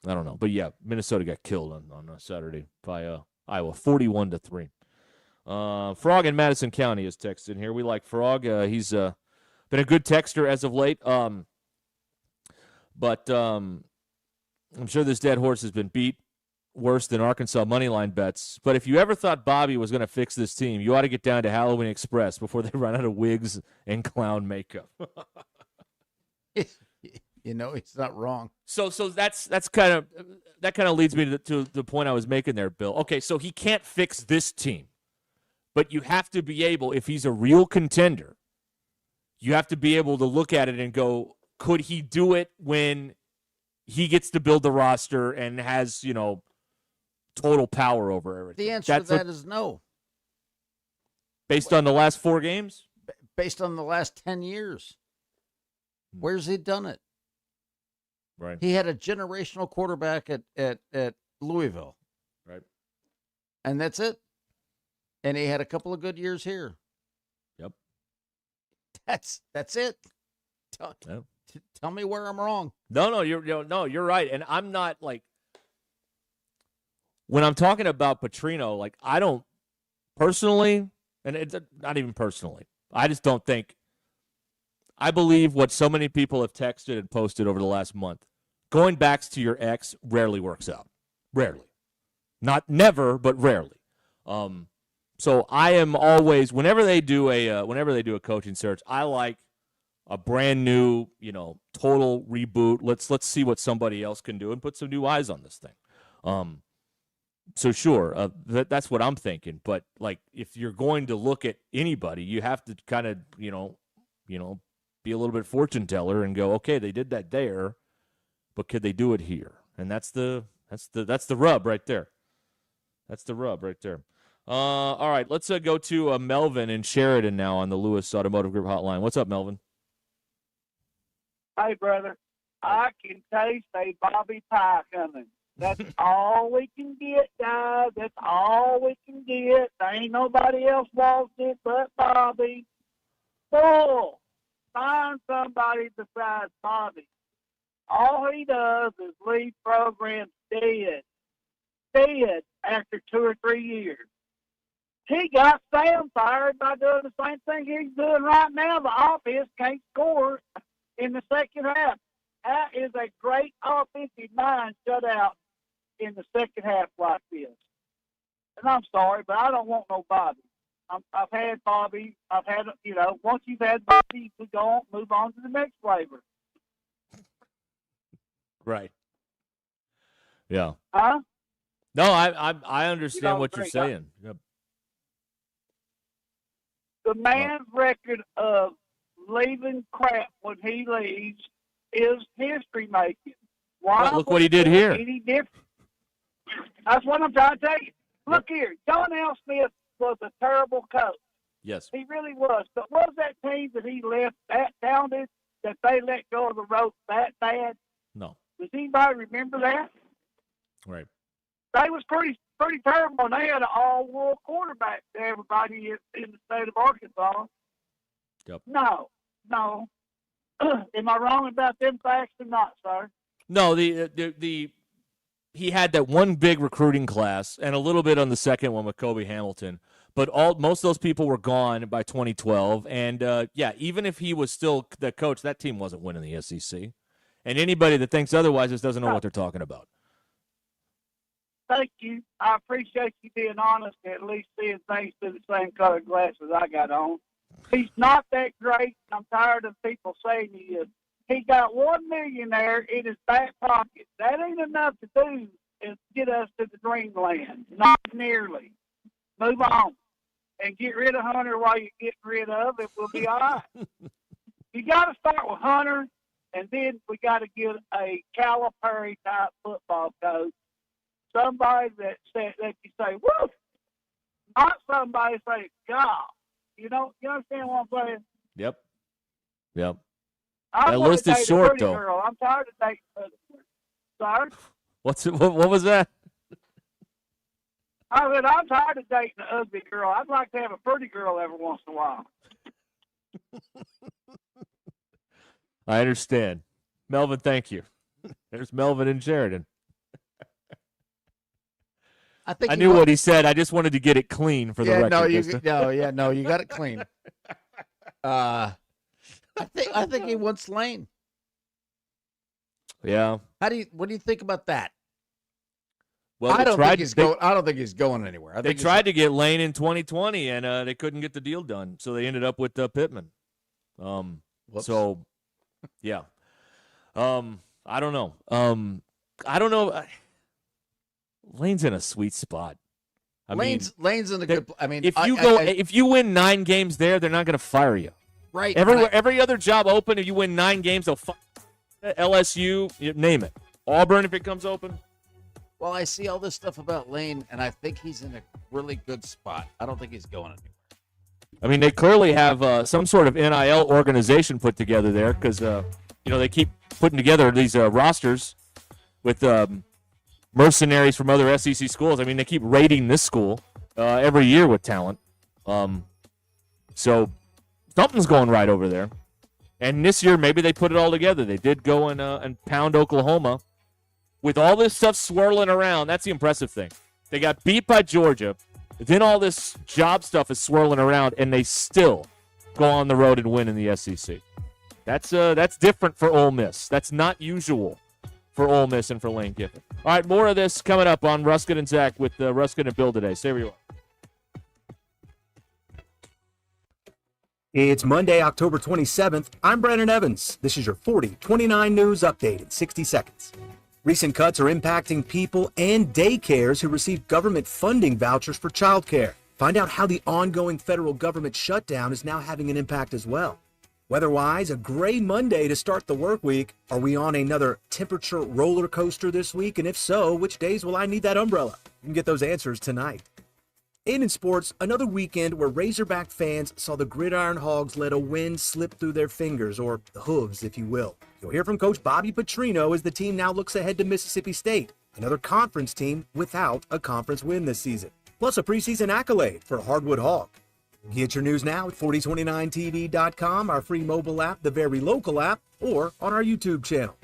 I don't know. But, yeah, Minnesota got killed on Saturday by Iowa, 41-3. Frog in Madison County is texted here. We like Frog. He's been a good texter as of late. But I'm sure this dead horse has been beat worse than Arkansas moneyline bets. But if you ever thought Bobby was going to fix this team, you ought to get down to Halloween Express before they run out of wigs and clown makeup. He's not wrong. So that kind of leads me to the point I was making there, Bill. Okay, so he can't fix this team, but you have to be able, if he's a real contender, you have to be able to look at it and go, could he do it when he gets to build the roster and has, total power over everything? The answer to that is no. Based on the last 4 games? Based on the last 10 years. Where's he done it? Right. He had a generational quarterback at Louisville. Right. And that's it. And he had a couple of good years here. Yep. That's it. Tell me where I'm wrong. No, you're right. And I'm not like, when I'm talking about Petrino, I don't personally, and it's not even personally, I just don't think, I believe what so many people have texted and posted over the last month. Going back to your ex rarely works out. Rarely. Not never, but rarely. So I am always, whenever they do a coaching search, I like a brand new, total reboot. Let's see what somebody else can do and put some new eyes on this thing. So sure, that's what I'm thinking. But if you're going to look at anybody, you have to kind of, be a little bit fortune teller and go, okay, they did that there, but could they do it here? And that's the rub right there. That's the rub right there. All right, let's go to Melvin in Sheridan now on the Lewis Automotive Group hotline. What's up, Melvin? Hey, brother, I can taste a Bobby pie coming. That's all we can get, guys. That's all we can get. There ain't nobody else wants it but Bobby. Bull. Find somebody besides Bobby. All he does is leave programs dead after 2 or 3 years. He got Sam fired by doing the same thing he's doing right now. The offense can't score in the second half. That is a great offensive mind shut out in the second half like this. And I'm sorry, but I don't want no Bobby. I've had Bobby. I've had, once you've had Bobby, we move on to the next flavor. Right. Yeah. Huh? No, I understand what you're saying. Yep. The man's record of leaving crap when he leaves is history making. Why? Well, look what he did here. Any different? That's what I'm trying to tell you. Look here, John L. Smith was a terrible coach. Yes. He really was. But was that team that he left that talented that they let go of the rope that bad? No. Does anybody remember that? Right. They was pretty terrible, and they had an all-world quarterback to everybody in the state of Arkansas. Yep. No. Am I wrong about them facts or not, sir? No, he had that one big recruiting class and a little bit on the second one with Kobe Hamilton, but most of those people were gone by 2012. And even if he was still the coach, that team wasn't winning the SEC. And anybody that thinks otherwise just doesn't know what they're talking about. Thank you. I appreciate you being honest and at least seeing things through the same colored glasses I got on. He's not that great. I'm tired of people saying he is. He got $1 million there in his back pocket. That ain't enough to do is get us to the dreamland. Not nearly. Move on. And get rid of Hunter while you get rid of it. We'll be all right. You got to start with Hunter, and then we got to get a Calipari-type football coach. Somebody that you say, woo! Not somebody say, God. You understand what I'm saying? Yep. That I list is short, though. Girl. I'm tired of dating a pretty girl. Sorry? What was that? I said, I'm tired of dating an ugly girl. I'd like to have a pretty girl every once in a while. I understand. Melvin, thank you. There's Melvin and Sheridan. I knew what he said. I just wanted to get it clean for the record. You got it clean. I think he wants Lane. Yeah. What do you think about that? Well, I don't think he's going anywhere. They tried to get Lane in 2020, and they couldn't get the deal done, so they ended up with Pittman. So, yeah. I don't know. Lane's in a sweet spot. Lane's in a good. I mean, if you win 9 games there, they're not going to fire you. Right. Every other job open, if you win 9 games, they'll fire LSU. You name it. Auburn, if it comes open. Well, I see all this stuff about Lane, and I think he's in a really good spot. I don't think he's going anywhere. I mean, they clearly have some sort of NIL organization put together there because they keep putting together these rosters with mercenaries from other SEC schools. I mean, they keep raiding this school every year with talent. So something's going right over there. And this year, maybe they put it all together. They did go and pound Oklahoma. With all this stuff swirling around, that's the impressive thing. They got beat by Georgia. Then all this job stuff is swirling around, and they still go on the road and win in the SEC. That's different for Ole Miss. That's not usual for Ole Miss and for Lane Kiffin. All right, more of this coming up on Ruscin and Zach with Ruscin and Bill today. Stay where you are. It's Monday, October 27th. I'm Brandon Evans. This is your 40-29 news update in 60 seconds. Recent cuts are impacting people and daycares who receive government funding vouchers for childcare. Find out how the ongoing federal government shutdown is now having an impact as well. Weather-wise, a gray Monday to start the work week. Are we on another temperature roller coaster this week? And if so, which days will I need that umbrella? You can get those answers tonight. In sports, another weekend where Razorback fans saw the Gridiron Hogs let a win slip through their fingers, or the hooves, if you will. You'll hear from Coach Bobby Petrino as the team now looks ahead to Mississippi State, another conference team without a conference win this season. Plus a preseason accolade for a Hardwood Hog. Get your news now at 4029tv.com, our free mobile app, the very local app, or on our YouTube channel.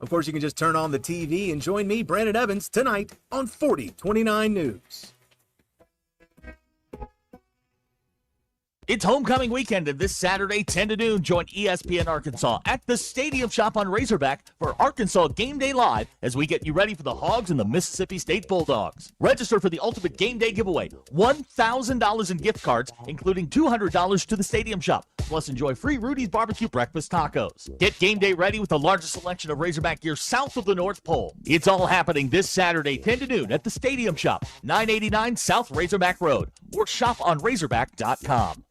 Of course, you can just turn on the TV and join me, Brandon Evans, tonight on 4029 News. It's homecoming weekend, and this Saturday, 10 to noon, join ESPN Arkansas at the Stadium Shop on Razorback for Arkansas Game Day Live as we get you ready for the Hogs and the Mississippi State Bulldogs. Register for the Ultimate Game Day giveaway, $1,000 in gift cards, including $200 to the Stadium Shop. Plus, enjoy free Rudy's Barbecue Breakfast Tacos. Get game day ready with the largest selection of Razorback gear south of the North Pole. It's all happening this Saturday, 10 to noon at the Stadium Shop, 989 South Razorback Road, or shop on Razorback.com.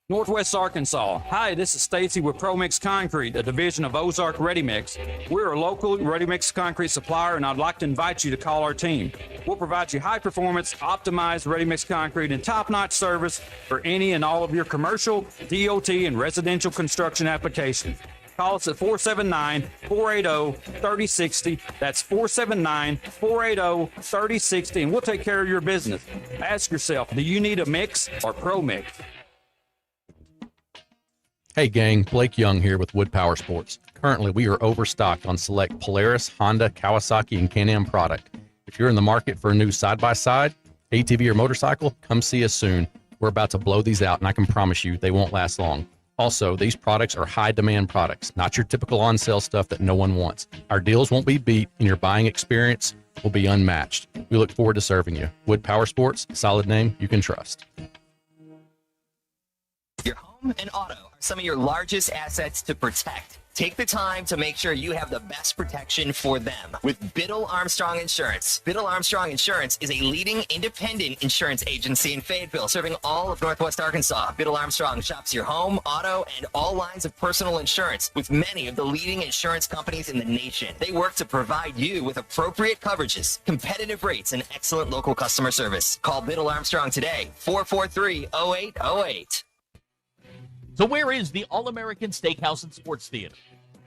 Northwest Arkansas. Hi, this is Stacy with Pro Mix Concrete, a division of Ozark Ready Mix. We're a local ready mix concrete supplier, and I'd like to invite you to call our team. We'll provide you high performance, optimized ready mix concrete and top-notch service for any and all of your commercial, DOT, and residential construction applications. Call us at 479-480-3060. That's 479-480-3060, and we'll take care of your business. Ask yourself, do you need a mix or Pro Mix? Hey gang, Blake Young here with Wood Power Sports. Currently, we are overstocked on select Polaris, Honda, Kawasaki, and Can-Am product. If you're in the market for a new side-by-side, ATV, or motorcycle, come see us soon. We're about to blow these out, and I can promise you they won't last long. Also, these products are high-demand products, not your typical on-sale stuff that no one wants. Our deals won't be beat, and your buying experience will be unmatched. We look forward to serving you. Wood Power Sports, solid name you can trust. Your home and auto are some of your largest assets to protect. Take the time to make sure you have the best protection for them with Biddle Armstrong Insurance. Biddle Armstrong Insurance is a leading independent insurance agency in Fayetteville, serving all of Northwest Arkansas. Biddle Armstrong shops your home, auto, and all lines of personal insurance with many of the leading insurance companies in the nation. They work to provide you with appropriate coverages, competitive rates, and excellent local customer service. Call Biddle Armstrong today, 443-0808. So where is the All-American Steakhouse and Sports Theater?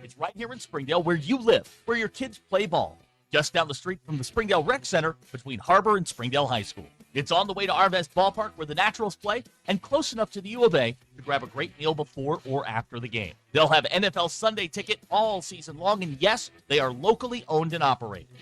It's right here in Springdale, where you live, where your kids play ball. Just down the street from the Springdale Rec Center between Harbor and Springdale High School. It's on the way to Arvest Ballpark where the Naturals play and close enough to the U of A to grab a great meal before or after the game. They'll have NFL Sunday ticket all season long, and yes, they are locally owned and operated.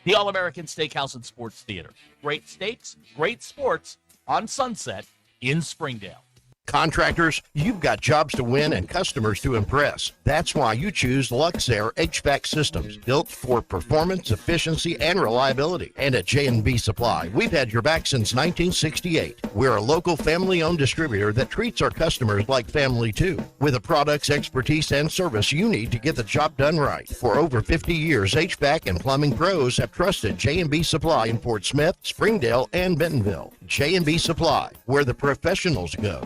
The All-American Steakhouse and Sports Theater. Great steaks, great sports on Sunset in Springdale. Contractors, you've got jobs to win and customers to impress. That's why you choose Luxair HVAC systems, built for performance, efficiency, and reliability. And at J&B Supply, we've had your back since 1968. We're a local family-owned distributor that treats our customers like family too, with the products, expertise, and service you need to get the job done right. For over 50 years, HVAC and plumbing pros have trusted J&B Supply in Fort Smith, Springdale, and Bentonville. J&B Supply, where the professionals go.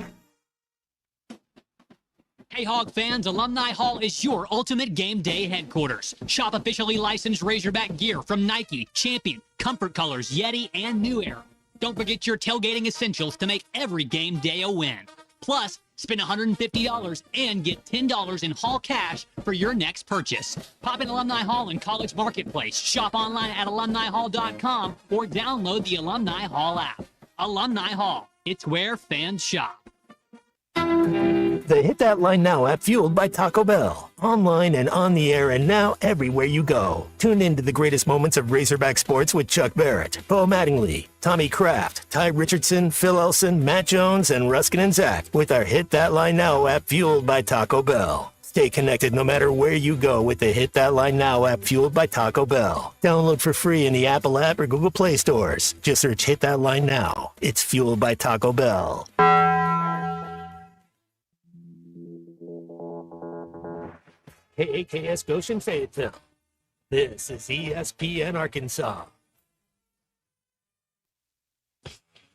Hey Hog fans, Alumni Hall is your ultimate game day headquarters. Shop officially licensed Razorback gear from Nike, Champion, Comfort Colors, Yeti, and New Era. Don't forget your tailgating essentials to make every game day a win. Plus, spend $150 and get $10 in Hall cash for your next purchase. Pop in Alumni Hall in College Marketplace. Shop online at alumnihall.com or download the Alumni Hall app. Alumni Hall, it's where fans shop. The Hit That Line Now app, fueled by Taco Bell. Online and on the air and now everywhere you go. Tune in to the greatest moments of Razorback sports with Chuck Barrett, Bo Mattingly, Tommy Kraft, Ty Richardson, Phil Elson, Matt Jones, and Ruscin and Zach with our Hit That Line Now app, fueled by Taco Bell. Stay connected no matter where you go with the Hit That Line Now app, fueled by Taco Bell. Download for free in the Apple app or Google Play stores. Just search Hit That Line Now. It's fueled by Taco Bell. KAKS Goshen, Fayetteville. This is ESPN Arkansas.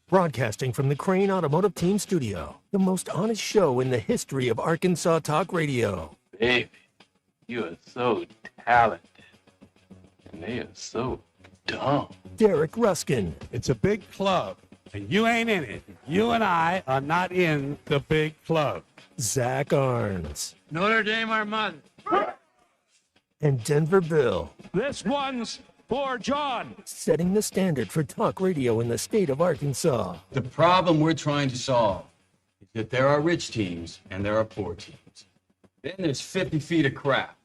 Broadcasting from the Crane Automotive Team Studio, the most honest show in the history of Arkansas Talk Radio. Baby, you are so talented, and they are so dumb. Derek Ruskin. It's a big club, and you ain't in it. You and I are not in the big club. Zach Arns. Notre Dame Armand. And Denver Bill. This one's for John. Setting the standard for talk radio in the state of Arkansas. The problem we're trying to solve is that there are rich teams and there are poor teams. Then there's 50 feet of crap.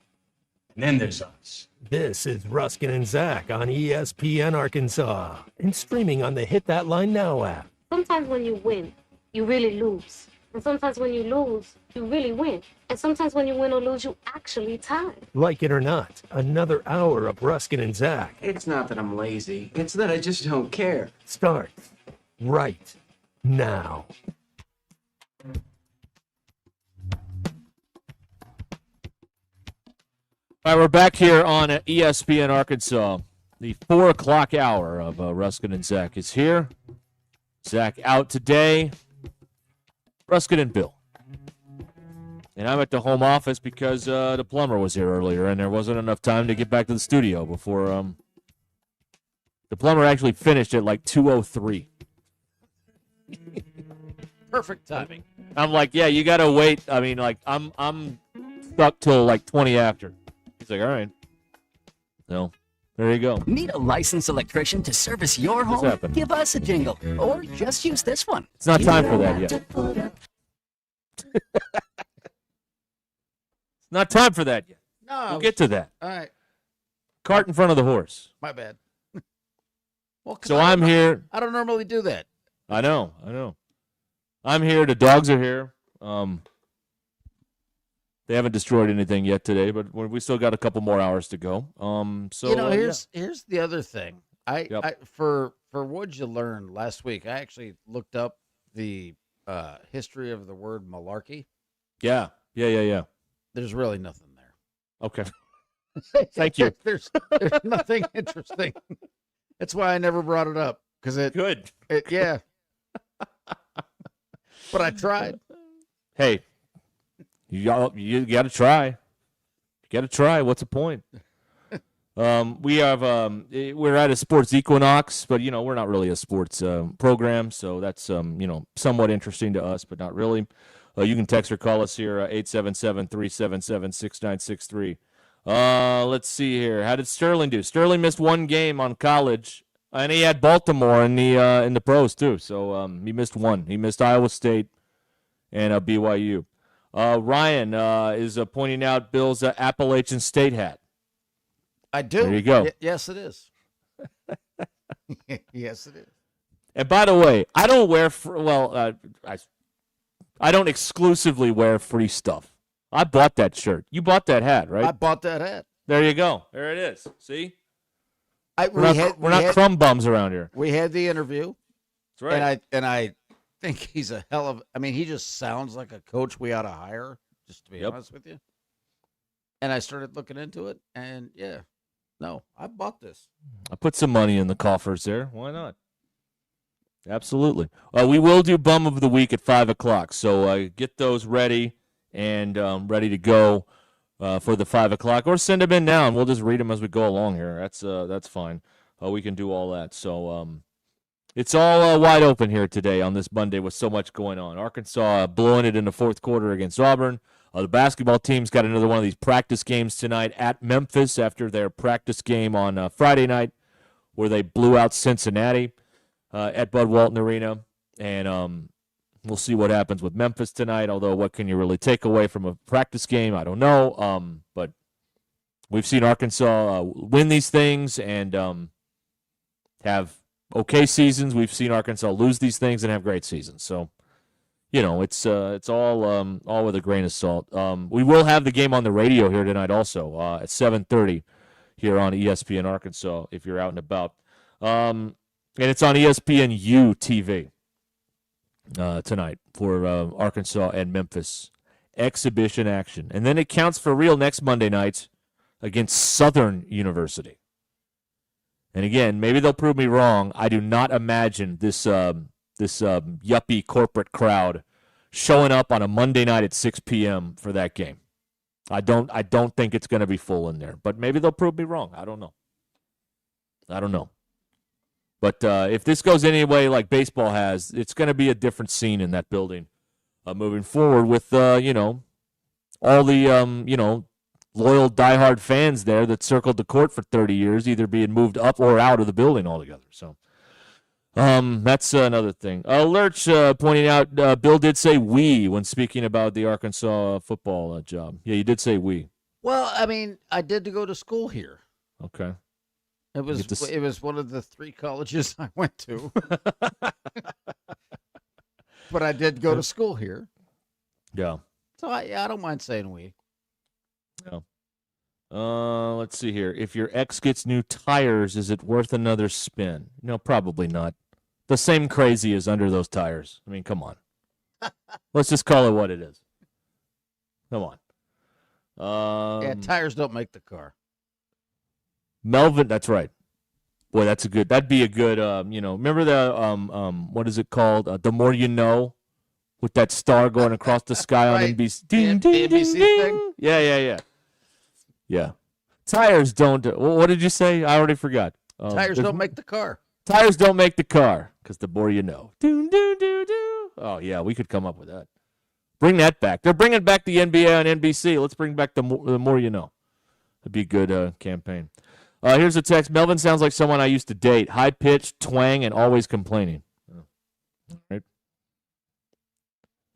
And then there's us. This is Ruskin and Zach on ESPN Arkansas and streaming on the Hit That Line Now app. Sometimes when you win, you really lose. And sometimes when you lose, you really win. And sometimes when you win or lose, you actually tie. Like it or not, another hour of Ruskin and Zach It's not that I'm lazy. It's that I just don't care. starts right now. All right, we're back here on ESPN Arkansas. The 4 o'clock hour of Ruskin and Zach is here. Zach out today. Ruskin and Bill. And I'm at the home office because the plumber was here earlier, and there wasn't enough time to get back to the studio before the plumber actually finished at like 2:03. Perfect timing. I'm like, yeah, you got to wait. I mean, like, I'm stuck till like 20 after. He's like, all right. So, there you go. Need a licensed electrician to service your What's home? happening? Give us a jingle, or just use this one. It's not time for that yet. It's not time for that yet. No. We'll get to that. All right. Cart in front of the horse. My bad. Well, 'cause So I I'm don't- here. I don't normally do that. I know. I'm here. The dogs are here. They haven't destroyed anything yet today, but we still got a couple more hours to go. So Here's the other thing. I for what you learned last week, I actually looked up the history of the word malarkey. Yeah. There's really nothing there. Okay. Thank you. There's nothing interesting. That's why I never brought it up, because good. Yeah. But I tried. Hey, you got to try. You got to try. What's the point? We have we're at a sports equinox, but we're not really a sports program, so that's somewhat interesting to us, but not really. You can text or call us here 877-377-6963. Let's see here. How did Sterling do? Sterling missed one game on college, and he had Baltimore in the pros too. So he missed one. He missed Iowa State and BYU. Ryan is pointing out Bill's Appalachian State hat. I do. There you go. Yes, it is. Yes, it is. And by the way, I don't wear I don't exclusively wear free stuff. I bought that shirt. You bought that hat, right? I bought that hat. There you go. There it is. See? We're We're not crumb bums around here. We had the interview. That's right. And I think he's a hell of. I mean, he just sounds like a coach we ought to hire. Just to be honest with you. And I started looking into it, and I bought this. I put some money in the coffers there. Why not? Absolutely. We will do Bum of the Week at 5 o'clock, so get those ready and ready to go for the 5 o'clock, or send them in now, and we'll just read them as we go along here. That's fine. We can do all that. So it's all wide open here today on this Monday with so much going on. Arkansas blowing it in the fourth quarter against Auburn. The basketball team's got another one of these practice games tonight at Memphis after their practice game on Friday night where they blew out Cincinnati at Bud Walton Arena. And we'll see what happens with Memphis tonight, although what can you really take away from a practice game? I don't know. But we've seen Arkansas win these things and have okay seasons. We've seen Arkansas lose these things and have great seasons. So, it's all with a grain of salt. We will have the game on the radio here tonight also at 7:30 here on ESPN Arkansas if you're out and about. And it's on ESPNU TV tonight for Arkansas and Memphis exhibition action. And then it counts for real next Monday night against Southern University. And again, maybe they'll prove me wrong. I do not imagine this yuppie corporate crowd showing up on a Monday night at 6 p.m. for that game. I don't think it's going to be full in there. But maybe they'll prove me wrong. I don't know. But if this goes any way like baseball has, it's going to be a different scene in that building moving forward with, all the, loyal diehard fans there that circled the court for 30 years, either being moved up or out of the building altogether. So that's another thing. Lurch pointing out Bill did say we when speaking about the Arkansas football job. Yeah, you did say we. Well, I mean, I did go to school here. Okay. It was one of the 3 colleges I went to. But I did go to school here. Yeah. So I don't mind saying we. Yeah. Let's see here. If your ex gets new tires, is it worth another spin? No, probably not. The same crazy is under those tires. I mean, come on. Let's just call it what it is. Come on. Yeah, tires don't make the car. Melvin, that's right. Boy, that'd be a good, remember the, what is it called? The More You Know, with that star going across the sky on Right. NBC. Ding, ding, ding, NBC ding. thing? Yeah. Yeah. Tires don't, what did you say? I already forgot. Tires don't make the car. Tires don't make the car, because the more you know. Doo, doo, doo, doo. Oh, yeah, we could come up with that. Bring that back. They're bringing back the NBA on NBC. Let's bring back the more you know. That'd be a good campaign. Here's a text. Melvin sounds like someone I used to date. High-pitched, twang, and always complaining. All right.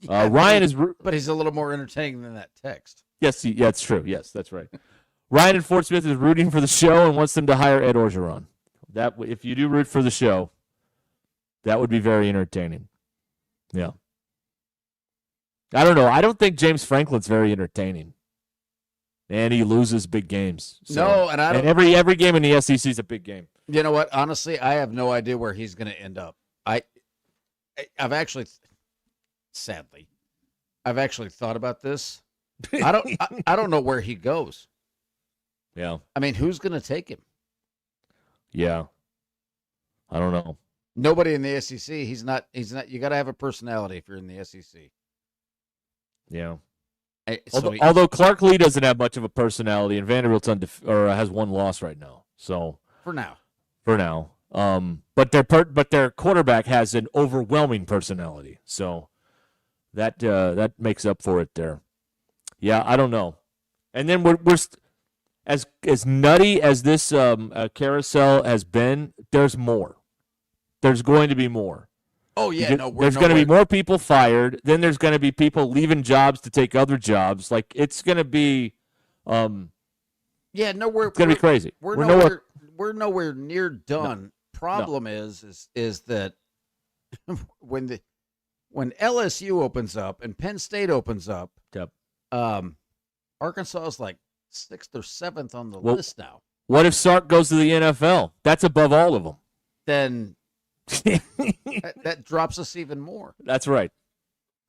Ryan is... But he's a little more entertaining than that text. Yes, yeah, it's true. Yes, that's right. Ryan in Fort Smith is rooting for the show and wants them to hire Ed Orgeron. If you do root for the show, that would be very entertaining. Yeah. I don't know. I don't think James Franklin's very entertaining. And he loses big games. So. No, and I don't. And every game in the SEC is a big game. You know what? Honestly, I have no idea where he's going to end up. I've actually, sadly, thought about this. I don't know where he goes. Yeah. I mean, who's going to take him? Yeah. I don't know. Nobody in the SEC. He's not. You got to have a personality if you're in the SEC. Yeah. So Although Clark Lee doesn't have much of a personality, and Vanderbilt's has one loss right now. So for now. But their quarterback has an overwhelming personality. So that makes up for it there. Yeah, I don't know. And then we're as nutty as this carousel has been. There's more. There's going to be more. Oh yeah, there's going to be more people fired. Then there's going to be people leaving jobs to take other jobs. Like it's going to be, nowhere. It's going to be crazy. We're nowhere near done. No. Problem is that when LSU opens up and Penn State opens up, yep. Arkansas is like 6th or 7th on the list now. What if Sark goes to the NFL? That's above all of them. Then that drops us even more. That's right.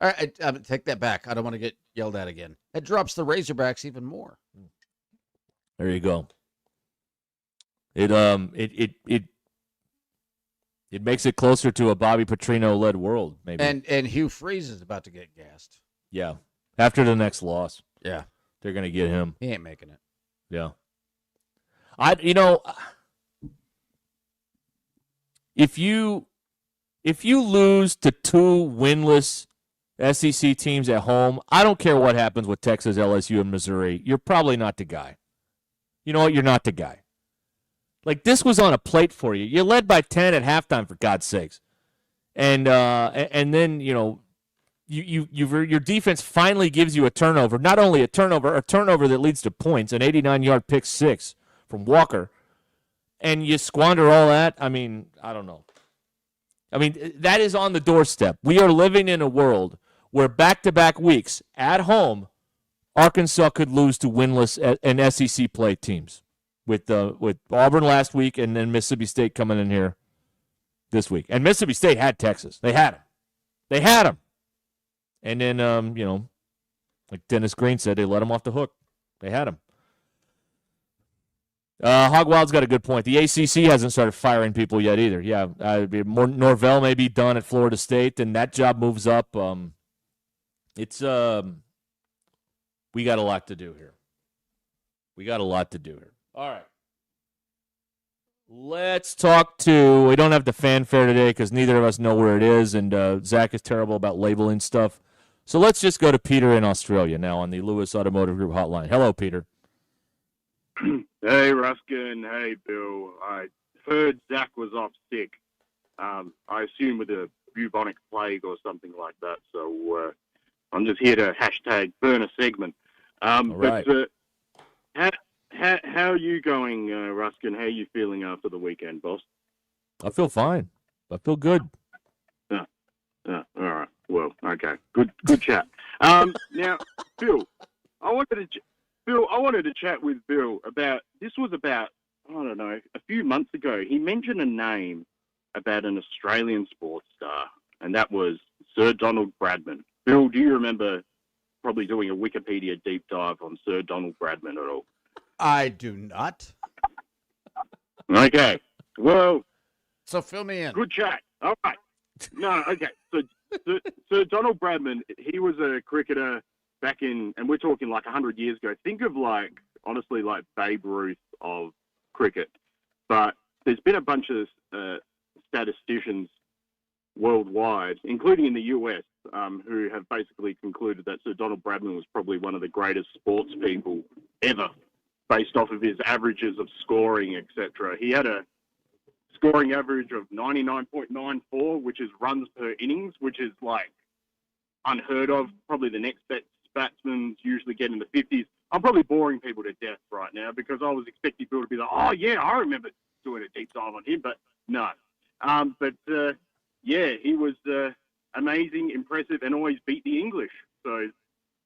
All right, I take that back. I don't want to get yelled at again. It drops the Razorbacks even more. There you go. It makes it closer to a Bobby Petrino-led world, maybe. And Hugh Freeze is about to get gassed. Yeah. After the next loss. Yeah. They're going to get him. He ain't making it. Yeah. If you lose to 2 winless SEC teams at home, I don't care what happens with Texas, LSU, and Missouri. You're probably not the guy. You know what? You're not the guy. Like, this was on a plate for you. You led by 10 at halftime, for God's sakes. And then, your defense finally gives you a turnover. Not only a turnover that leads to points, an 89-yard pick six from Walker. And you squander all that? I mean, I don't know. I mean, that is on the doorstep. We are living in a world where back-to-back weeks at home, Arkansas could lose to winless and SEC play teams with Auburn last week and then Mississippi State coming in here this week. And Mississippi State had Texas. They had them. And then, like Dennis Green said, they let them off the hook. They had them. Hogwild's got a good point. The ACC hasn't started firing people yet either. Yeah, Norvell may be done at Florida State, and that job moves up. We got a lot to do here. All right. Let's talk to, we don't have the fanfare today because neither of us know where it is, and Zach is terrible about labeling stuff. So let's just go to Peter in Australia now on the Lewis Automotive Group hotline. Hello, Peter. Hey, Ruscin. Hey, Bill. I heard Zach was off sick. I assume with a bubonic plague or something like that. So I'm just here to hashtag burn a segment. Right. But how are you going, Ruscin? How are you feeling after the weekend, boss? I feel fine. I feel good. All right. Well, okay. Good chat. Now, Bill, I wanted to chat with Bill about this. Was about, I don't know, a few months ago. He mentioned a name about an Australian sports star, and that was Sir Donald Bradman. Bill, do you remember probably doing a Wikipedia deep dive on Sir Donald Bradman at all? I do not. Okay. Well, so fill me in. Good chat. All right. No, okay. So Donald Bradman, he was a cricketer back in, and we're talking like 100 years ago. Think of honestly, like Babe Ruth of cricket. But there's been a bunch of statisticians worldwide, including in the US, who have basically concluded that Sir Donald Bradman was probably one of the greatest sports people ever, based off of his averages of scoring, etc. He had a scoring average of 99.94, which is runs per innings, which is like unheard of. Probably the next best batsmen usually get in the 50s. I'm probably boring people to death right now because I was expecting people to be like, oh yeah, I remember doing a deep dive on him, but no. Yeah, he was amazing, impressive, and always beat the English. So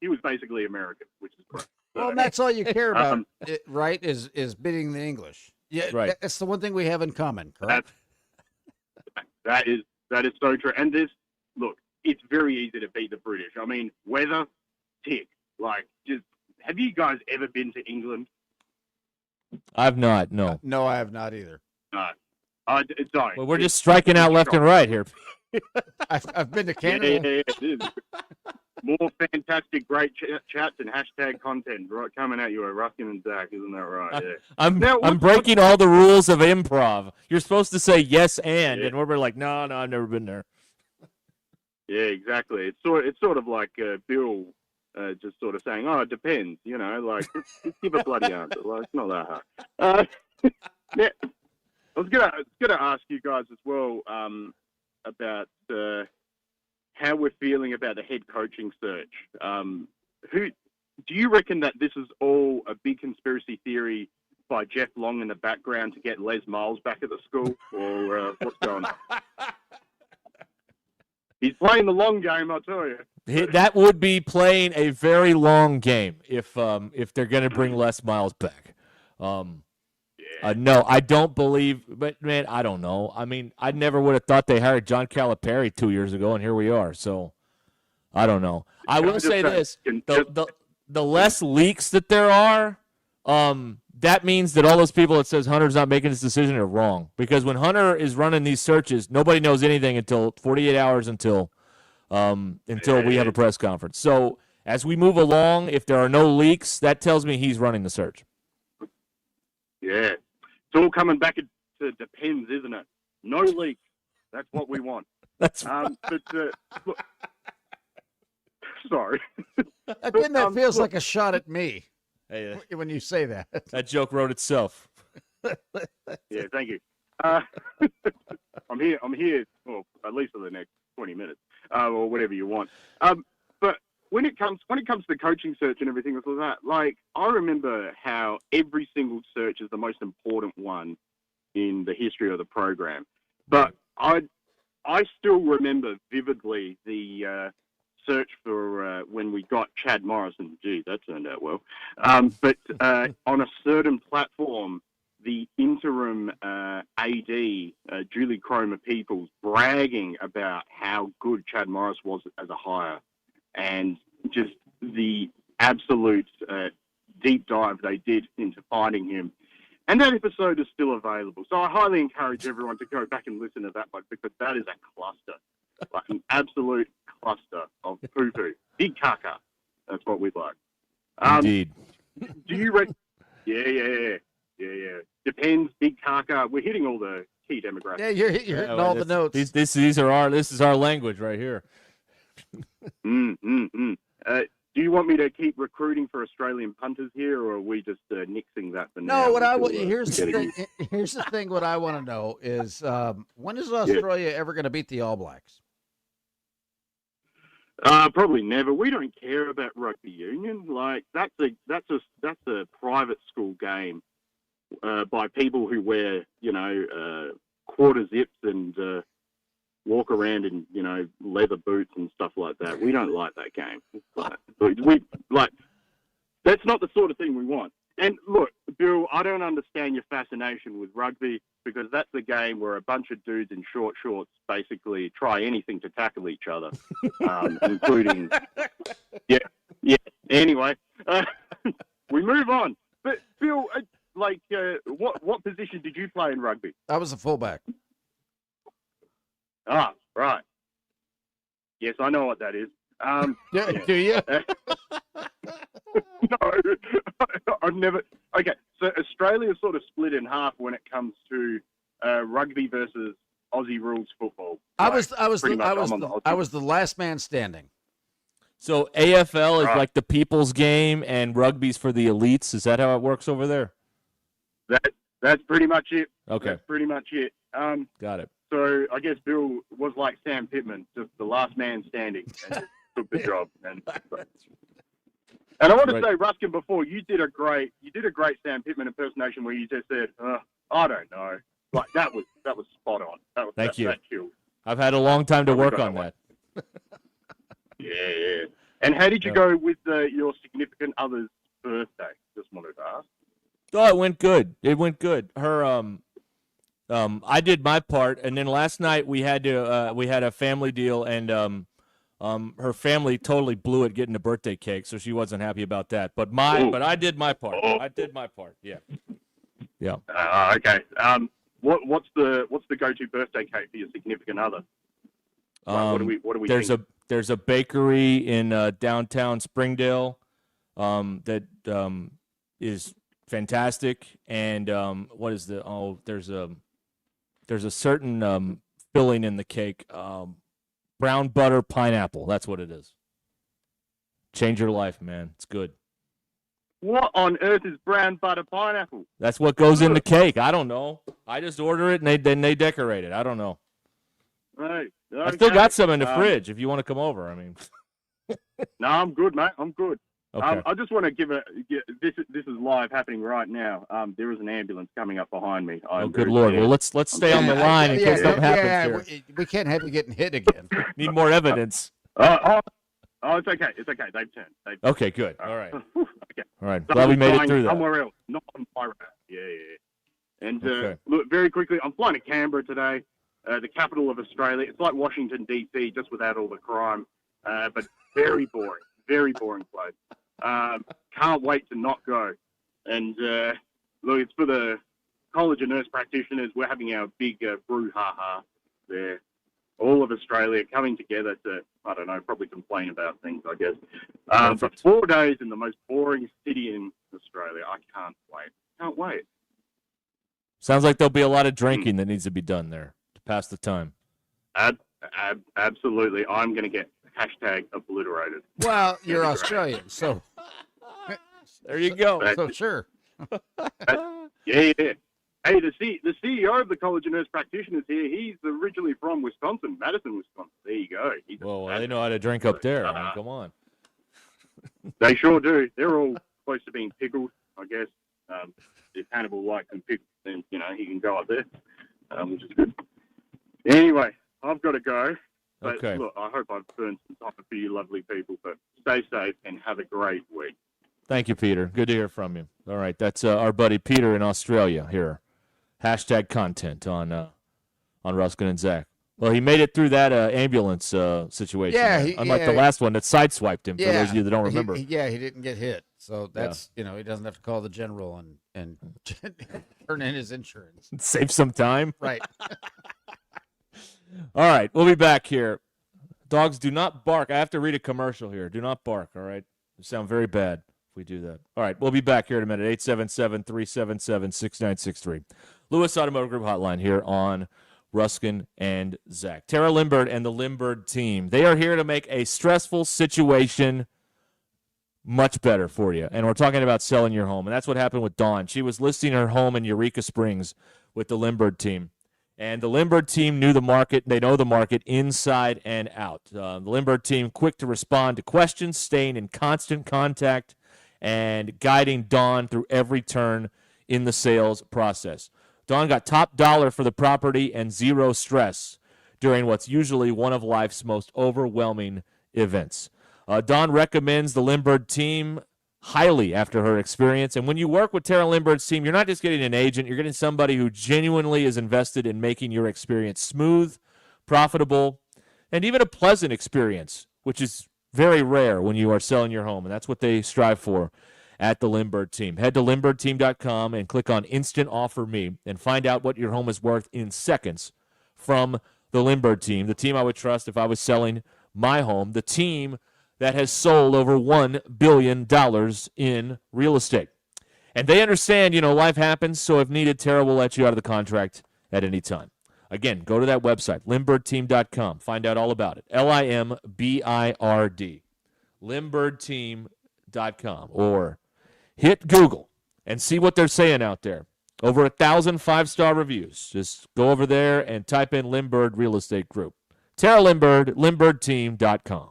he was basically American, which is great. Well, and that's all you care about, right? Is beating the English. Yeah, right. That's the one thing we have in common, correct? That is so true. And look, it's very easy to beat the British. I mean, weather, tick. Like, just have you guys ever been to England? I've not. No. No, I have not either. No. Sorry. Well, we're just striking out left and right here. I've been to Canada. Yeah. More fantastic, great chats and hashtag content right coming at you, Ruscin and Zach. Isn't that right? Yeah. I'm breaking all the rules of improv. You're supposed to say yes and we're like, no, I've never been there. Yeah, exactly. It's sort of like Bill just sort of saying, oh, it depends. You know, like just give a bloody answer. Like it's not that hard. Yeah, I was gonna ask you guys as well about how we're feeling about the head coaching search. Who do you reckon that this is all a big conspiracy theory by Jeff Long in the background to get Les Miles back at the school, or what's going on? He's playing the long game, I'll tell you. That would be playing a very long game if they're going to bring Les Miles back. No, I don't believe. But man, I don't know. I mean, I never would have thought they hired John Calipari 2 years ago, and here we are. So I don't know. I will say this: the less leaks that there are, that means that all those people that says Hunter's not making this decision are wrong. Because when Hunter is running these searches, nobody knows anything until 48 hours until we have a press conference. So as we move along, if there are no leaks, that tells me he's running the search. Yeah. It's all coming back to depends, isn't it? No leaks. That's what we want. That's right. Look, sorry. Again, that feels like a shot at me. Hey, when you say that. That joke wrote itself. Yeah, thank you. I'm here. Well, at least for the next 20 minutes, or whatever you want. But when it comes to the coaching search and everything like that, like I remember how every single search is the most important one in the history of the program. But I still remember vividly the search for when we got Chad Morrison. Gee, that turned out well. But on a certain platform, the interim AD, Julie Cromer-Peoples, bragging about how good Chad Morris was as a hire, and just the absolute deep dive they did into finding him. And that episode is still available. So I highly encourage everyone to go back and listen to that one, because that is a cluster, like an absolute cluster of poo-poo. Big caca. That's what we'd like. Indeed. Do you reckon? Yeah. Depends, big caca. We're hitting all the key demographics. Yeah, you're hitting all the notes. This is our language right here. Do you want me to keep recruiting for Australian punters here, or are we just nixing that for now? No, what I here's the thing. Here's the thing. What I want to know is when is Australia ever going to beat the All Blacks? Probably never. We don't care about rugby union. Like that's a private school game by people who wear quarter zips and walk around in, leather boots and stuff like that. We don't like that game. That's not the sort of thing we want. And look, Bill, I don't understand your fascination with rugby because that's the game where a bunch of dudes in short shorts basically try anything to tackle each other, including, yeah. Anyway, we move on. But Bill, what position did you play in rugby? I was a fullback. Ah, right. Yes, I know what that is. Do you? No, I've never. Okay, so Australia is sort of split in half when it comes to rugby versus Aussie rules football. I was the last man standing. So AFL is like the people's game, and rugby's for the elites. Is that how it works over there? That's pretty much it. Okay, that's pretty much it. Got it. So I guess Bill was like Sam Pittman, just the last man standing, and just took the job. And I want to say, Ruscin, before you did a great Sam Pittman impersonation where you just said, "I don't know." Like that was spot on. Thank you. That killed. I've had a long time to work on that. Yeah. And how did you go with your significant other's birthday? Just wanted to ask. Oh, it went good. Her I did my part, and then last night we had a family deal, and her family totally blew it getting the birthday cake, so she wasn't happy about that. But I did my part. Yeah. Okay. What's the go-to birthday cake for your significant other? What do we think? There's a bakery in downtown Springdale that is fantastic, and there's a certain filling in the cake, brown butter pineapple. That's what it is. Change your life, man. It's good. What on earth is brown butter pineapple? That's what goes in the cake. I don't know. I just order it, and then they decorate it. I don't know. Right. Okay. I still got some in the fridge if you want to come over. I mean, no, I'm good, mate. I'm good. Okay. I just want to give this is live happening right now. There is an ambulance coming up behind me. Oh, good Lord. Well, let's stay on the line in case something happens here. We can't have you getting hit again. Need more evidence. It's okay. It's okay. They've turned. Okay, good. All right. Okay. All right. Glad we made it through that. Somewhere else, not on my route. Yeah. And Okay. look, very quickly, I'm flying to Canberra today, the capital of Australia. It's like Washington, D.C., just without all the crime, but very boring. Very boring place. Can't wait to not go. And look, it's for the College of Nurse Practitioners. We're having our big brouhaha there. All of Australia coming together to, I don't know, probably complain about things, I guess. But 4 days in the most boring city in Australia. I can't wait. Can't wait. Sounds like there'll be a lot of drinking that needs to be done there to pass the time. Absolutely. I'm going to get #obliterated. Well, you're Australian, so there you go. So sure. Yeah. Hey, the CEO of the College of Nurse Practitioners here, he's originally from Wisconsin, Madison, Wisconsin. There you go. Well, they know how to drink up there. I mean, come on. They sure do. They're all close to being pickled, I guess. If Hannibal likes them pickled, then, he can go up there, which is good. Anyway, I've got to go. But Okay. Look, I hope I've burned some time for you lovely people, but stay safe and have a great week. Thank you, Peter. Good to hear from you. All right, that's our buddy Peter in Australia here. #content on Ruscin and Zach. Well, he made it through that ambulance situation. Yeah, unlike the last one that sideswiped him. For those of you that don't remember. He didn't get hit, so that's he doesn't have to call the general and turn in his insurance. Save some time. Right. All right, we'll be back here. Dogs, do not bark. I have to read a commercial here. Do not bark, all right? You sound very bad if we do that. All right, we'll be back here in a minute. 877-377-6963. Lewis Automotive Group Hotline here on Ruscin and Zach. Tara Limbird and the Limbird team. They are here to make a stressful situation much better for you. And we're talking about selling your home. And that's what happened with Dawn. She was listing her home in Eureka Springs with the Limbird team. And the Limbird team knew the market. They know the market inside and out. The Limbird team, quick to respond to questions, staying in constant contact, and guiding Dawn through every turn in the sales process. Dawn got top dollar for the property and zero stress. during what's usually one of life's most overwhelming events. Dawn recommends the Lindbergh team highly after her experience. And when you work with Tara Lindbergh's team, you're not just getting an agent, you're getting somebody who genuinely is invested in making your experience smooth, profitable, and even a pleasant experience, which is very rare when you are selling your home. And that's what they strive for at the Lindbergh team. Head to lindberghteam.com and click on Instant Offer Me and find out what your home is worth in seconds from the Lindbergh team, the team I would trust if I was selling my home, the team that has sold over $1 billion in real estate. And they understand, life happens, so if needed, Tara will let you out of the contract at any time. Again, go to that website, lindberghteam.com. Find out all about it. LIMBIRD. lindberghteam.com. Or hit Google and see what they're saying out there. Over 1,000 5-star reviews. Just go over there and type in Lindbergh Real Estate Group. Tara Lindbergh, lindberghteam.com.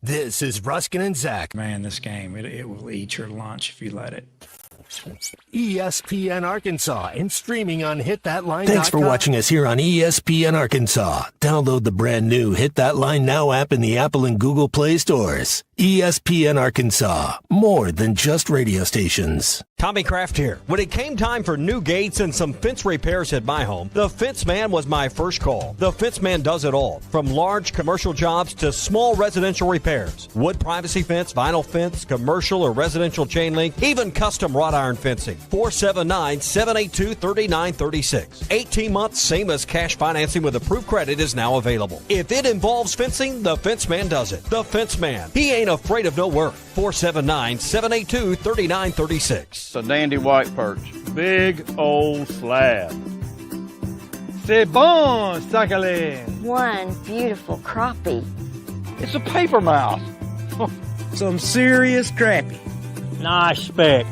This is Ruscin and Zach. Man, this game, it will eat your lunch if you let it. ESPN Arkansas and streaming on hitthatline.com. Thanks for watching us here on ESPN Arkansas. Download the brand new Hit That Line Now app in the Apple and Google Play stores. ESPN Arkansas, more than just radio stations. Tommy Kraft here. When it came time for new gates and some fence repairs at my home, the Fence Man was my first call. The Fence Man does it all, from large commercial jobs to small residential repairs. Wood privacy fence, vinyl fence, commercial or residential chain link, even custom wrought iron fencing. 479-782-3936. 18 months, same as cash financing with approved credit is now available. If it involves fencing, the Fence Man does it. The Fence Man. He ain't afraid of no work. 479-782-3936. It's a dandy white perch. Big old slab. C'est bon, sacalé. One beautiful crappie. It's a paper mouse. Some serious crappie. Nice speck.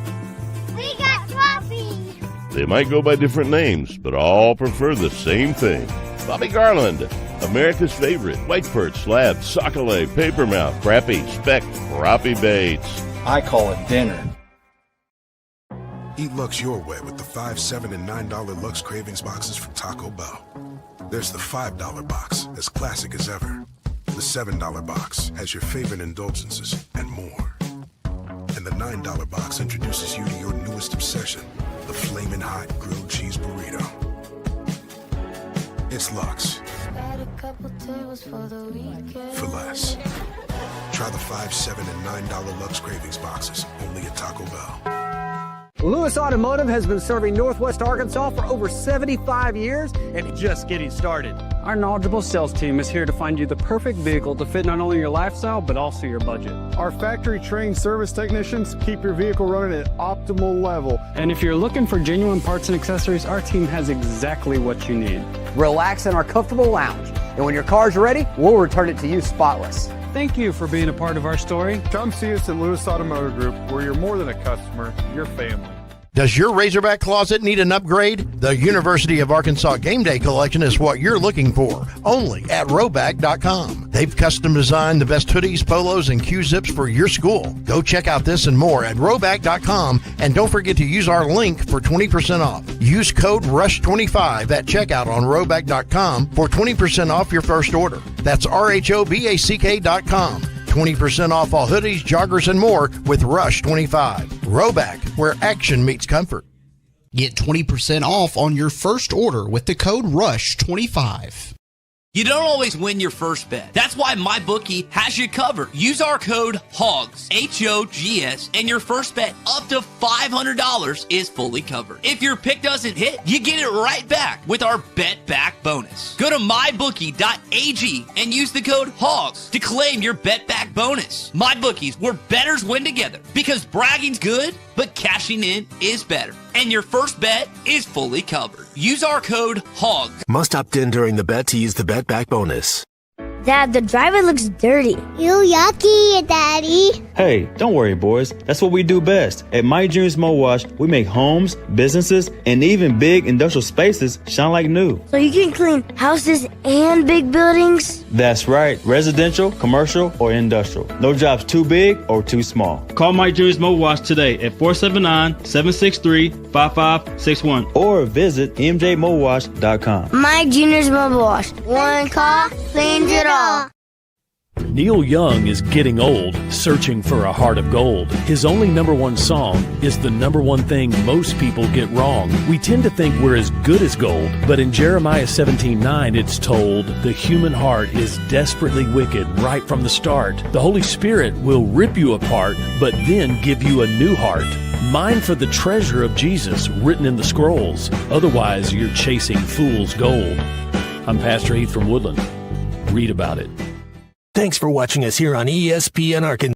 We got trophies. They might go by different names, but all prefer the same thing. Bobby Garland, America's favorite white perch, slab, sockeye, papermouth, crappie, speck, crappie baits. I call it dinner. Eat Lux your way with the $5, $7, and $9 Lux Cravings boxes from Taco Bell. There's the $5 box, as classic as ever. The $7 box has your favorite indulgences and more. And the $9 box introduces you to your newest obsession, the flaming hot grilled cheese burrito. It's Lux. For less. Try the $5, $7, and $9 Lux Cravings boxes, only at Taco Bell. Lewis Automotive has been serving Northwest Arkansas for over 75 years and just getting started. Our knowledgeable sales team is here to find you the perfect vehicle to fit not only your lifestyle, but also your budget. Our factory-trained service technicians keep your vehicle running at optimal level. And if you're looking for genuine parts and accessories, our team has exactly what you need. Relax in our comfortable lounge. And when your car's ready, we'll return it to you spotless. Thank you for being a part of our story. Come see us at Lewis Automotive Group, where you're more than a customer, you're family. Does your Razorback closet need an upgrade? The University of Arkansas Game Day Collection is what you're looking for, only at roback.com. They've custom designed the best hoodies, polos, and Q-zips for your school. Go check out this and more at roback.com, and don't forget to use our link for 20% off. Use code RUSH25 at checkout on roback.com for 20% off your first order. That's RHOBACK.com. 20% off all hoodies, joggers, and more with Rush 25. Roback, where action meets comfort. Get 20% off on your first order with the code RUSH25. You don't always win your first bet. That's why MyBookie has you covered. Use our code HOGS, H-O-G-S, and your first bet up to $500 is fully covered. If your pick doesn't hit, you get it right back with our Bet Back bonus. Go to mybookie.ag and use the code HOGS to claim your Bet Back bonus. MyBookie's, where bettors win together, because bragging's good, but cashing in is better. And your first bet is fully covered. Use our code HOGS. Must opt in during the bet to use the Bet Back bonus. Dad, the driver looks dirty. Ew, yucky, Daddy. Hey, don't worry, boys. That's what we do best. At My Dreams Mo Wash, we make homes, businesses, and even big industrial spaces shine like new. So you can clean houses and big buildings? That's right. Residential, commercial, or industrial. No job's too big or too small. Call My Dreams Mo Wash today at 479-763-5561 or visit mjmowash.com. My Junior's Mobile Wash. One call cleans it all. Neil Young is getting old, searching for a heart of gold. His only number one song is the number one thing most people get wrong. We tend to think we're as good as gold, but in Jeremiah 17:9 it's told, the human heart is desperately wicked right from the start. The Holy Spirit will rip you apart, but then give you a new heart. Mine for the treasure of Jesus written in the scrolls. Otherwise, you're chasing fool's gold. I'm Pastor Heath from Woodland. Read about it. Thanks for watching us here on ESPN Arkansas.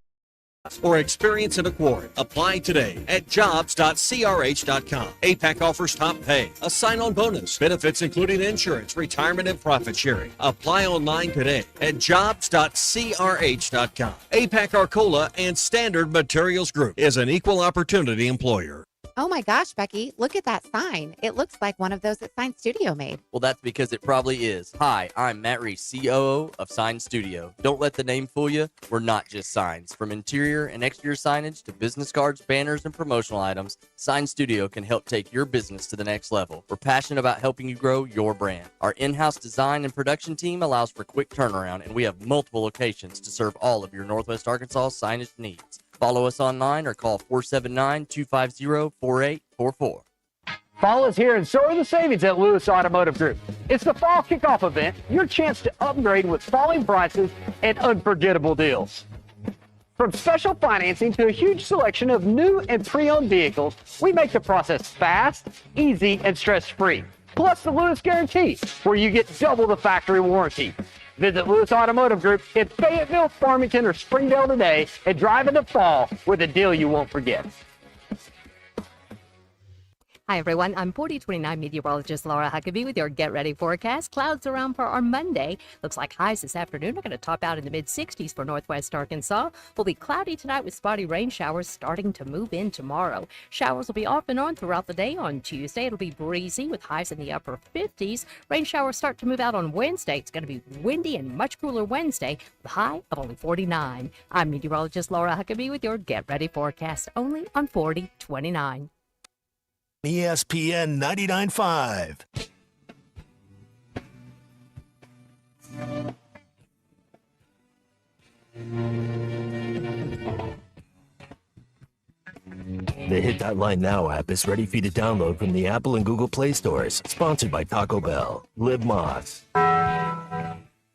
Or experience in a quarry. Apply today at jobs.crh.com. APAC offers top pay, a sign-on bonus, benefits including insurance, retirement, and profit sharing. Apply online today at jobs.crh.com. APAC Arcola and Standard Materials Group is an equal opportunity employer. Oh my gosh, Becky, look at that sign. It looks like one of those that Sign Studio made. Well, that's because it probably is. Hi, I'm Matt Reese, COO of Sign Studio. Don't let the name fool you. We're not just signs. From interior and exterior signage to business cards, banners, and promotional items, Sign Studio can help take your business to the next level. We're passionate about helping you grow your brand. Our in-house design and production team allows for quick turnaround, and we have multiple locations to serve all of your Northwest Arkansas signage needs. Follow us online or call 479-250-4844. Fall is here and so are the savings at Lewis Automotive Group. It's the fall kickoff event, your chance to upgrade with falling prices and unforgettable deals. From special financing to a huge selection of new and pre-owned vehicles, we make the process fast, easy, and stress-free. Plus the Lewis Guarantee, where you get double the factory warranty. Visit Lewis Automotive Group in Fayetteville, Farmington, or Springdale today and drive in the fall with a deal you won't forget. Hi, everyone. I'm 4029 meteorologist Laura Huckabee with your Get Ready forecast. Clouds around for our Monday. Looks like highs this afternoon are going to top out in the mid-60s for Northwest Arkansas. Will be cloudy tonight with spotty rain showers starting to move in tomorrow. Showers will be off and on throughout the day. On Tuesday, it'll be breezy with highs in the upper 50s. Rain showers start to move out on Wednesday. It's going to be windy and much cooler Wednesday with a high of only 49. I'm meteorologist Laura Huckabee with your Get Ready forecast only on 4029. ESPN 99.5. The Hit.Line Now app is ready for you to download from the Apple and Google Play stores. Sponsored by Taco Bell. Live Moss.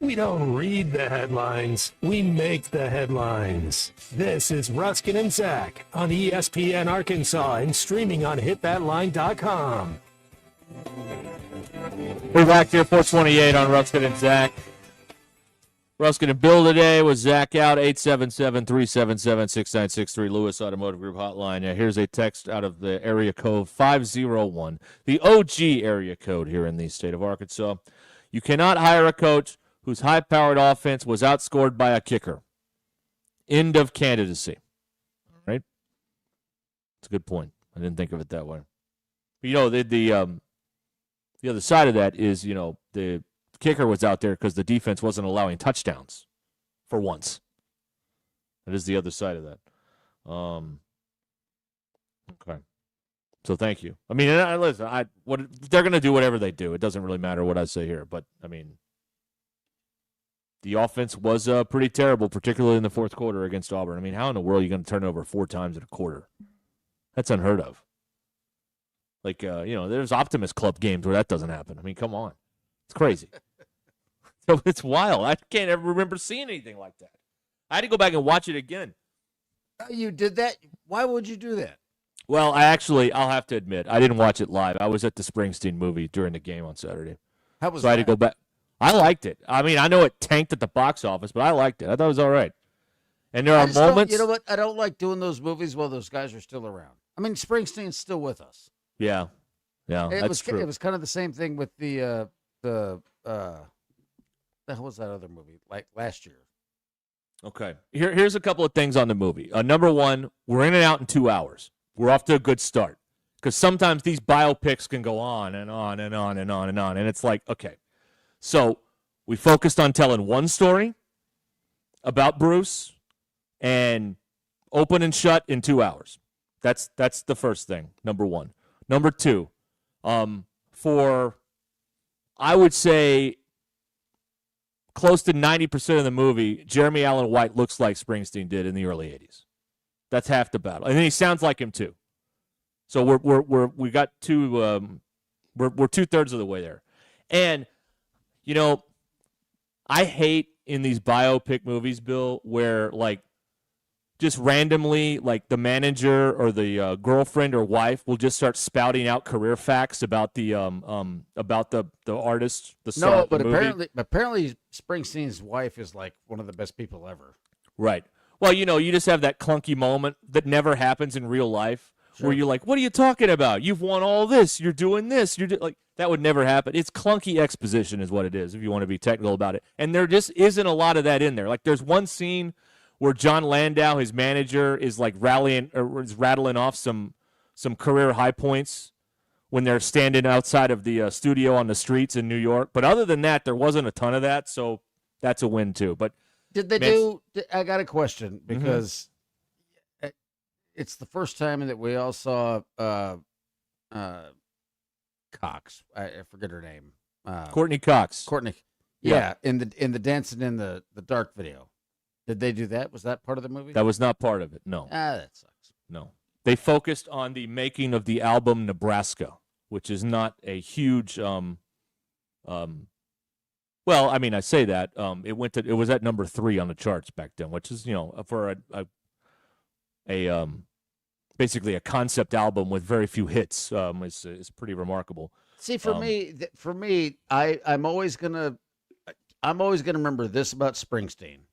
We don't read the headlines. We make the headlines. This is Ruscin and Zach on ESPN Arkansas and streaming on hitthatline.com. We're back here, 428 on Ruscin and Zach. Ruscin and Bill today with Zach out, 877-377-6963, Lewis Automotive Group hotline. Now, here's a text out of the area code 501, the OG area code here in the state of Arkansas. You cannot hire a coach whose high-powered offense was outscored by a kicker. End of candidacy. Right? It's a good point. I didn't think of it that way. But, the other side of that is, the kicker was out there because the defense wasn't allowing touchdowns for once. That is the other side of that. Okay. So thank you. I mean, listen, they're going to do whatever they do. It doesn't really matter what I say here. But, I mean, the offense was pretty terrible, particularly in the fourth quarter against Auburn. I mean, how in the world are you going to turn it over 4 times in a quarter? That's unheard of. Like, there's Optimist Club games where that doesn't happen. I mean, come on. It's crazy. So it's wild. I can't ever remember seeing anything like that. I had to go back and watch it again. You did that? Why would you do that? Well, I'll have to admit, I didn't watch it live. I was at the Springsteen movie during the game on Saturday. How was so I had to go back. I liked it. I mean, I know it tanked at the box office, but I liked it. I thought it was all right. And there are moments. You know what? I don't like doing those movies while those guys are still around. I mean, Springsteen's still with us. Yeah. Yeah, that's true. It was kind of the same thing with the the hell was that other movie? Like last year. Okay. Here's a couple of things on the movie. Number one, we're in and out in 2 hours. We're off to a good start. Because sometimes these biopics can go on and on and on and on and on. And it's like, okay. So we focused on telling one story about Bruce and open and shut in 2 hours. That's the first thing, number one. Number two, for, I would say, close to 90% of the movie, Jeremy Allen White looks like Springsteen did in the early 80s. That's half the battle. And then he sounds like him too. So we got we're 2/3 of the way there. And you know, I hate in these biopic movies, Bill, where like just randomly like the manager or the girlfriend or wife will just start spouting out career facts about the artist, the star No, of the but movie. apparently Springsteen's wife is like one of the best people ever. Right. Well, you know, you just have that clunky moment that never happens in real life where you're like, what are you talking about? You've won all this. You're doing this. Like that would never happen. It's clunky exposition is what it is if you want to be technical about it. And there just isn't a lot of that in there. Like there's one scene where John Landau, his manager, is like rattling off some career high points when they're standing outside of the studio on the streets in New York. But other than that, there wasn't a ton of that, so that's a win too. But Did they do? I got a question because it's the first time that we all saw Cox. I forget her name. Courtney Cox. Courtney. Yeah. Yeah, in the dancing in the dark video. Did they do that? Was that part of the movie? That was not part of it. No. That sucks. No. They focused on the making of the album Nebraska, which is not a huge well, I mean, I say that it was at number 3 on the charts back then, which is, you know, for a basically a concept album with very few hits is pretty remarkable. See, for me, I'm always gonna remember this about Springsteen.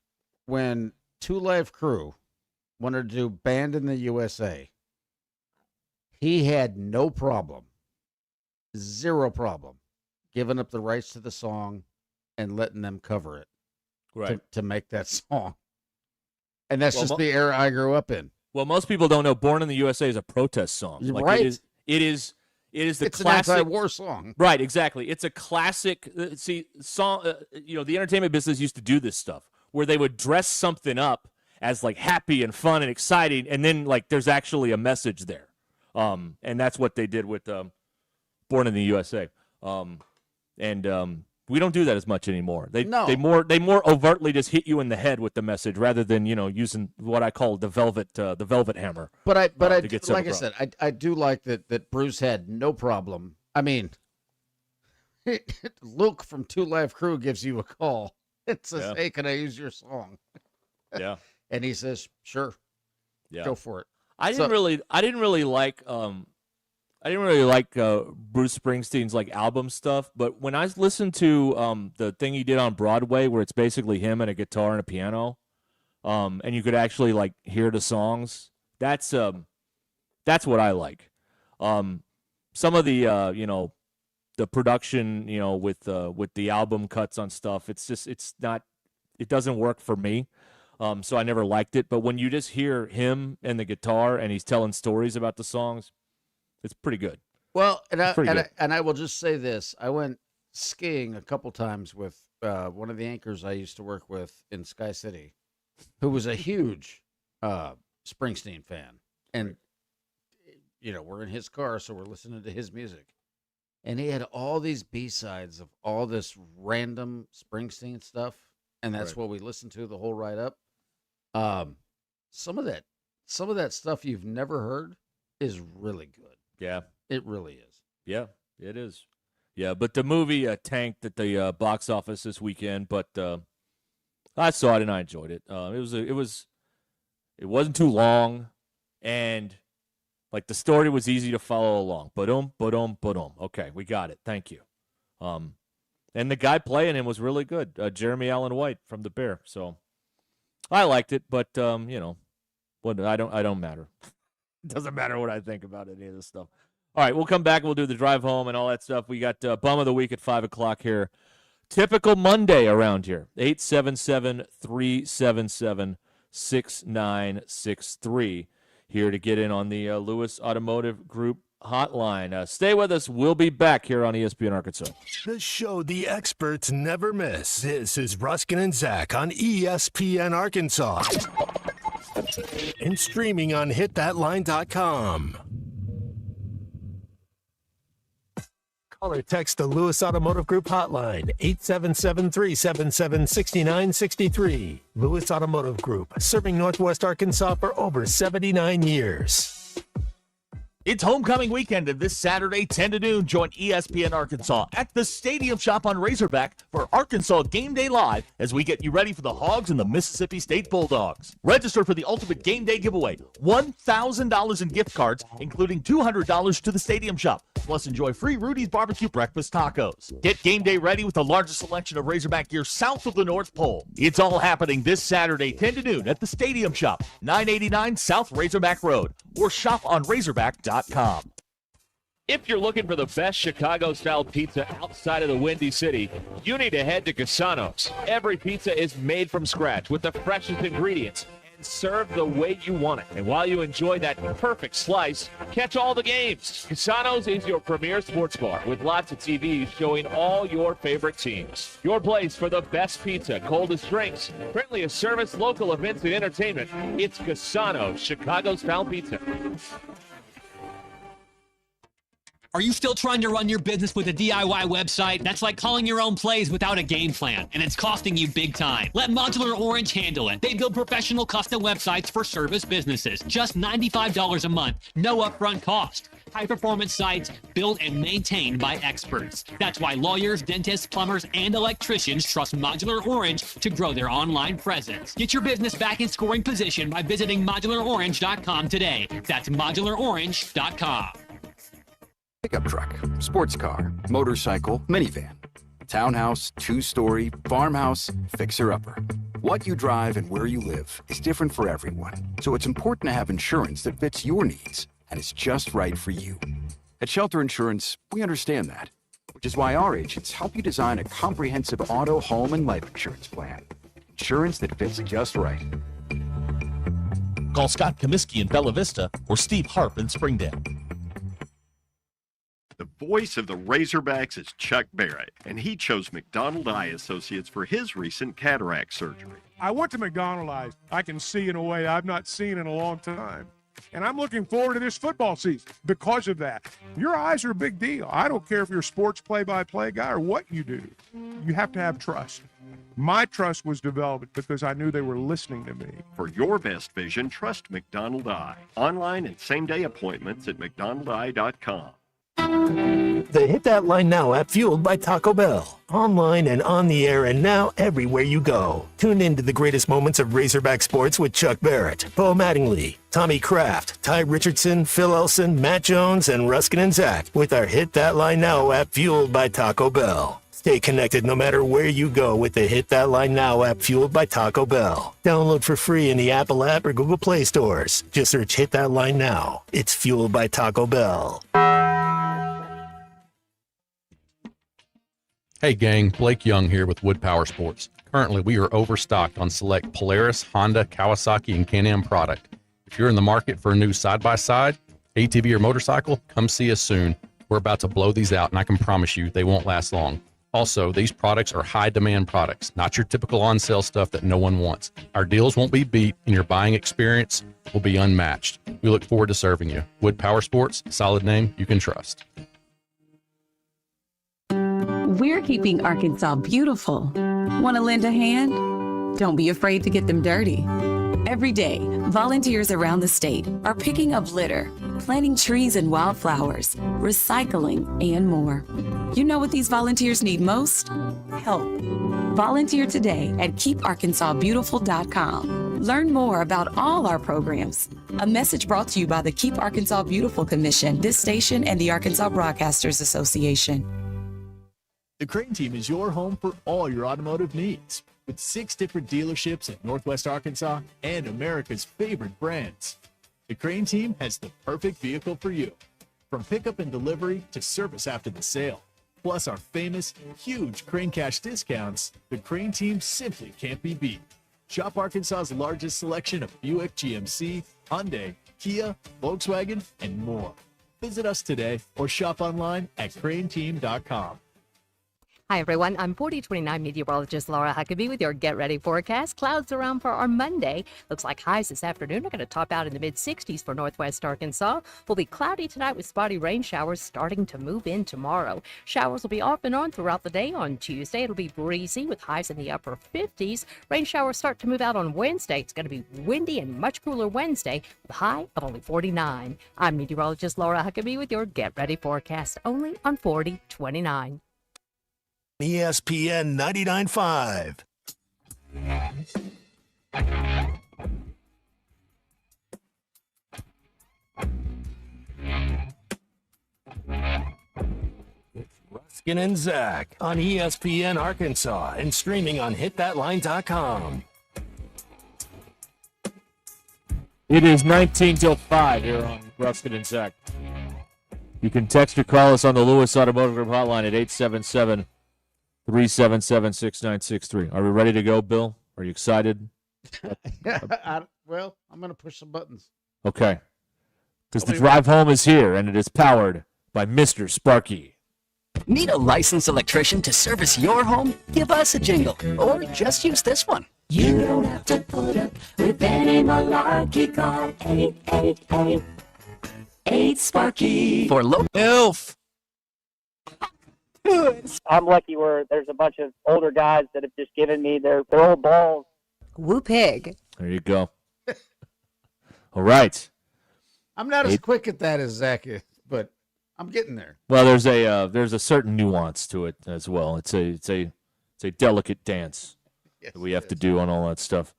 When Two Live Crew wanted to do Band in the USA, he had no problem, zero problem, giving up the rights to the song and letting them cover it to make that song. And that's just the era I grew up in. Well, most people don't know Born in the USA is a protest song. Like Right. It is the It's classic an anti-war song. Right, exactly. It's a classic song, you know, the entertainment business used to do this stuff where they would dress something up as like happy and fun and exciting, and then like there's actually a message there. And that's what they did with Born in the USA. We don't do that as much anymore. They more overtly just hit you in the head with the message rather than, you know, using what I call the velvet hammer. But I to get like I across. said, I do like that Bruce had no problem. I mean, Luke from Two Live Crew gives you a call. It says, "Hey, can I use your song?" Yeah. And he says, "Sure." Yeah. Go for it. I didn't really like Bruce Springsteen's like album stuff, but when I listened to the thing he did on Broadway where it's basically him and a guitar and a piano, and you could actually like hear the songs, that's what I like. Some of the you know, the production, you know, with the album cuts on stuff, it doesn't work for me. So I never liked it, but when you just hear him and the guitar and he's telling stories about the songs, it's pretty good. Well, and I will just say this: I went skiing a couple times with one of the anchors I used to work with in Sky City, who was a huge Springsteen fan, and you know, we're in his car, so we're listening to his music, and he had all these B-sides of all this random Springsteen stuff, and that's what we listened to the whole ride up. Some of that stuff you've never heard is really good. Yeah. It really is. Yeah, it is. Yeah, but the movie tanked at the box office this weekend, but I saw it and I enjoyed it. It wasn't too long, and like the story was easy to follow along. Ba-dum. Okay, we got it. Thank you. And the guy playing him was really good, Jeremy Allen White from The Bear. So I liked it, but you know, I don't matter. It doesn't matter what I think about any of this stuff. All right, we'll come back. We'll do the drive home and all that stuff. We got Bum of the Week at 5 o'clock here Typical Monday around here. 877-377-6963. Here to get in on the Lewis Automotive Group hotline. Stay with us. We'll be back here on ESPN Arkansas. The show the experts never miss. This is Ruscin and Zach on ESPN Arkansas. And streaming on hitthatline.com. Call or text the Lewis Automotive Group hotline, 877-377-6963. Lewis Automotive Group, serving Northwest Arkansas for over 79 years. It's homecoming weekend, and this Saturday, 10 to noon, join ESPN Arkansas at the Stadium Shop on Razorback for Arkansas Game Day Live as we get you ready for the Hogs and the Mississippi State Bulldogs. Register for the Ultimate Game Day giveaway, $1,000 in gift cards, including $200 to the Stadium Shop. Plus, enjoy free Rudy's Barbecue Breakfast Tacos. Get game day ready with the largest selection of Razorback gear south of the North Pole. It's all happening this Saturday, 10 to noon at the Stadium Shop, 989 South Razorback Road, or shop on Razorback.com. If you're looking for the best Chicago-style pizza outside of the Windy City, you need to head to Cassano's. Every pizza is made from scratch with the freshest ingredients and served the way you want it. And while you enjoy that perfect slice, catch all the games. Cassano's is your premier sports bar with lots of TVs showing all your favorite teams. Your place for the best pizza, coldest drinks, friendliest service, local events, and entertainment. It's Cassano's Chicago-style pizza. Are you still trying to run your business with a DIY website? That's like calling your own plays without a game plan, and it's costing you big time. Let Modular Orange handle it. They build professional custom websites for service businesses. Just $95 a month, no upfront cost. High-performance sites built and maintained by experts. That's why lawyers, dentists, plumbers, and electricians trust Modular Orange to grow their online presence. Get your business back in scoring position by visiting modularorange.com today. That's modularorange.com. Pickup truck, sports car, motorcycle, minivan, townhouse, two-story, farmhouse, fixer-upper. What you drive and where you live is different for everyone, so it's important to have insurance that fits your needs and is just right for you. At Shelter Insurance, we understand that, which is why our agents help you design a comprehensive auto, home, and life insurance plan. Insurance that fits just right. Call Scott Comiskey in Bella Vista or Steve Harp in Springdale. The voice of the Razorbacks is Chuck Barrett, and he chose McDonald Eye Associates for his recent cataract surgery. I went to McDonald Eye. I can see in a way I've not seen in a long time. And I'm looking forward to this football season because of that. Your eyes are a big deal. I don't care if you're a sports play-by-play guy or what you do. You have to have trust. My trust was developed because I knew they were listening to me. For your best vision, trust McDonald Eye. Online and same-day appointments at mcdonaldeye.com. The Hit That Line Now app, fueled by Taco Bell. Online and on the air and now everywhere you go. Tune in to the greatest moments of Razorback sports with Chuck Barrett, Bo Mattingly, Tommy Kraft, Ty Richardson, Phil Elson, Matt Jones, and Ruscin and Zach with our Hit That Line Now app, fueled by Taco Bell. Stay connected no matter where you go with the Hit That Line Now app, fueled by Taco Bell. Download for free in the Apple app or Google Play stores. Just search Hit That Line Now. It's fueled by Taco Bell. Hey gang, Blake Young here with Wood Power Sports. Currently, we are overstocked on select Polaris, Honda, Kawasaki, and Can-Am product. If you're in the market for a new side-by-side, ATV, or motorcycle, come see us soon. We're about to blow these out, and I can promise you they won't last long. Also, these products are high-demand products, not your typical on-sale stuff that no one wants. Our deals won't be beat, and your buying experience will be unmatched. We look forward to serving you. Wood Power Sports, solid name you can trust. We're keeping Arkansas beautiful. Want to lend a hand? Don't be afraid to get them dirty. Every day, volunteers around the state are picking up litter, planting trees and wildflowers, recycling, and more. You know what these volunteers need most? Help. Volunteer today at keeparkansasbeautiful.com. Learn more about all our programs. A message brought to you by the Keep Arkansas Beautiful Commission, this station, and the Arkansas Broadcasters Association. The Crane Team is your home for all your automotive needs, with 6 different dealerships in Northwest Arkansas and America's favorite brands. The Crane Team has the perfect vehicle for you, from pickup and delivery to service after the sale. plus our famous, huge Crane Cash discounts, the Crane team simply can't be beat. Shop Arkansas's largest selection of Buick, GMC, Hyundai, Kia, Volkswagen, and more. Visit us today or shop online at craneteam.com. Hi, everyone. I'm 4029 meteorologist Laura Huckabee with your Get Ready forecast. Clouds around for our Monday. Looks like highs this afternoon are going to top out in the mid-60s for northwest Arkansas. Will be cloudy tonight with spotty rain showers starting to move in tomorrow. Showers will be off and on throughout the day on Tuesday. It'll be breezy with highs in the upper 50s. Rain showers start to move out on Wednesday. It's going to be windy and much cooler Wednesday with a high of only 49. I'm meteorologist Laura Huckabee with your Get Ready forecast only on 4029. ESPN 99.5. Ruscin and Zach on ESPN Arkansas and streaming on hitthatline.com. It is 19 till 5 here on Ruscin and Zach. You can text or call us on the Lewis Automotive Group hotline at 877-377-6963. Are we ready to go, Bill? Are you excited? Well, I'm going to push some buttons. Okay. Because the drive home is here, and it is powered by Mr. Sparky. Need a licensed electrician to service your home? Give us a jingle, or just use this one. You don't have to put up with any malarkey. Call 888-8 Sparky. For low elf. I'm lucky where there's a bunch of older guys that have just given me their old balls. Woo pig. There you go. All right. I'm not as quick at that as Zach is, but I'm getting there. Well, there's a certain nuance to it as well. It's a delicate dance that we have to do on all that stuff.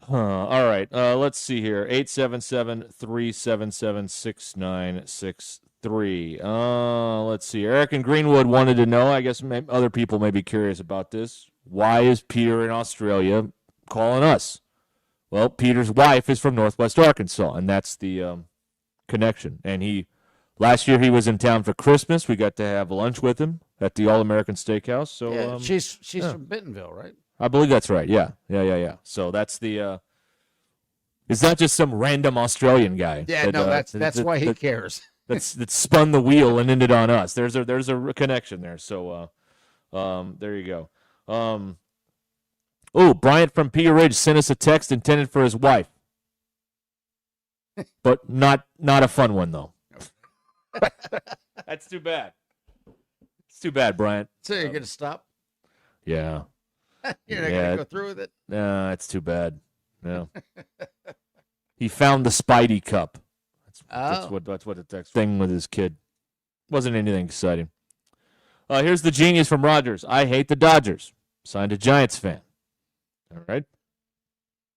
All right. Let's see here. 877-377-6963. Let's see. Eric in Greenwood wanted to know, I guess other people may be curious about this. Why is Peter in Australia calling us? Well, Peter's wife is from Northwest Arkansas, and that's the connection. And last year he was in town for Christmas. We got to have lunch with him at the All-American Steakhouse. So yeah, she's from Bentonville, right? I believe that's right. Yeah. So that's the. It's not just some random Australian guy. Yeah, that's why he cares. that spun the wheel and ended on us. There's a connection there. So, there you go. Bryant from Pea Ridge sent us a text intended for his wife, but not a fun one though. That's too bad. It's too bad, Bryant. So you're gonna stop? Yeah. You're not gonna go through with it? No, it's too bad. No. He found the Spidey Cup. That's what the text thing with his kid. Wasn't anything exciting. Here's the genius from Rogers. I hate the Dodgers. Signed a Giants fan. All right.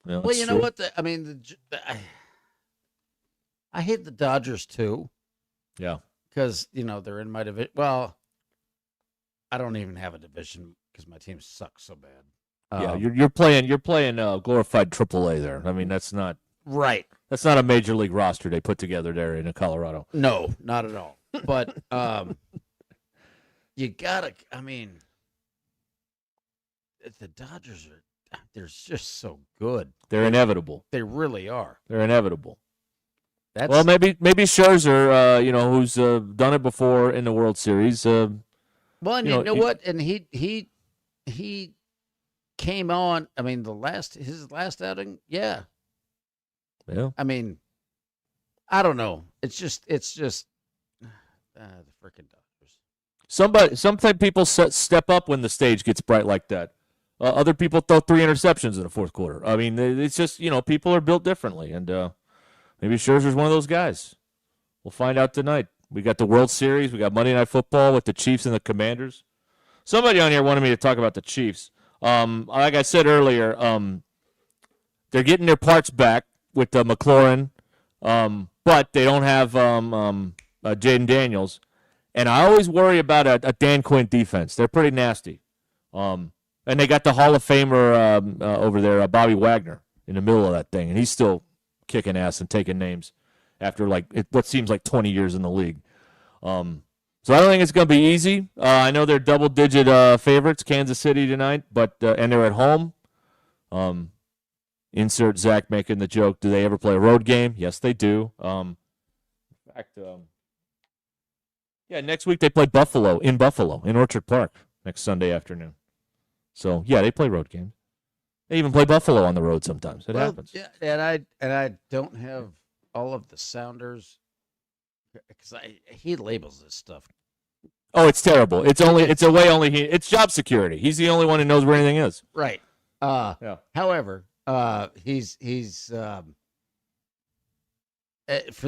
Well, you know what? I hate the Dodgers too. Yeah. Because they're in my division. Well, I don't even have a division because my team sucks so bad. Yeah, you're playing glorified AAA there. I mean, that's not right. That's not a major league roster they put together there in Colorado. No, not at all. But you gotta. I mean, the Dodgers they're just so good. They're inevitable. They really are. They're inevitable. Well, maybe Scherzer, who's done it before in the World Series. Well, and you know what? And he came on. I mean, his last outing, yeah. Yeah. I mean, I don't know. It's just the freaking Dodgers. Some people step up when the stage gets bright like that. Other people throw 3 interceptions in the fourth quarter. I mean, it's just people are built differently, and maybe Scherzer's one of those guys. We'll find out tonight. We got the World Series. We got Monday Night Football with the Chiefs and the Commanders. Somebody on here wanted me to talk about the Chiefs. Like I said earlier, they're getting their parts back with McLaurin, but they don't have Jaden Daniels. And I always worry about a Dan Quinn defense. They're pretty nasty. And they got the Hall of Famer over there, Bobby Wagner, in the middle of that thing. And he's still kicking ass and taking names after what seems like 20 years in the league. So I don't think it's going to be easy. I know they're double-digit favorites, Kansas City tonight, but and they're at home. Insert Zach making the joke. Do they ever play a road game? Yes, they do. In fact, next week they play Buffalo, in Orchard Park, next Sunday afternoon. So, yeah, they play road games. They even play Buffalo on the road sometimes. It happens. Yeah, and I don't have all of the sounders because he labels this stuff. Oh, it's terrible. It's job security. He's the only one who knows where anything is. Right. However, he's for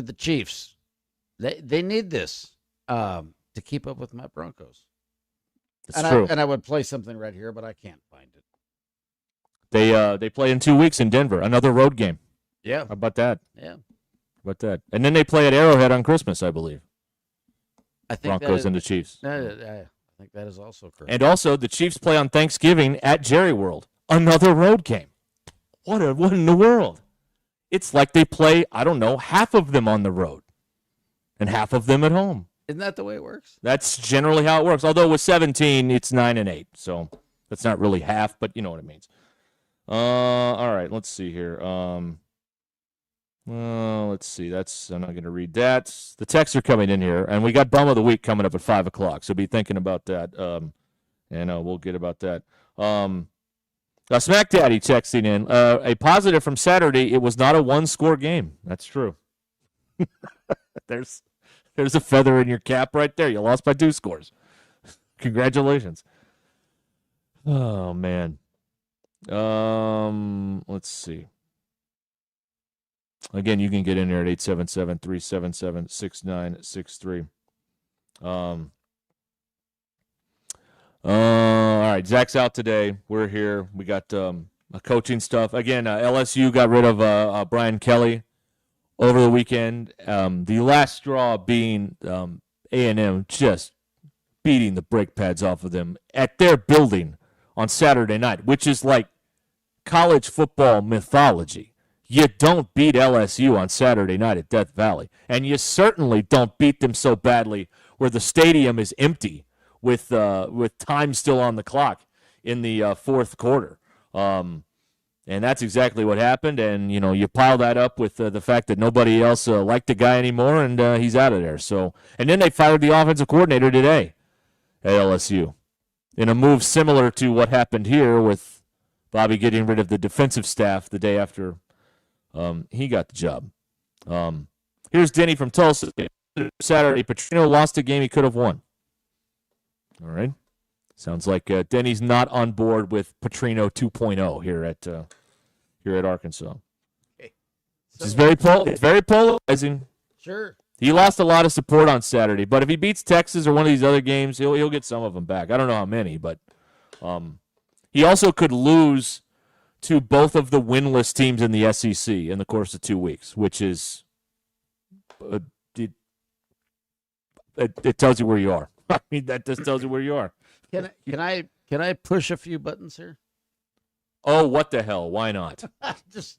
the Chiefs. They need this to keep up with my Broncos. It's true. And I would play something right here, but I can't find it. They play in 2 weeks in Denver, another road game. Yeah. How about that? Yeah. How about that? And then they play at Arrowhead on Christmas, I believe. I think Broncos and the Chiefs. I think that is also correct. And also, the Chiefs play on Thanksgiving at Jerry World, another road game. What in the world? It's like they play, I don't know, half of them on the road and half of them at home. Isn't that the way it works? That's generally how it works. Although with 17, it's 9 and 8, so that's not really half, but you know what it means. All right, let's see here. Let's see. I'm not going to read that. The texts are coming in here, and we got Bum of the Week coming up at 5 o'clock, so be thinking about that, and we'll get about that. Smack Daddy texting in, a positive from Saturday, it was not a one-score game. That's true. There's a feather in your cap right there. You lost by 2 scores. Congratulations. Oh, man. Let's see. Again, you can get in there at 877-377-6963. All right, Zach's out today. We're here. We got coaching stuff. Again, LSU got rid of Brian Kelly over the weekend. The last straw being A&M just beating the brake pads off of them at their building on Saturday night, which is like college football mythology. You don't beat LSU on Saturday night at Death Valley, and you certainly don't beat them so badly where the stadium is empty with time still on the clock in the fourth quarter. And that's exactly what happened, and you pile that up with the fact that nobody else liked the guy anymore, and he's out of there. So, and then they fired the offensive coordinator today at LSU in a move similar to what happened here with Bobby getting rid of the defensive staff the day after he got the job. Here's Denny from Tulsa. Saturday, Petrino lost a game he could have won. All right. Sounds like Denny's not on board with Petrino 2.0 here at Arkansas. Okay. It's very polarizing. Sure. He lost a lot of support on Saturday, but if he beats Texas or one of these other games, he'll get some of them back. I don't know how many, but he also could lose to both of the winless teams in the SEC in the course of 2 weeks, which is it tells you where you are. I mean, that just tells you where you are. Can I push a few buttons here? Oh, what the hell? Why not? Just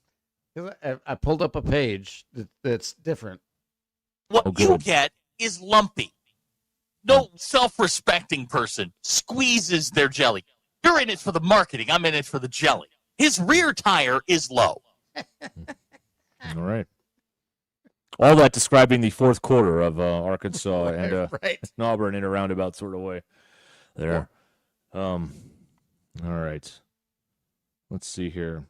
I pulled up a page that's different. What you get is lumpy. No self-respecting person squeezes their jelly. You're in it for the marketing. I'm in it for the jelly. His rear tire is low. All right. All that describing the fourth quarter of Arkansas and Auburn in a roundabout sort of way there. All right. Let's see here.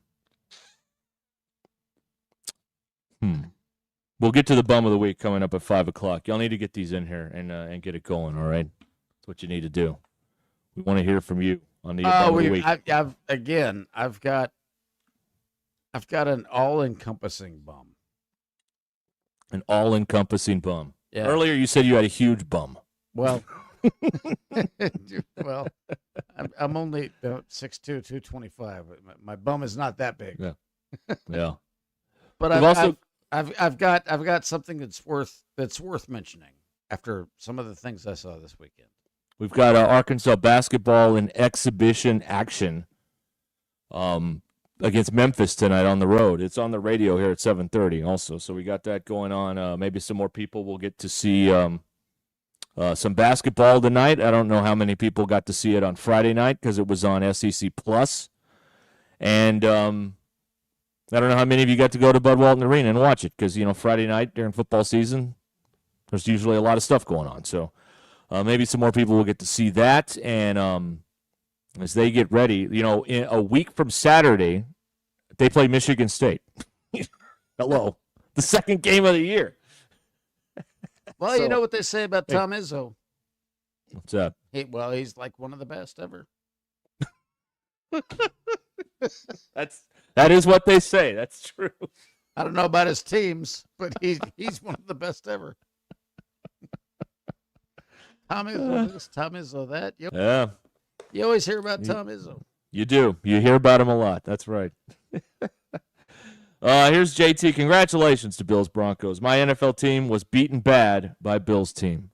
We'll get to the bum of the week coming up at 5 o'clock. Y'all need to get these in here and get it going, all right? That's what you need to do. We want to hear from you on the bum of the week. I've got an all-encompassing bum. An all-encompassing bum. Yeah. Earlier you said you had a huge bum. Well, I'm only 6'2", 225. My bum is not that big. Yeah. Yeah. But I've got something that's worth mentioning after some of the things I saw this weekend. We've got Arkansas basketball in exhibition action against Memphis tonight on the road. It's on the radio here at 7:30 also, so we got that going on. Maybe some more people will get to see Some basketball tonight. I don't know how many people got to see it on Friday night because it was on SEC Plus. And I don't know how many of you got to go to Bud Walton Arena and watch it because, Friday night during football season, there's usually a lot of stuff going on. So maybe some more people will get to see that. And as they get ready, in a week from Saturday, they play Michigan State. Hello. The second game of the year. Well, you know what they say about Tom Izzo. What's that? He's like one of the best ever. That is what they say. That's true. I don't know about his teams, but he's one of the best ever. Tom Izzo this, Tom Izzo that. Yeah. You always hear about Tom Izzo. You do. You hear about him a lot. That's right. Here's JT. Congratulations to Bills Broncos. My NFL team was beaten bad by Bills team.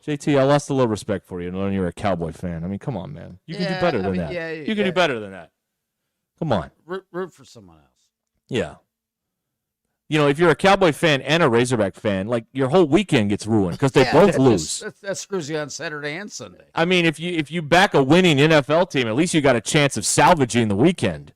JT, I lost a little respect for you knowing you're a Cowboy fan. I mean, come on, man. You can do better than that. You can do better than that. Come on. Root for someone else. Yeah. If you're a Cowboy fan and a Razorback fan, like your whole weekend gets ruined because they both lose. That screws you on Saturday and Sunday. I mean, if you back a winning NFL team, at least you got a chance of salvaging the weekend.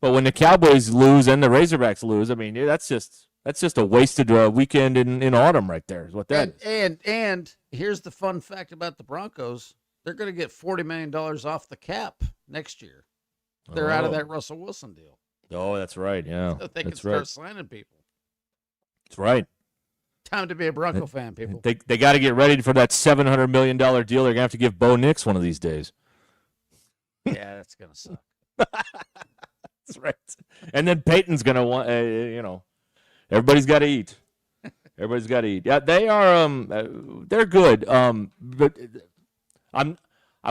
But when the Cowboys lose and the Razorbacks lose, I mean, that's just a wasted weekend in autumn right there. Is what that is. And here's the fun fact about the Broncos: they're going to get $40 million off the cap next year. They're out of that Russell Wilson deal. Oh, that's right. Yeah, so they can start signing people. That's right. Time to be a Bronco fan, people. They got to get ready for that $700 million deal. They're going to have to give Bo Nix one of these days. Yeah, that's going to suck. That's right. And then Peyton's going to want, everybody's got to eat. Everybody's got to eat. Yeah, they are. They're good. But I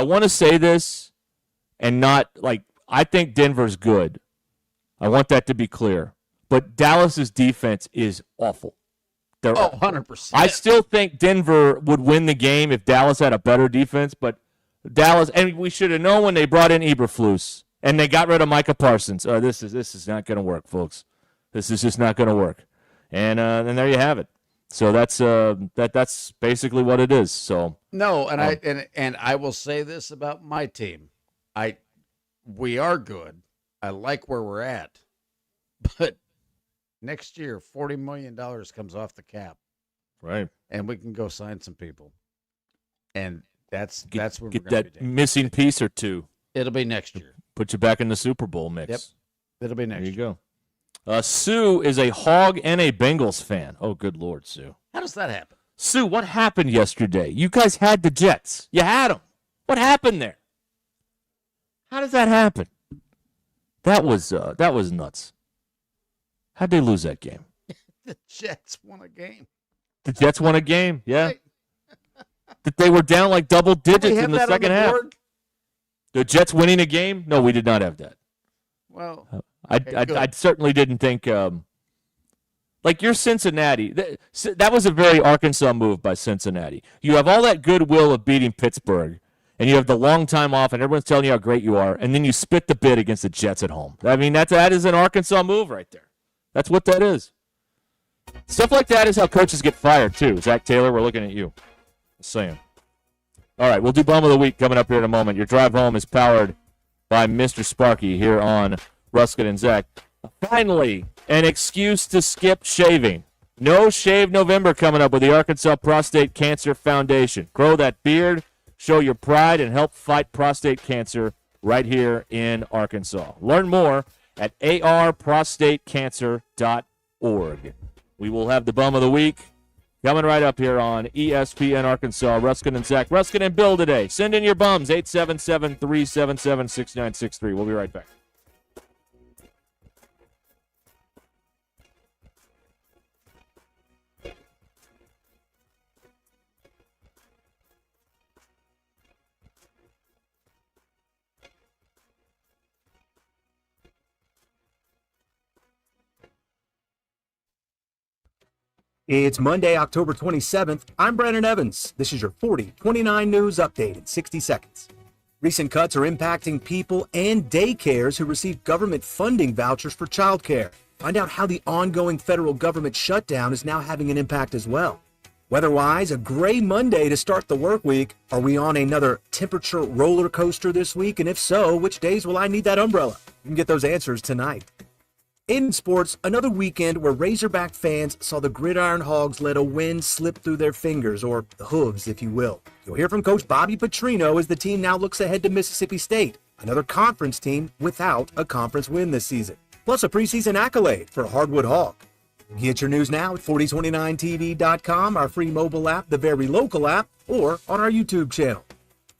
want to say this, and not like I think Denver's good. I want that to be clear. But Dallas's defense is awful. They're 100%. I still think Denver would win the game if Dallas had a better defense, but Dallas, and we should have known when they brought in Eberflus and they got rid of Micah Parsons. This is not going to work, folks. This is just not going to work. And there you have it. So that's basically what it is. So no, and I will say this about my team. We are good. I like where we're at, but next year, $40 million comes off the cap, right? And we can go sign some people, and that's where we're get gonna that missing piece or two. It'll be next year. Put you back in the Super Bowl mix. Yep, it'll be next. There you go. Sue is a Hog and a Bengals fan. Oh, good Lord, Sue. How does that happen? Sue, what happened yesterday? You guys had the Jets. You had them. What happened there? How does that happen? That was nuts. How'd they lose that game? The Jets won a game. The Jets won a game, yeah. That they were down like double digits in the second half. The Jets winning a game? No, we did not have that. Well, I certainly didn't think. Like you're Cincinnati. That was a very Arkansas move by Cincinnati. You have all that goodwill of beating Pittsburgh, and you have the long time off, and everyone's telling you how great you are, and then you spit the bid against the Jets at home. I mean, that is an Arkansas move right there. That's what that is. Stuff like that is how coaches get fired, too. Zach Taylor, we're looking at you. Just saying. All right, we'll do Bum of the Week coming up here in a moment. Your drive home is powered by Mr. Sparky here on Ruscin and Zach. Finally, an excuse to skip shaving. No Shave November coming up with the Arkansas Prostate Cancer Foundation. Grow that beard, show your pride, and help fight prostate cancer right here in Arkansas. Learn more at arprostatecancer.org. We will have the Bum of the Week coming right up here on ESPN Arkansas. Ruscin and Zach. Ruscin and Bill today. Send in your bums, 877-377-6963. We'll be right back. It's Monday, October 27th. I'm Brandon Evans. This is your 40-29 News Update in 60 seconds. Recent cuts are impacting people and daycares who receive government funding vouchers for childcare. Find out how the ongoing federal government shutdown is now having an impact as well. Weather-wise, a gray Monday to start the work week. Are we on another temperature roller coaster this week? And if so, which days will I need that umbrella? You can get those answers tonight. In sports, another weekend where Razorback fans saw the Gridiron Hogs let a win slip through their fingers, or the hooves, if you will. You'll hear from Coach Bobby Petrino as the team now looks ahead to Mississippi State, another conference team without a conference win this season. Plus a preseason accolade for a Hardwood Hog. Get your news now at 4029tv.com, our free mobile app, the very local app, or on our YouTube channel.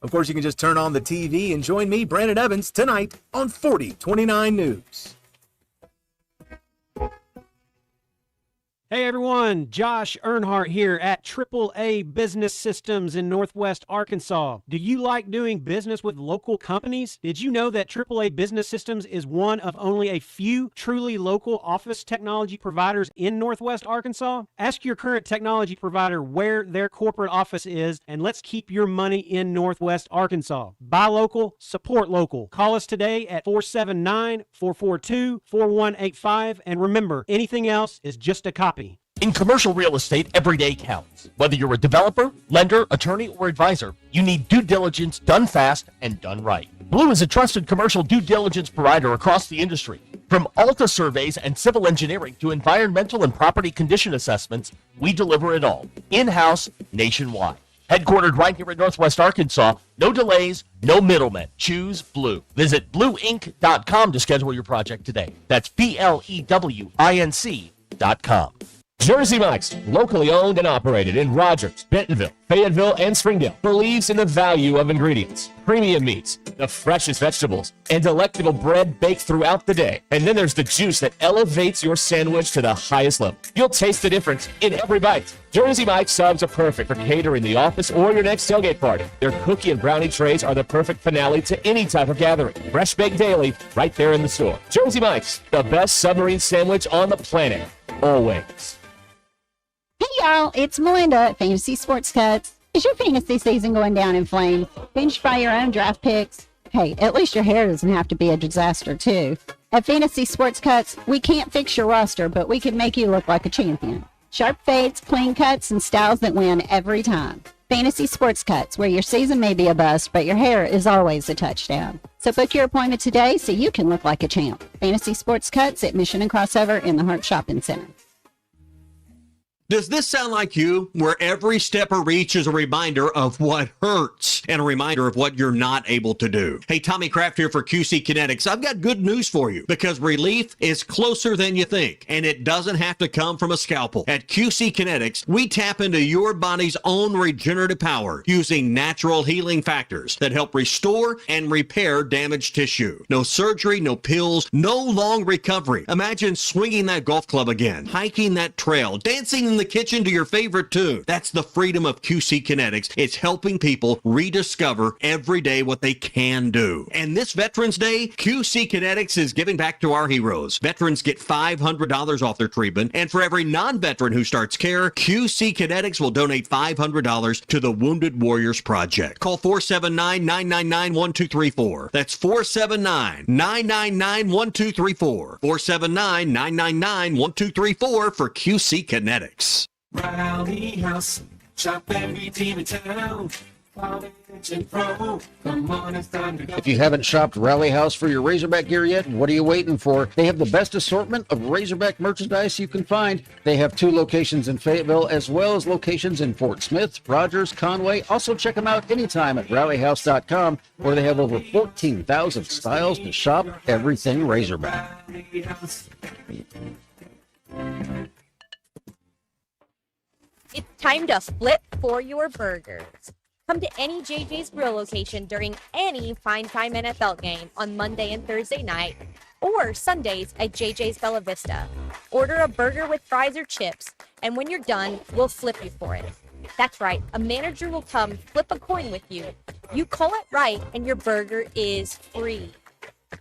Of course, you can just turn on the TV and join me, Brandon Evans, tonight on 4029 News. Hey everyone, Josh Earnhardt here at AAA Business Systems in Northwest Arkansas. Do you like doing business with local companies? Did you know that AAA Business Systems is one of only a few truly local office technology providers in Northwest Arkansas? Ask your current technology provider where their corporate office is, and let's keep your money in Northwest Arkansas. Buy local, support local. Call us today at 479-442-4185, and remember, anything else is just a copy. In commercial real estate, every day counts. Whether you're a developer, lender, attorney, or advisor, you need due diligence done fast and done right. Blue is a trusted commercial due diligence provider across the industry. From Alta surveys and civil engineering to environmental and property condition assessments, we deliver it all. In-house, nationwide. Headquartered right here in Northwest Arkansas, no delays, no middlemen. Choose Blue. Visit blueinc.com to schedule your project today. That's BLEWINC.com. Jersey Mike's, locally owned and operated in Rogers, Bentonville, Fayetteville, and Springdale, believes in the value of ingredients, premium meats, the freshest vegetables, and delectable bread baked throughout the day. And then there's the juice that elevates your sandwich to the highest level. You'll taste the difference in every bite. Jersey Mike's subs are perfect for catering the office or your next tailgate party. Their cookie and brownie trays are the perfect finale to any type of gathering. Fresh baked daily, right there in the store. Jersey Mike's, the best submarine sandwich on the planet. Always. Hey y'all, it's Melinda at Fantasy Sports Cuts. Is your fantasy season going down in flames? Finished by your own draft picks? Hey, at least your hair doesn't have to be a disaster too. At Fantasy Sports Cuts, we can't fix your roster, but we can make you look like a champion. Sharp fades, clean cuts, and styles that win every time. Fantasy Sports Cuts, where your season may be a bust, but your hair is always a touchdown. So book your appointment today so you can look like a champ. Fantasy Sports Cuts at Mission and Crossover in the Hart Shopping Center. Does this sound like you, where every step or reach is a reminder of what hurts and a reminder of what you're not able to do? Hey, Tommy Kraft here for QC Kinetics. I've got good news for you because relief is closer than you think, and it doesn't have to come from a scalpel. At QC Kinetics, we tap into your body's own regenerative power using natural healing factors that help restore and repair damaged tissue. No surgery, no pills, no long recovery. Imagine swinging that golf club again, hiking that trail, dancing in the kitchen to your favorite tune. That's the freedom of QC Kinetics. It's helping people rediscover every day what they can do. And this Veterans Day, QC Kinetics is giving back to our heroes. Veterans get $500 off their treatment, and for every non-veteran who starts care, QC Kinetics will donate $500 to the Wounded Warriors Project. Call 479-999-1234. That's 479-999-1234. 479-999-1234 for QC Kinetics. Rally House, shop every team in town. If you haven't shopped Rally House for your Razorback gear yet, what are you waiting for? They have the best assortment of Razorback merchandise you can find. They have 2 locations in Fayetteville as well as locations in Fort Smith, Rogers, Conway. Also check them out anytime at rallyhouse.com, where they have over 14,000 styles to shop everything Razorback. It's time to flip for your burgers. Come to any JJ's Grill location during any Fine Time NFL game on Monday and Thursday night, or Sundays at JJ's Bella Vista. Order a burger with fries or chips, and when you're done, we'll flip you for it. That's right, a manager will come flip a coin with you. You call it right, and your burger is free.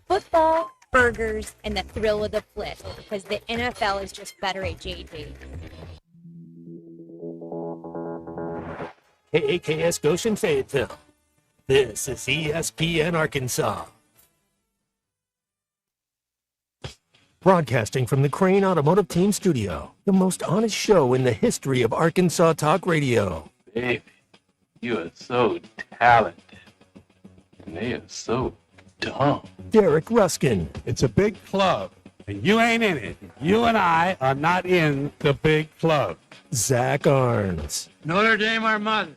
Football, burgers, and the thrill of the flip, because the NFL is just better at JJ's. KAKS Goshen Fayetteville. This is ESPN Arkansas. broadcasting from the Crane Automotive Team Studio, the most honest show in the history of Arkansas Talk Radio. Baby, you are so talented, and they are so dumb. Derek Ruskin. It's a big club, and you ain't in it. You and I are not in the big club. Zach Arns. Notre Dame, our mother.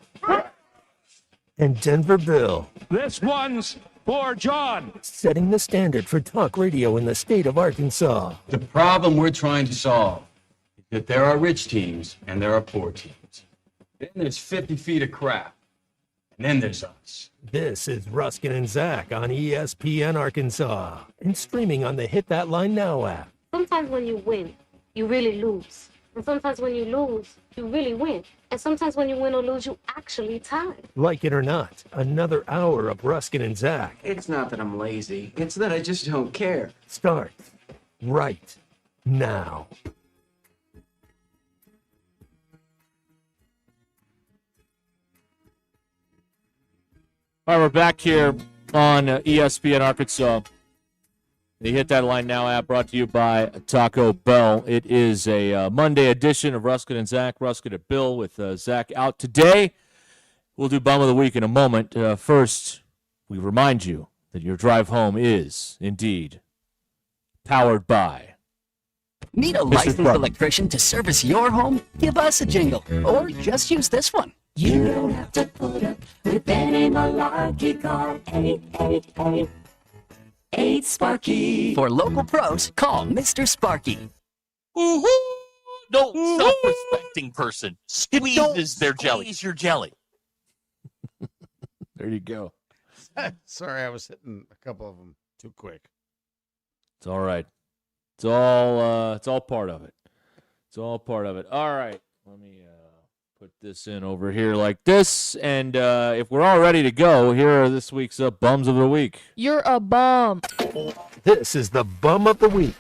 And Denver Bill. This one's for John. Setting the standard for talk radio in the state of Arkansas. The problem we're trying to solve is that there are rich teams and there are poor teams. Then there's 50 feet of crap. And then there's us. This is Ruskin and Zach on ESPN Arkansas and streaming on the Hit That Line Now app. Sometimes when you win, you really lose. And sometimes when you lose, you really win. And sometimes when you win or lose, you actually tie. Like it or not, another hour of Ruskin and Zach It's not that I'm lazy. It's that I just don't care. starts right now. All right, we're back here on ESPN Arkansas. The Hit That Line Now app brought to you by Taco Bell. It is a Monday edition of Ruskin and Zach. Ruskin at Bill with Zach out today. We'll do Bum of the Week in a moment. First, we remind you that your drive home is, indeed, powered by Need a Mr. licensed Sparky. electrician to service your home? Give us a jingle, or just use this one. You don't have to put up with any malarkey. Call 888-8 For local pros, call Mr. Sparky. Woohoo! No self-respecting person squeezes their jelly. Squeeze your jelly. There you go. Sorry, I was hitting a couple of them too quick. It's all right. It's all part of it. It's all part of it. All right. Let me put this in over here like this. And if we're all ready to go, here are this week's Bums of the Week. You're a bum. This is the Bum of the Week.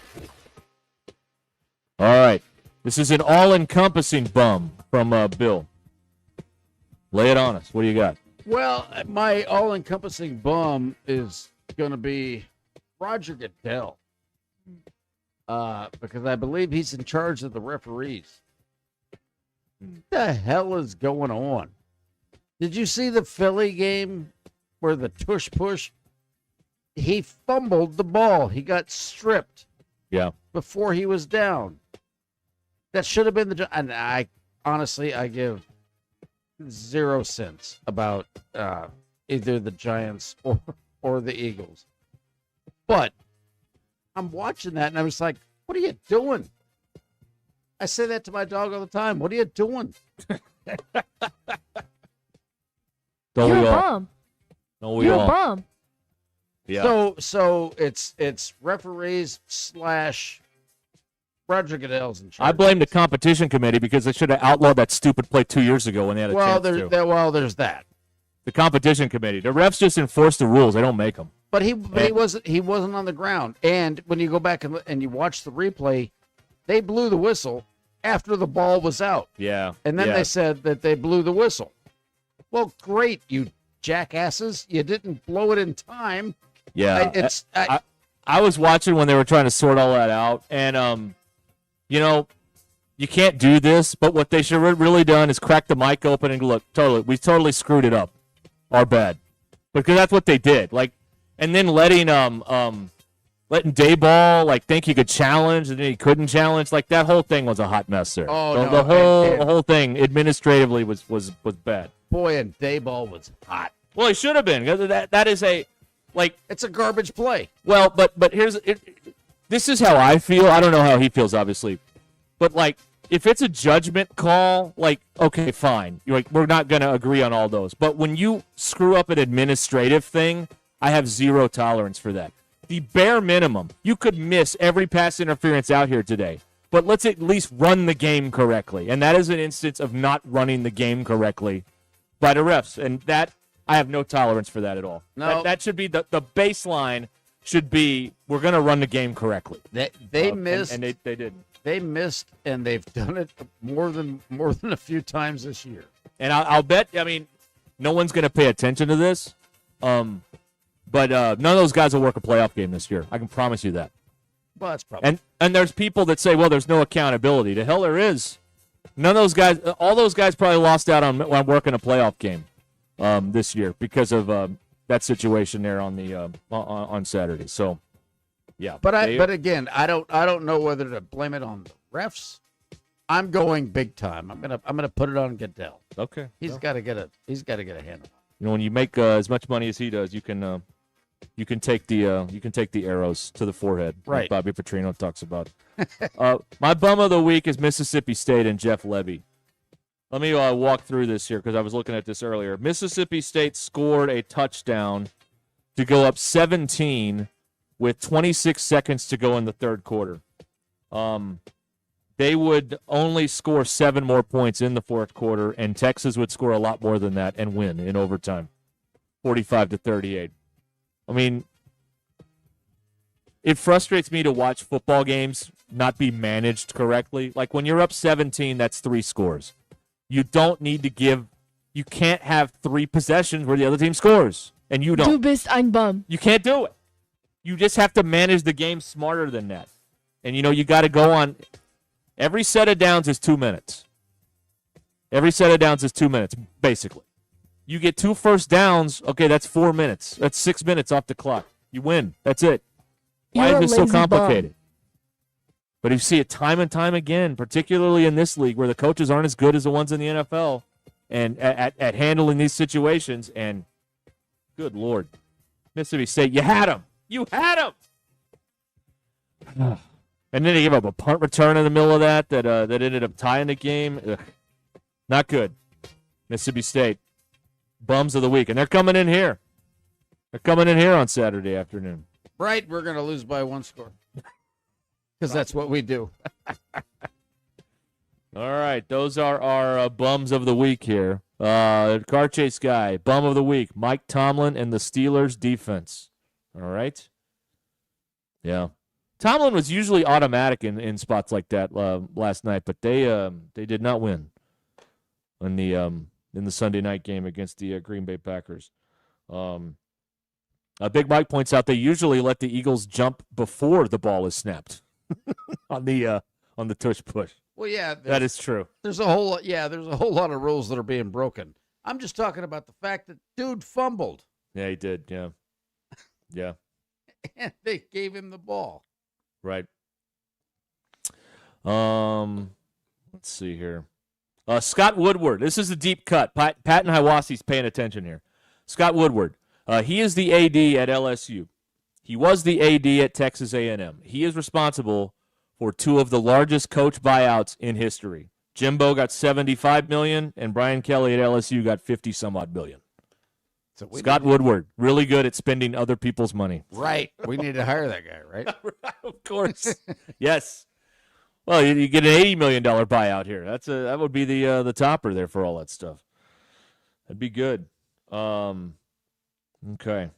All right. This is an all-encompassing bum from Bill. Lay it on us. What do you got? Well, my all-encompassing bum is going to be Roger Goodell, because I believe he's in charge of the referees. What the hell is going on? Did you see the Philly game where the tush push? He fumbled the ball. He got stripped. Yeah. Before he was down. That should have been the. And I honestly, I give 0 cents about either the Giants or the Eagles. But I'm watching that and I was like, "What are you doing?" I say that to my dog all the time. What are you doing? Don't You're we a all? bum. Don't we You're all? a bum. Yeah. So it's referees / Roger Goodell's in charge. I blame the competition committee because they should have outlawed that stupid play 2 years ago when they had a chance to. There's that. The competition committee. The refs just enforce the rules. They don't make them. But he wasn't on the ground. And when you go back and you watch the replay, they blew the whistle after the ball was out. Yeah. And then they said that they blew the whistle. Well, great, you jackasses. You didn't blow it in time. Yeah. I was watching when they were trying to sort all that out. And, you can't do this. But what they should have really done is crack the mic open and look, we totally screwed it up. Our bad. Because that's what they did. And then letting Dayball think he could challenge and then he couldn't challenge. That whole thing was a hot mess there. The whole thing administratively was bad. Boy, and Dayball was hot. Well, he should have been because that is it's a garbage play. Well, but this is how I feel. I don't know how he feels, obviously, but if it's a judgment call, okay, fine. We're not going to agree on all those. But when you screw up an administrative thing, I have 0 tolerance for that. The bare minimum, you could miss every pass interference out here today, but let's at least run the game correctly. And that is an instance of not running the game correctly by the refs. And that, I have no tolerance for that at all. No. That should be the baseline should be we're going to run the game correctly. They missed. And they didn't. They missed, and they've done it more than a few times this year. And I'll bet, no one's going to pay attention to this. But none of those guys will work a playoff game this year. I can promise you that. Well, that's probably. And there's people that say, well, there's no accountability. To hell there is. None of those guys, all those guys probably lost out on working a playoff game this year because of that situation there on Saturday. So, yeah. But again, I don't know whether to blame it on the refs. I'm going big time. I'm gonna put it on Goodell. Okay. He's got to get a handle. You know, when you make as much money as he does, you can take the arrows to the forehead. Right. Like Bobby Petrino talks about. My bum of the week is Mississippi State and Jeff Levy. Let me walk through this here because I was looking at this earlier. Mississippi State scored a touchdown to go up 17 with 26 seconds to go in the third quarter. They would only score 7 more points in the fourth quarter, and Texas would score a lot more than that and win in overtime, 45-38. I mean, it frustrates me to watch football games not be managed correctly. Like when you're up 17, that's 3 scores. You don't need to you can't have 3 possessions where the other team scores, and you don't. Du bist ein Bum. You can't do it. You just have to manage the game smarter than that. And, you got to go on. Every set of downs is 2 minutes. Every set of downs is 2 minutes, basically. You get 2 first downs, okay, that's 4 minutes. That's 6 minutes off the clock. You win. That's it. Why You're is a it so lazy complicated? But you see it time and time again, particularly in this league where the coaches aren't as good as the ones in the NFL and at handling these situations. And good Lord, Mississippi State, you had them. You had them. And then they gave up a punt return in the middle of that ended up tying the game. Ugh. Not good. Mississippi State, bums of the week. And they're coming in here. They're coming in here on Saturday afternoon. Right, we're going to lose by 1 score. Because that's what we do. All right, those are our bums of the week here. Car chase guy, bum of the week, Mike Tomlin and the Steelers defense. All right? Yeah. Tomlin was usually automatic in spots like that last night, but they did not win in the Sunday night game against the Green Bay Packers. Big Mike points out they usually let the Eagles jump before the ball is snapped on the tush push. Well, yeah, that is true. There's a whole lot of rules that are being broken. I'm just talking about the fact that dude fumbled. Yeah, he did. Yeah, yeah. And they gave him the ball. Right. Let's see here. Scott Woodward. This is a deep cut. Patton Hiwasi's paying attention here. Scott Woodward. He is the AD at LSU. He was the AD at Texas A&M. He is responsible for 2 of the largest coach buyouts in history. Jimbo got $75 million, and Brian Kelly at LSU got 50-some-odd million. So Scott Woodward, really good at spending other people's money. Right. We need to hire that guy, right? Of course. Yes. Well, you get an $80 million buyout here. That would be the topper there for all that stuff. That'd be good. Okay.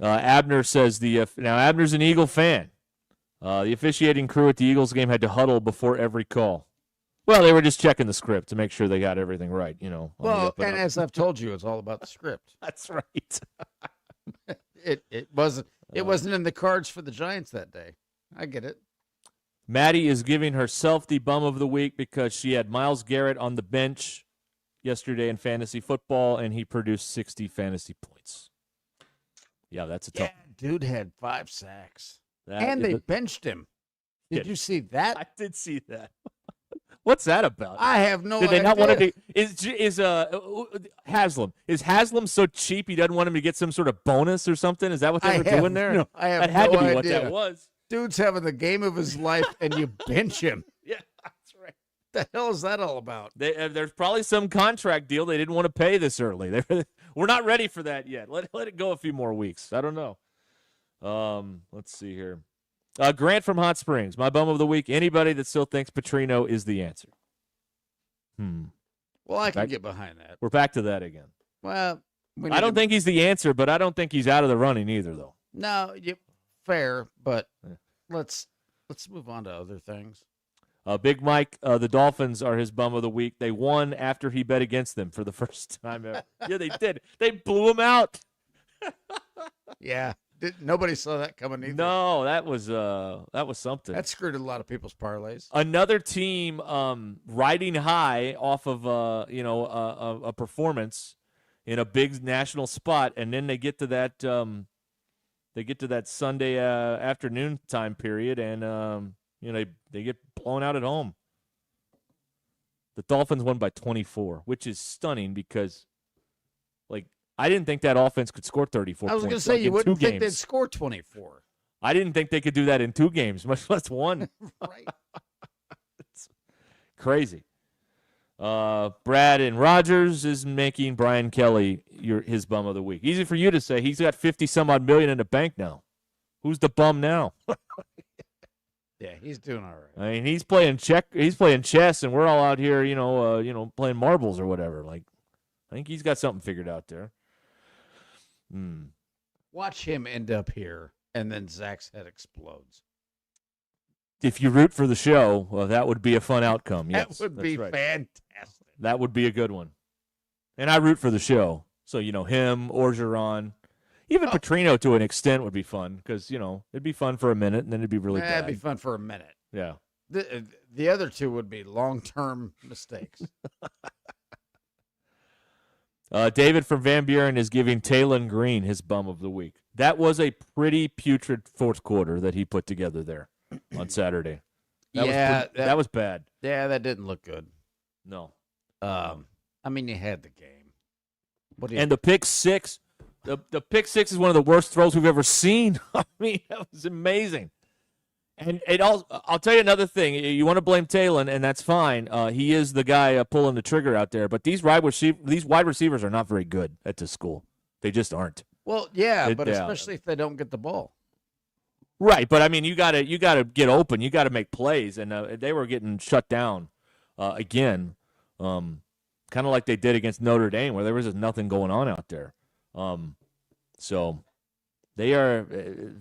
Abner says now Abner's an Eagle fan. The officiating crew at the Eagles game had to huddle before every call. Well, they were just checking the script to make sure they got everything right, Well, and as I've told you, it's all about the script. That's right. It wasn't in the cards for the Giants that day. I get it. Maddie is giving herself the bum of the week because she had Myles Garrett on the bench yesterday in fantasy football, and he produced 60 fantasy points. Yeah, that's a tough. Yeah, dude had 5 sacks, and they benched him. Did you see that? I did see that. What's that about? I have no idea. Did they not want to be? Is Haslam? Is Haslam so cheap he doesn't want him to get some sort of bonus or something? Is that what they were doing there? No, I have that had no to be idea. what that was. Dude's having the game of his life, and you bench him. Yeah, that's right. The hell is that all about? There's probably some contract deal they didn't want to pay this early. We're not ready for that yet. Let it go a few more weeks. I don't know. Let's see here. Grant from Hot Springs, my bum of the week. Anybody that still thinks Petrino is the answer? Well, I can get behind that. We're back to that again. Well, I don't think he's the answer, but I don't think he's out of the running either, though. No, fair, but let's move on to other things. Big Mike, the Dolphins are his bum of the week. They won after he bet against them for the first time ever. Yeah, they did. They blew him out. Yeah, Nobody saw that coming either. No, that was something. That screwed a lot of people's parlays. Another team riding high off of a performance in a big national spot, and then they get to that Sunday afternoon time period, and they get blown out at home. The Dolphins won by 24, which is stunning because, I didn't think that offense could score 34 points. I was going to say, you wouldn't think they'd score 24. I didn't think they could do that in 2 games, much less 1. Right. It's crazy. Brad and Rogers is making Brian Kelly his bum of the week. Easy for you to say. He's got 50-some-odd million in the bank now. Who's the bum now? Yeah, he's doing all right. I mean, he's playing chess, and we're all out here, playing marbles or whatever. I think he's got something figured out there. Watch him end up here, and then Zach's head explodes. If you root for the show, well, that would be a fun outcome. Yes, that would be fantastic. That would be a good one. And I root for the show. So, him, Orgeron, even Petrino to an extent would be fun because, it'd be fun for a minute, and then it'd be really bad. It'd be fun for a minute. Yeah. The other two would be long-term mistakes. David from Van Buren is giving Talon Green his bum of the week. That was a pretty putrid fourth quarter that he put together there on Saturday. That was bad. Yeah, that didn't look good. No. I mean, you had the game. The pick six, the pick six is one of the worst throws we've ever seen. I mean, that was amazing. And I'll tell you another thing. You want to blame Talon, and that's fine. He is the guy pulling the trigger out there. But these wide receivers are not very good at this school. They just aren't. Well, but especially if they don't get the ball. Right, but I mean, you gotta get open. You got to make plays, and they were getting shut down again, kind of like they did against Notre Dame, where there was just nothing going on out there. So. They are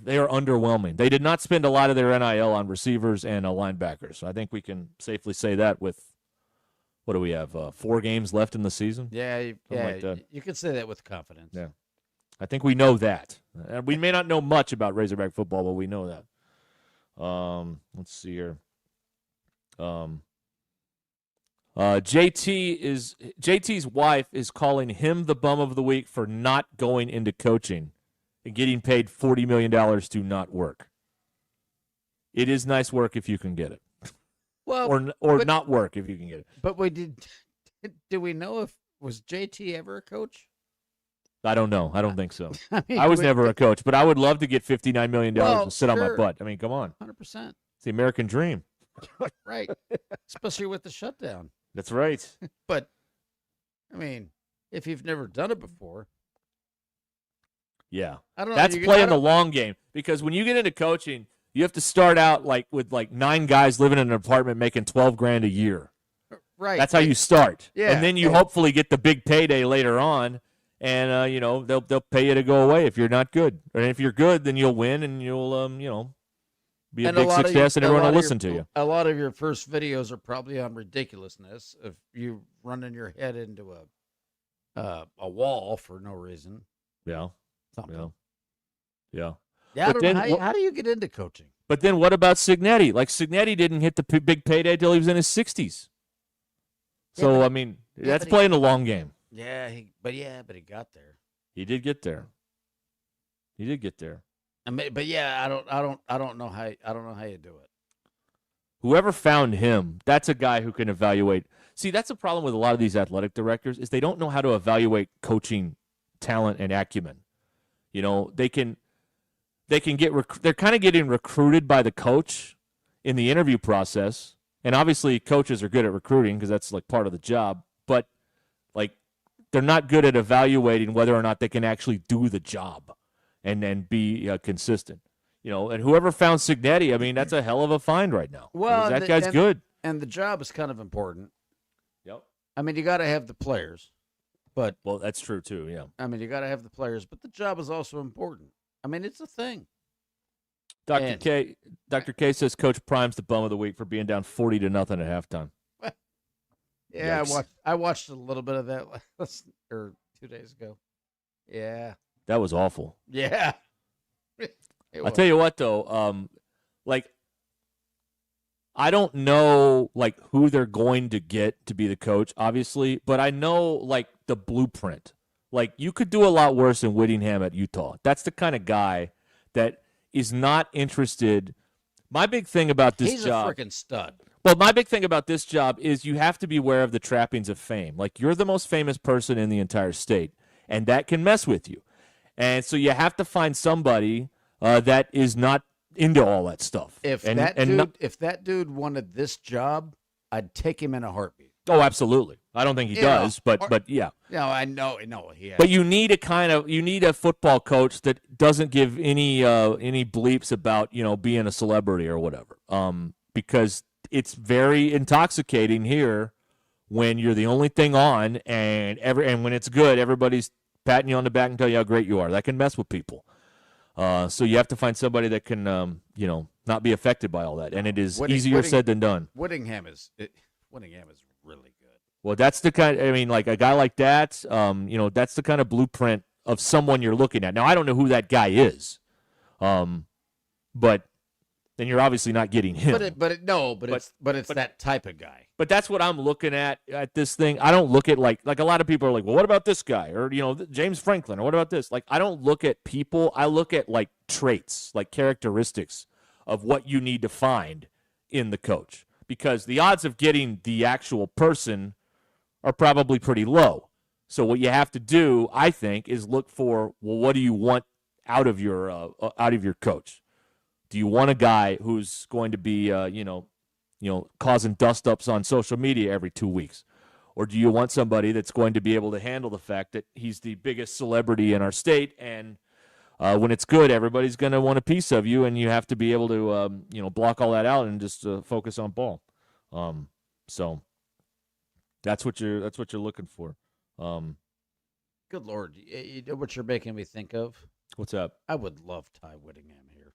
underwhelming. They did not spend a lot of their NIL on receivers and linebackers. So I think we can safely say that with, what do we have, 4 games left in the season? Yeah, you can say that with confidence. Yeah, I think we know that. We may not know much about Razorback football, but we know that. Let's see here. JT's wife is calling him the bum of the week for not going into coaching and getting paid $40 million to not work. It is nice work if you can get it. Well, or not work if you can get it. But do we know was JT ever a coach? I don't know. I don't think so. I mean, I was never a coach, but I would love to get $59 million and sit on my sure. butt. I mean, come on. 100%. It's the American dream. Right. Especially with the shutdown. That's right. But, I mean, if you've never done it before. Yeah. I don't know. That's playing the long game. Because when you get into coaching, you have to start out with 9 guys living in an apartment making $12,000 a year. Right. That's how you start. Yeah. And then you hopefully get the big payday later on. And they'll pay you to go away if you're not good. And if you're good, then you'll win and you'll be a big success and everyone will listen to you. A lot of your first videos are probably on ridiculousness of you running your head into a wall for no reason. Yeah. Something. Yeah. Yeah, I don't know. How do you get into coaching? But then what about Signetti? Signetti didn't hit the big payday till he was in his 60s. So, I mean, that's playing the long game. Yeah, but he got there. He did get there. I mean, but yeah, I don't know how you do it. Whoever found him, that's a guy who can evaluate. See, that's the problem with a lot of these athletic directors is they don't know how to evaluate coaching talent and acumen. They can get they're kind of getting recruited by the coach in the interview process, and obviously coaches are good at recruiting because that's part of the job. But they're not good at evaluating whether or not they can actually do the job and then be consistent. And whoever found Signetti, I mean, that's a hell of a find right now. Well, that guy's good. And the job is kind of important. Yep. I mean, you got to have the players, but that's true too. Yeah. I mean, you got to have the players, but the job is also important. I mean, it's a thing. Dr. K says Coach Prime's the bum of the week for being down 40-0 at halftime. Yeah, I watched a little bit of that 2 days ago. Yeah. That was awful. Yeah. I'll tell you what, though. Like, I don't know, like, who they're going to get to be the coach, obviously, but I know, like, the blueprint. Like, you could do a lot worse than Whittingham at Utah. That's the kind of guy that is not interested. My big thing about this job. He's a freaking stud. Well, my big thing about this job is you have to be aware of the trappings of fame. Like, you're the most famous person in the entire state, and that can mess with you. And so you have to find somebody that is not into all that stuff. If that dude wanted this job, I'd take him in a heartbeat. Oh, absolutely. I don't think he does, but yeah. No, I know he has. But you need a football coach that doesn't give any bleeps about, being a celebrity or whatever. Because it's very intoxicating here when you're the only thing on and when it's good, everybody's patting you on the back and tell you how great you are. That can mess with people. So you have to find somebody that can, not be affected by all that. And it is easier said than done. Whittingham is really good. Well, that's the kind. I mean, like a guy like that. That's the kind of blueprint of someone you're looking at. Now, I don't know who that guy is, but then you're obviously not getting him. But it's that type of guy. But that's what I'm looking at this thing. I don't look at like a lot of people are like, well, what about this guy? Or, James Franklin, or what about this? Like, I don't look at people. I look at like traits, like characteristics of what you need to find in the coach. Because the odds of getting the actual person are probably pretty low. So what you have to do, I think, is look for, well, what do you want out of your coach? Do you want a guy who's going to be, causing dust-ups on social media every 2 weeks? Or do you want somebody that's going to be able to handle the fact that he's the biggest celebrity in our state, and when it's good, everybody's going to want a piece of you, and you have to be able to, block all that out and just focus on ball. So that's what you're looking for. Good Lord, you know what you're making me think of? What's up? I would love Ty Whittingham here.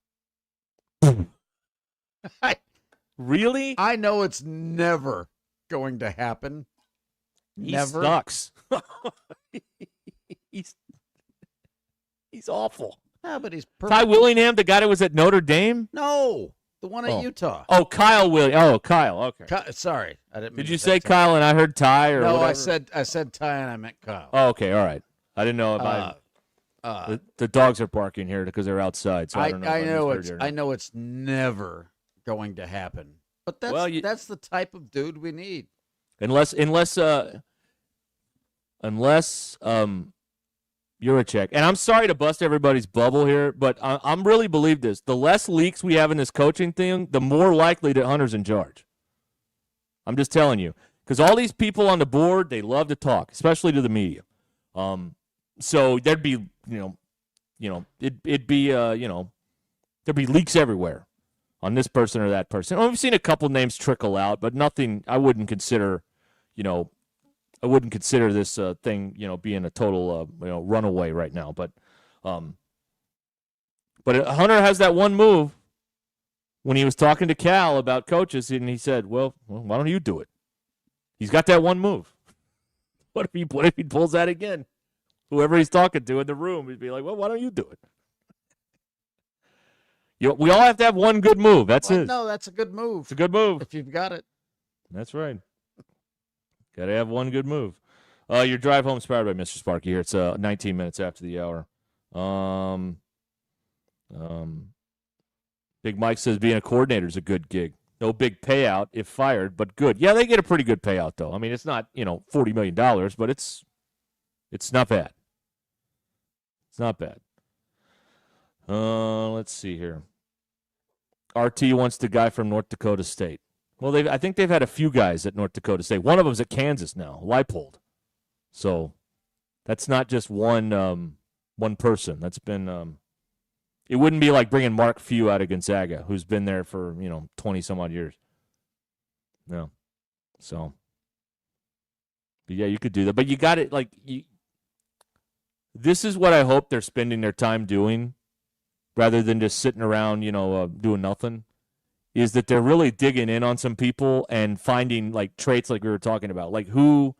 Really? I know it's never going to happen. He Never. sucks. He's awful. Yeah, but he's Ty Willingham, the guy that was at Notre Dame? No, the one at Utah. Oh, Kyle Williams. Oh, Kyle. Okay. Sorry, I didn't. Mean Did you to say Ty. Kyle and I heard Ty or No, whatever? I said Ty and I meant Kyle. Oh, okay. All right. I didn't know if the dogs are barking here because they're outside. So I don't know. I know it's never going to happen. But that's the type of dude we need. Unless Juracek, and I'm sorry to bust everybody's bubble here, but I'm really believe this. The less leaks we have in this coaching thing, the more likely that Hunter's in charge. I'm just telling you. Because all these people on the board, they love to talk, especially to the media. So there'd be, there'd be leaks everywhere on this person or that person. Well, we've seen a couple names trickle out, but nothing. I wouldn't consider, this thing, being a total, runaway right now. But Hunter has that one move when he was talking to Cal about coaches, and he said, "Well, why don't you do it?" He's got that one move. What if he pulls that again? Whoever he's talking to in the room, he'd be like, "Well, why don't you do it?" We all have to have one good move. That's it. No, that's a good move. It's a good move if you've got it. That's right. Got to have one good move. Your drive home is powered by Mr. Sparky here. It's 19 minutes after the hour. Big Mike says being a coordinator is a good gig. No big payout if fired, but good. Yeah, they get a pretty good payout, though. I mean, it's not, $40 million, but it's not bad. It's not bad. Let's see here. RT wants the guy from North Dakota State. Well, I think they've had a few guys at North Dakota State. One of them's at Kansas now, Leipold. So that's not just one person. That's been it wouldn't be like bringing Mark Few out of Gonzaga, who's been there for 20 some odd years. No, so but yeah, you could do that. But you got it. This is what I hope they're spending their time doing, rather than just sitting around, doing nothing. Is that they're really digging in on some people and finding traits like we were talking about, like who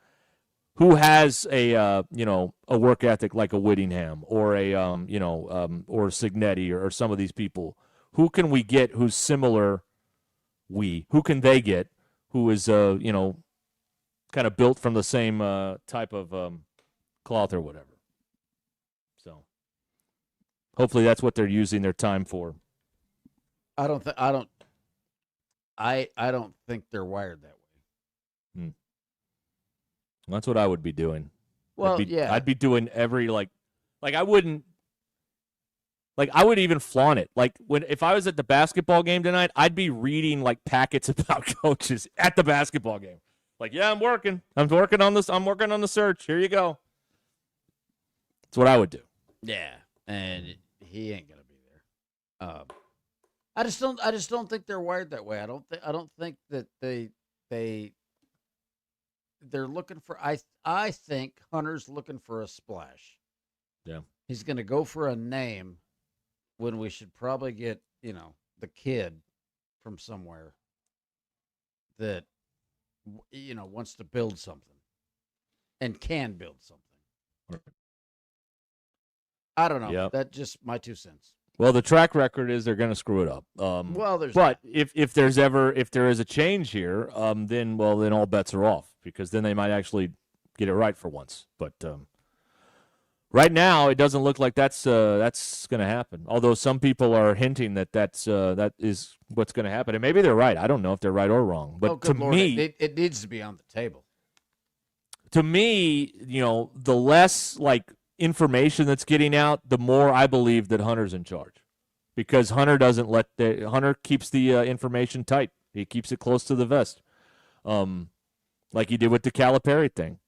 who has a a work ethic like a Whittingham or a or Signetti or some of these people? Who can we get who's similar? Who can they get who is kind of built from the same type of cloth or whatever? So hopefully that's what they're using their time for. I don't think they're wired that way. That's what I would be doing. Well, I'd be doing every like I wouldn't I would even flaunt it. Like if I was at the basketball game tonight, I'd be reading like packets about coaches at the basketball game. Like, yeah, I'm working on this. I'm working on the search. Here you go. That's what I would do. Yeah, and he ain't gonna be there. I just don't think they're wired that way. I don't think that they're looking for. I think Hunter's looking for a splash. Yeah, he's gonna go for a name when we should probably get the kid from somewhere that wants to build something and can build something. I don't know. Yep. That's just my 2 cents. Well, the track record is they're going to screw it up. But if there is a change here, then all bets are off because then they might actually get it right for once. But right now, it doesn't look like that's going to happen. Although some people are hinting that that is what's going to happen, and maybe they're right. I don't know if they're right or wrong. But to Lord, me, it needs to be on the table. To me, the less information that's getting out, the more I believe that Hunter's in charge, because Hunter Hunter keeps the information tight. He keeps it close to the vest, like he did with the Calipari thing.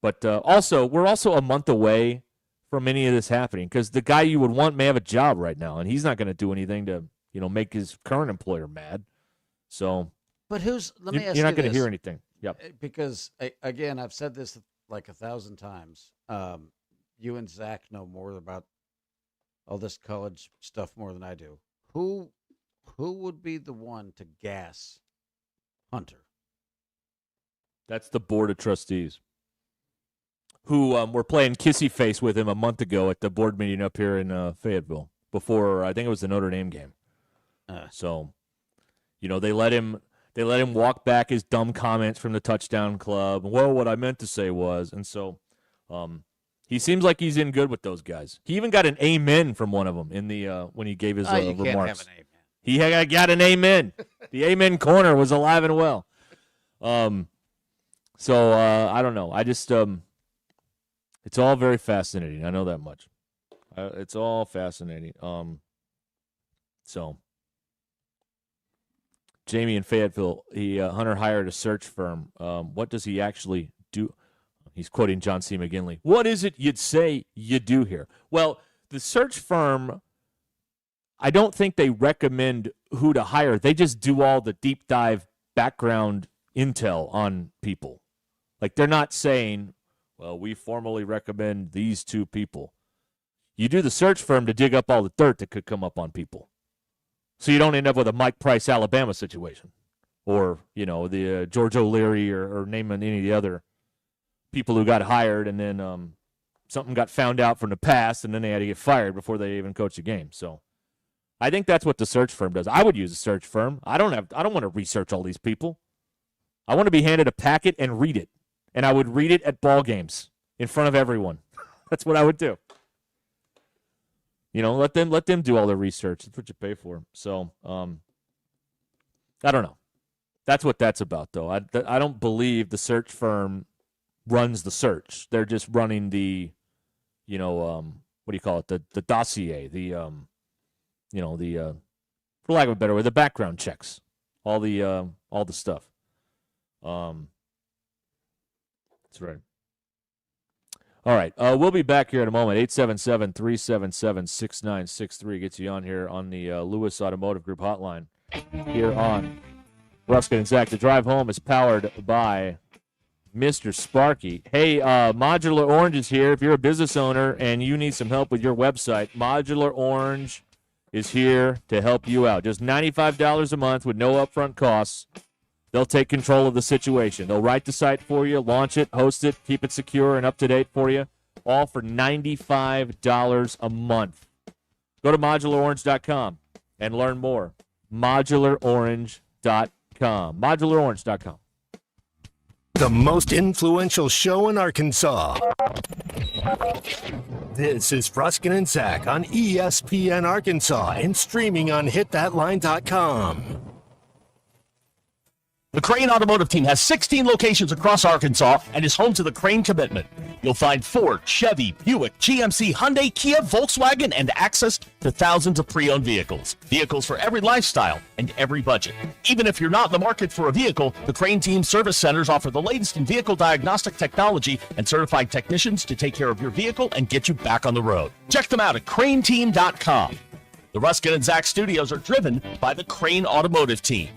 But we're also a month away from any of this happening because the guy you would want may have a job right now, and he's not going to do anything to make his current employer mad. So, but let me ask you you're not going to this, hear anything. Yep. Because again, I've said this like 1,000 times. You and Zach know more about all this college stuff more than I do. Who would be the one to gas Hunter? That's the board of trustees, who were playing kissy face with him a month ago at the board meeting up here in Fayetteville before I think it was the Notre Dame game. So, they let him walk back his dumb comments from the touchdown club. Well, what I meant to say was, and so he seems like he's in good with those guys. He even got an amen from one of them in the when he gave his you remarks. can't have an amen. He got an amen. The amen corner was alive and well. So I don't know. I just it's all very fascinating. I know that much. It's all fascinating. So Jamie in Fayetteville, Hunter hired a search firm. What does he actually do? He's quoting John C. McGinley. What is it you'd say you do here? Well, the search firm, I don't think they recommend who to hire. They just do all the deep dive background intel on people. Like they're not saying, well, we formally recommend these two people. You do the search firm to dig up all the dirt that could come up on people. So you don't end up with a Mike Price, Alabama situation or, the George O'Leary or name any of the other people who got hired and then something got found out from the past and then they had to get fired before they even coached a game. So I think that's what the search firm does. I would use a search firm. I don't want to research all these people. I want to be handed a packet and read it. And I would read it at ball games in front of everyone. That's what I would do. Let them do all the research. That's what you pay for. So, I don't know. That's what that's about, though. I don't believe the search firm runs the search. They're just running the, what do you call it? The dossier, for lack of a better word, the background checks, all the stuff. That's right. All right. We'll be back here in a moment. 877-377-6963 gets you on here on the Lewis Automotive Group hotline here on Ruscin and Zach. The drive home is powered by Mr. Sparky. Hey, Modular Orange is here. If you're a business owner and you need some help with your website, Modular Orange is here to help you out. Just $95 a month with no upfront costs. They'll take control of the situation. They'll write the site for you, launch it, host it, keep it secure and up to date for you, all for $95 a month. Go to modularorange.com and learn more. modularorange.com. modularorange.com. The most influential show in Arkansas. This is Ruscin and Zach on ESPN Arkansas and streaming on hitthatline.com. The Crane Automotive Team has 16 locations across Arkansas and is home to the Crane Commitment. You'll find Ford, Chevy, Buick, GMC, Hyundai, Kia, Volkswagen, and access to thousands of pre-owned vehicles. Vehicles for every lifestyle and every budget. Even if you're not in the market for a vehicle, the Crane Team service centers offer the latest in vehicle diagnostic technology and certified technicians to take care of your vehicle and get you back on the road. Check them out at craneteam.com. The Ruscin and Zach studios are driven by the Crane Automotive Team.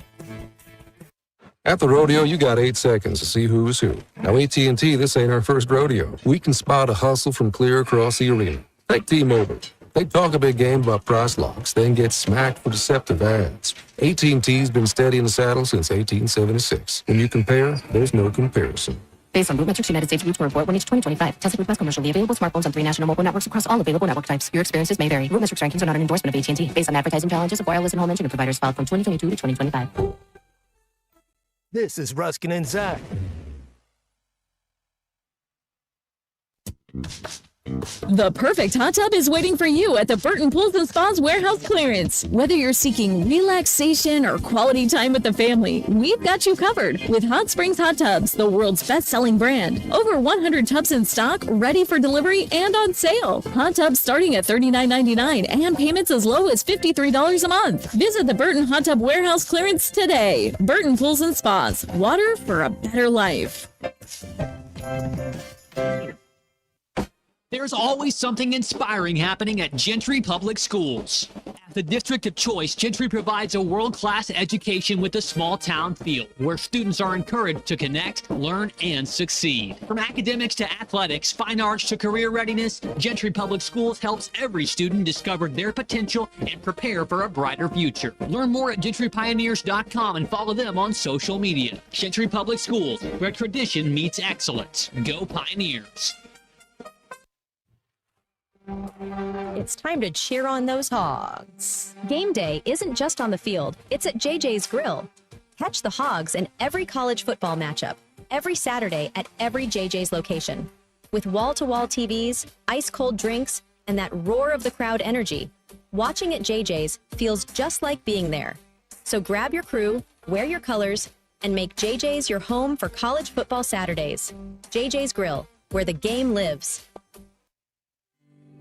At the rodeo, you got 8 seconds to see who's who. Now, AT&T, this ain't our first rodeo. We can spot a hustle from clear across the arena. Take T-Mobile. They talk a big game about price locks, then get smacked for deceptive ads. AT&T's been steady in the saddle since 1876. When you compare, there's no comparison. Based on Root Metrics United States Roots Report 1H 2025. Tested with best commercially available smartphones on 3 national mobile networks across all available network types. Your experiences may vary. Root Metrics rankings are not an endorsement of AT&T. Based on advertising challenges of wireless and home internet providers filed from 2022 to 2025. This is Ruscin and Zach. The perfect hot tub is waiting for you at the Burton Pools & Spas warehouse clearance. Whether you're seeking relaxation or quality time with the family, we've got you covered with Hot Springs Hot Tubs, the world's best-selling brand. Over 100 tubs in stock, ready for delivery and on sale. Hot tubs starting at $39.99 and payments as low as $53 a month. Visit the Burton Hot Tub warehouse clearance today. Burton Pools & Spas, water for a better life. There's always something inspiring happening at Gentry Public Schools. At the district of choice, Gentry provides a world-class education with a small-town feel, where students are encouraged to connect, learn, and succeed. From academics to athletics, fine arts to career readiness, Gentry Public Schools helps every student discover their potential and prepare for a brighter future. Learn more at gentrypioneers.com and follow them on social media. Gentry Public Schools, where tradition meets excellence. Go Pioneers! It's time to cheer on those Hogs. Game day isn't just on the field, it's at JJ's Grill. Catch the Hogs in every college football matchup, every Saturday at every JJ's location. With wall-to-wall TVs, ice-cold drinks, and that roar of the crowd energy, watching at JJ's feels just like being there. So grab your crew, wear your colors, and make JJ's your home for college football Saturdays. JJ's Grill, where the game lives.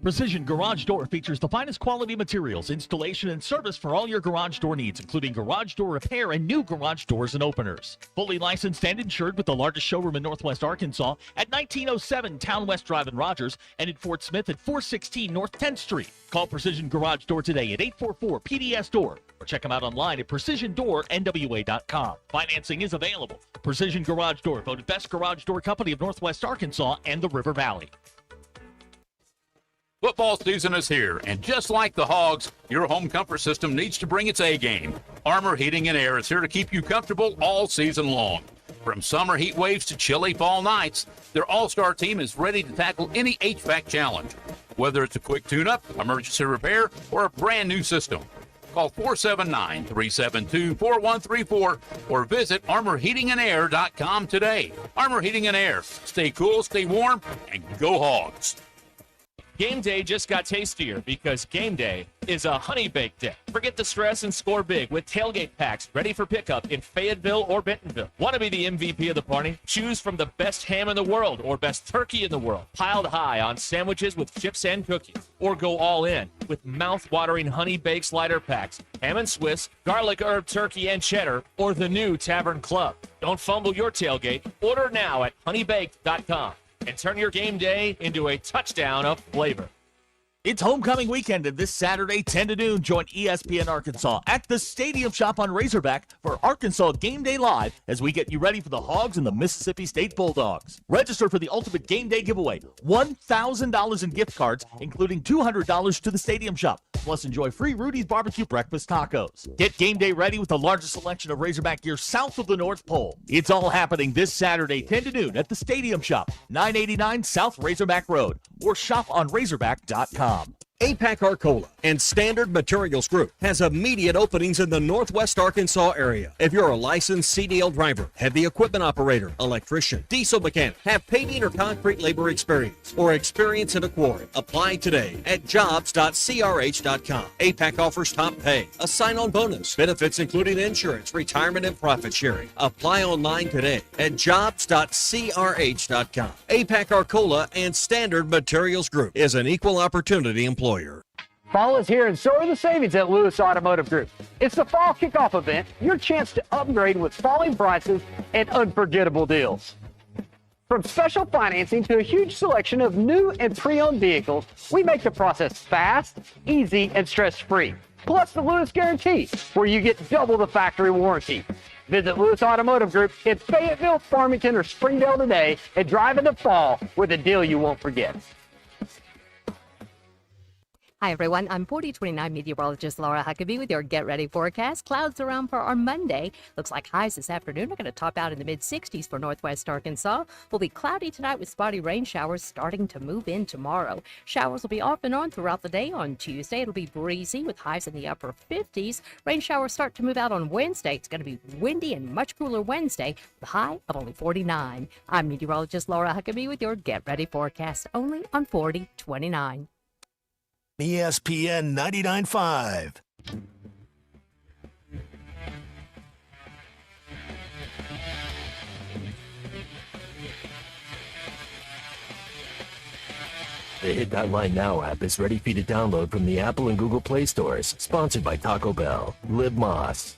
Precision Garage Door features the finest quality materials, installation, and service for all your garage door needs, including garage door repair and new garage doors and openers. Fully licensed and insured with the largest showroom in Northwest Arkansas at 1907 Town West Drive in Rogers and in Fort Smith at 416 North 10th Street. Call Precision Garage Door today at 844-PDS-DOOR or check them out online at precisiondoornwa.com. Financing is available. Precision Garage Door, voted best garage door company of Northwest Arkansas and the River Valley. Football season is here, and just like the Hogs, your home comfort system needs to bring its A game. Armor Heating and Air is here to keep you comfortable all season long. From summer heat waves to chilly fall nights, their all-star team is ready to tackle any HVAC challenge. Whether it's a quick tune-up, emergency repair, or a brand new system. Call 479-372-4134 or visit armorheatingandair.com today. Armor Heating and Air. Stay cool, stay warm, and go Hogs. Game day just got tastier because game day is a honey baked day. Forget the stress and score big with tailgate packs ready for pickup in Fayetteville or Bentonville. Want to be the MVP of the party? Choose from the best ham in the world or best turkey in the world, piled high on sandwiches with chips and cookies. Or go all in with mouth-watering honey baked slider packs, ham and Swiss, garlic herb turkey and cheddar, or the new Tavern Club. Don't fumble your tailgate. Order now at honeybaked.com. and turn your game day into a touchdown of flavor. It's homecoming weekend, and this Saturday, 10 to noon, join ESPN Arkansas at the Stadium Shop on Razorback for Arkansas Game Day Live as we get you ready for the Hogs and the Mississippi State Bulldogs. Register for the Ultimate Game Day giveaway, $1,000 in gift cards, including $200 to the Stadium Shop. Plus, enjoy free Rudy's Barbecue Breakfast Tacos. Get game day ready with the largest selection of Razorback gear south of the North Pole. It's all happening this Saturday, 10 to noon at the Stadium Shop, 989 South Razorback Road, or shop on Razorback.com. APAC Arcola and Standard Materials Group has immediate openings in the Northwest Arkansas area. If you're a licensed CDL driver, heavy equipment operator, electrician, diesel mechanic, have paving or concrete labor experience, or experience in a quarry, apply today at jobs.crh.com. APAC offers top pay, a sign-on bonus, benefits including insurance, retirement, and profit sharing. Apply online today at jobs.crh.com. APAC Arcola and Standard Materials Group is an equal opportunity employer. Fall is here and so are the savings at Lewis Automotive Group. It's the fall kickoff event, your chance to upgrade with falling prices and unforgettable deals. From special financing to a huge selection of new and pre-owned vehicles, we make the process fast, easy, and stress-free. Plus the Lewis Guarantee, where you get double the factory warranty. Visit Lewis Automotive Group in Fayetteville, Farmington, or Springdale today and drive in the fall with a deal you won't forget. Hi, everyone. I'm 4029 meteorologist Laura Huckabee with your Get Ready forecast. Clouds around for our Monday. Looks like highs this afternoon are going to top out in the mid-60s for northwest Arkansas. Will be cloudy tonight with spotty rain showers starting to move in tomorrow. Showers will be off and on throughout the day. On Tuesday, it'll be breezy with highs in the upper 50s. Rain showers start to move out on Wednesday. It's going to be windy and much cooler Wednesday with a high of only 49. I'm meteorologist Laura Huckabee with your Get Ready forecast only on 4029. ESPN 99.5. The Hit That Line Now app is ready for you to download from the Apple and Google Play stores. Sponsored by Taco Bell. Live Moss.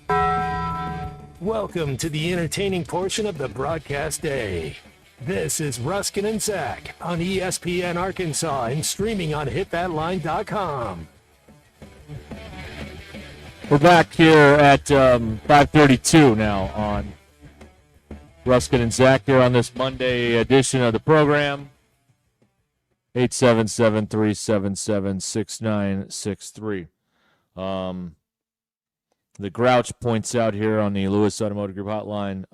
Welcome to the entertaining portion of the broadcast day. This is Ruscin and Zach on ESPN Arkansas and streaming on hitthatline.com. We're back here at 5:32 now on Ruscin and Zach here on this Monday edition of the program. 877-377-6963. The Grouch points out here on the Lewis Automotive Group hotline,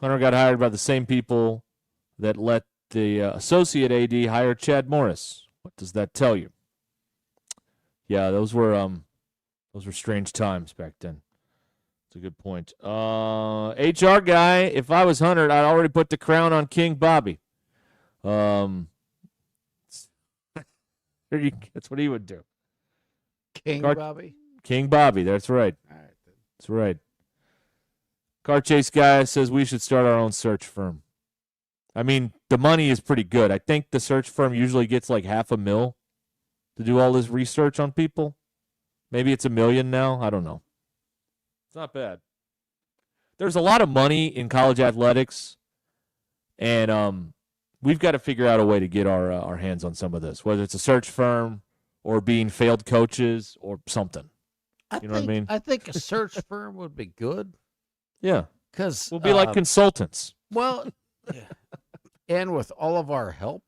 Hunter got hired by the same people that let the associate AD hire Chad Morris. What does that tell you? Yeah, those were strange times back then. That's a good point. HR guy, if I was Hunter, I'd already put the crown on King Bobby. That's what he would do. Bobby? King Bobby, that's right. All right. That's right. Car Chase guy says we should start our own search firm. I mean, the money is pretty good. I think the search firm usually gets like $500,000 to do all this research on people. Maybe it's $1 million now. I don't know. It's not bad. There's a lot of money in college athletics, and we've got to figure out a way to get our hands on some of this, whether it's a search firm or being failed coaches or something. You know what I mean? I think a search firm would be good. Yeah. Because we'll be like consultants. Well, and with all of our help,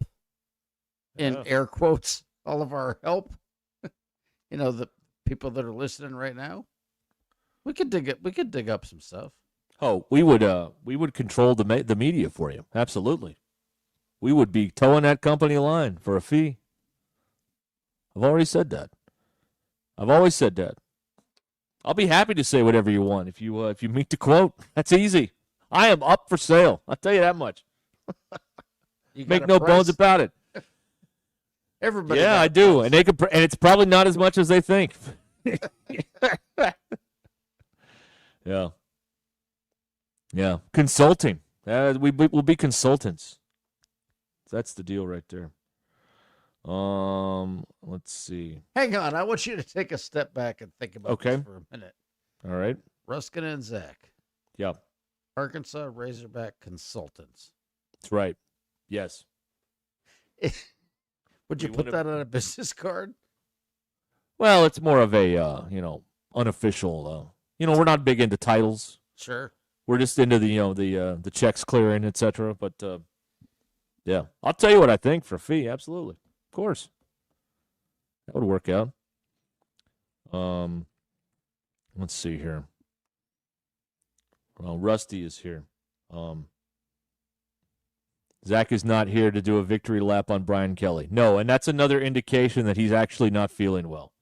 in air quotes, all of our help, the people that are listening right now, we could dig up some stuff. Oh, we would control the media for you. Absolutely. We would be towing that company line for a fee. I've already said that. I've always said that. I'll be happy to say whatever you want if you meet the quote. That's easy. I am up for sale. I'll tell you that much. Make no bones about it. Everybody. Yeah, I do, and and it's probably not as much as they think. Yeah. Yeah. Consulting. We'll be consultants. That's the deal right there. Let's see. Hang on, I want you to take a step back and think about this for a minute. All right. Ruscin and Zach. Yep. Arkansas Razorback Consultants. That's right. Yes. Would you put that on a business card? Well, it's more of a unofficial. We're not big into titles. Sure. We're just into the checks clearing, etc. But yeah, I'll tell you what I think for a fee. Absolutely, of course, that would work out. Let's see here. Well, Rusty is here. Zach is not here to do a victory lap on Brian Kelly. No, and that's another indication that he's actually not feeling well.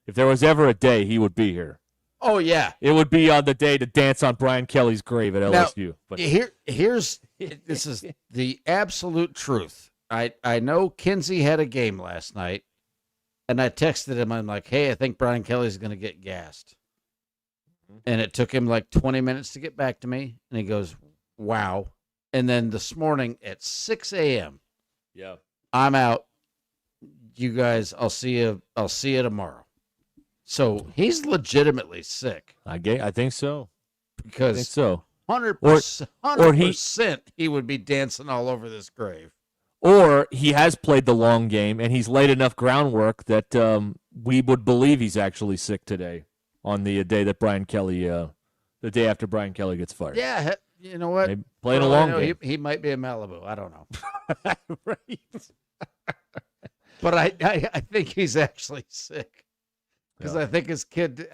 If there was ever a day, he would be here. Oh, yeah. It would be on the day to dance on Brian Kelly's grave at LSU. Now, But this is the absolute truth. I know Kinsey had a game last night, and I texted him. I'm like, hey, I think Brian Kelly's going to get gassed. And it took him like 20 minutes to get back to me. And he goes, wow. And then this morning at 6 a.m., yeah, I'm out. You guys, I'll see you tomorrow. So he's legitimately sick. I think so. Because I think so. 100% he would be dancing all over this grave. Or he has played the long game and he's laid enough groundwork that we would believe he's actually sick today on the day that Brian Kelly, the day after Brian Kelly gets fired. Yeah, you know what? Maybe playing a long game. He might be in Malibu. I don't know. Right. But I think he's actually sick. Because I think his kid,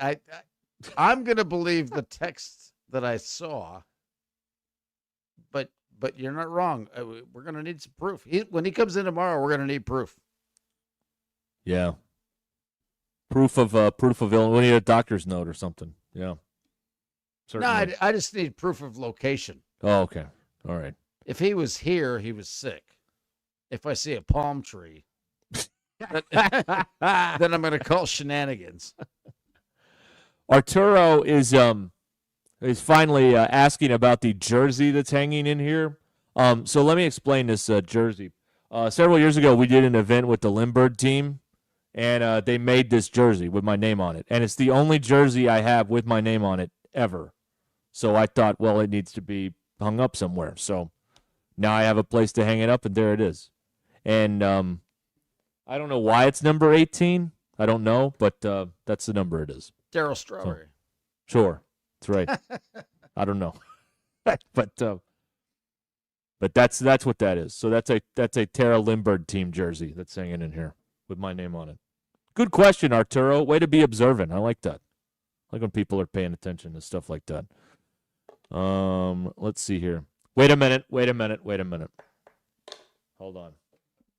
I'm going to believe the text that I saw. But you're not wrong. We're going to need some proof. When he comes in tomorrow, we're going to need proof. Yeah. Proof of illness. We need a doctor's note or something. Yeah. Certainly. No, I just need proof of location. Oh, okay. All right. If he was here, he was sick. If I see a palm tree, then I'm going to call shenanigans. Arturo is finally asking about the jersey that's hanging in here. So let me explain this jersey. Several years ago, we did an event with the Lindbergh team, and they made this jersey with my name on it. And it's the only jersey I have with my name on it ever. So I thought, well, it needs to be hung up somewhere. So now I have a place to hang it up, and there it is. And I don't know why it's number 18. I don't know, but that's the number it is. Daryl Strawberry. So, sure. That's right. I don't know. but that's what that is. So that's a Tara Lindbergh team jersey that's hanging in here with my name on it. Good question, Arturo. Way to be observant. I like that. I like when people are paying attention to stuff like that. Let's see here. Wait a minute. Hold on.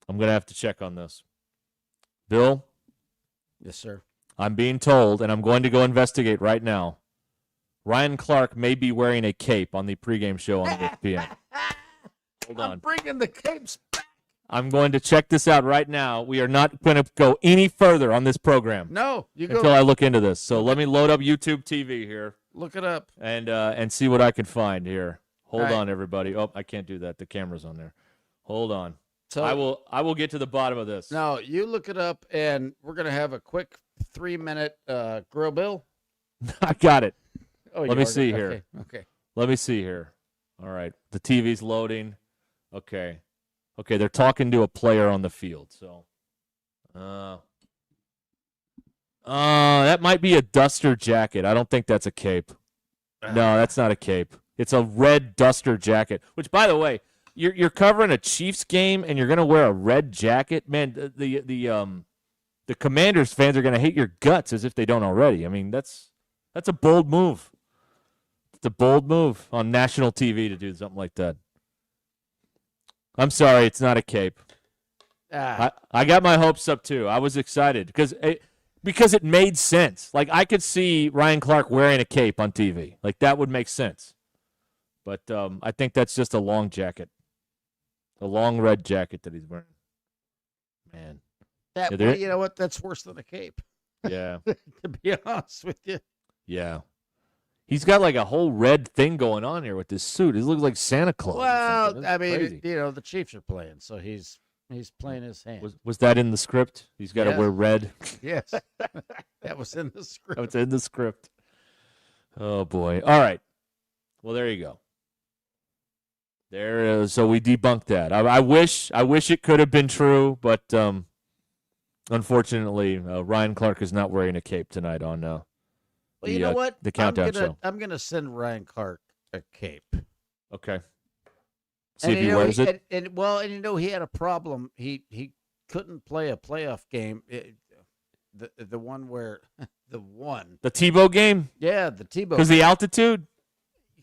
I'm going to have to check on this. Bill? Yes, sir. I'm being told, and I'm going to go investigate right now, Ryan Clark may be wearing a cape on the pregame show on ESPN. Hold on. I'm bringing the capes back. I'm going to check this out right now. We are not going to go any further on this program. No, until I look into this. So let me load up YouTube TV here. Look it up. And see what I can find here. Hold All right. on, everybody. Oh, I can't do that. The camera's on there. Hold on. So I will get to the bottom of this. No, you look it up, and we're going to have a quick 3-minute grill bill. I got it. Oh, Let me see here. Okay. Let me see here. All right. The TV's loading. Okay. Okay, they're talking to a player on the field. So, that might be a duster jacket. I don't think that's a cape. No, that's not a cape. It's a red duster jacket, which, by the way, you're covering a Chiefs game and you're going to wear a red jacket. Man, the Commanders fans are going to hate your guts as if they don't already. I mean, that's a bold move. It's a bold move on national TV to do something like that. I'm sorry, it's not a cape. I got my hopes up too. I was excited because it made sense. Like I could see Ryan Clark wearing a cape on TV. Like that would make sense. But I think that's just a long jacket, a long red jacket that he's wearing. Man, Well, you know what? That's worse than a cape. Yeah. To be honest with you. Yeah. He's got like a whole red thing going on here with this suit. He looks like Santa Claus. Well, I mean, crazy. the Chiefs are playing, so he's playing his hand. Was that in the script? He's got to wear red. Yes, that was in the script. That was in the script. Oh boy! All right. Well, there you go. There is. So we debunked that. I wish it could have been true, but Unfortunately, Ryan Clark is not wearing a cape tonight on Well, you know what? the countdown show. I'm gonna send Ryan Clark a cape. Okay. See if he wears it. And you know, he had a problem. He couldn't play a playoff game. The one where the Tebow game. Yeah, the Tebow. Because the altitude.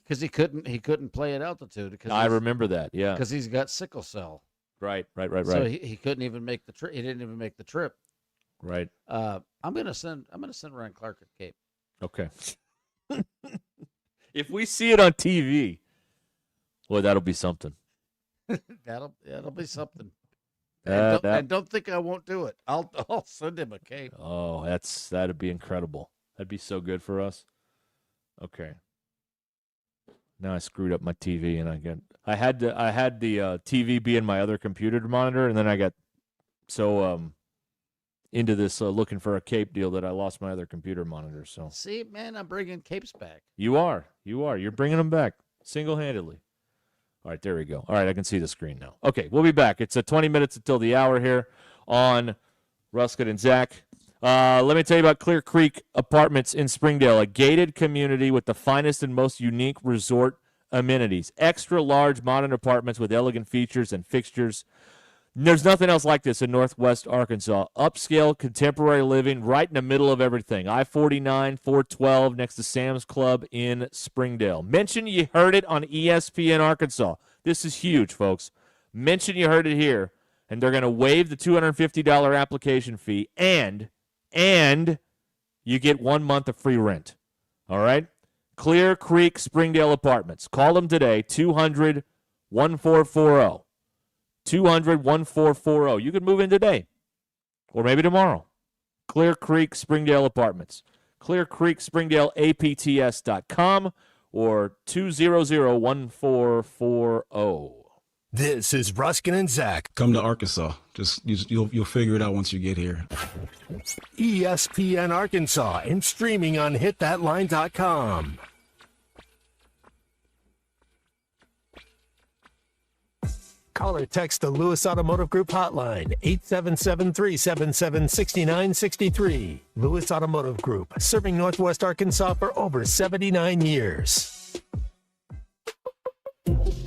Because he couldn't play at altitude. Because I remember that. Yeah. Because he's got sickle cell. Right. So he couldn't even make the trip. He didn't even make the trip. Right. I'm gonna send Ryan Clark a cape. Okay. If we see it on TV, boy, that'll be something. that'll be something. That- Don't think I won't do it. I'll send him a cape. Oh, that'd be incredible. That'd be so good for us. Okay. Now I screwed up my TV, and I had the TV be in my other computer monitor, and then I got so into this looking for a cape deal that I lost my other computer monitor. So see, man, I'm bringing capes back. you're bringing them back single-handedly. All right, there we go. All right, I can see the screen now. Okay, we'll be back. It's 20 minutes until the hour here on Ruscin and Zach. Let me tell you about Clear Creek Apartments in Springdale, a gated community with the finest and most unique resort amenities. Extra large modern apartments with elegant features and fixtures. There's nothing else like this in Northwest Arkansas. Upscale, contemporary living right in the middle of everything. I-49, 412 next to Sam's Club in Springdale. Mention you heard it on ESPN Arkansas. This is huge, folks. Mention you heard it here, and they're going to waive the $250 application fee, and you get 1 month of free rent. All right? Clear Creek Springdale Apartments. Call them today, 200-1440. 200-1440. You can move in today or maybe tomorrow. Clear Creek Springdale Apartments. Clear Creek Springdale APTS.com or 200-1440. This is Ruscin and Zach. Come to Arkansas. You'll figure it out once you get here. ESPN Arkansas and streaming on hitthatline.com. Call or text the Lewis Automotive Group hotline, 877-377-6963. Lewis Automotive Group, serving Northwest Arkansas for over 79 years.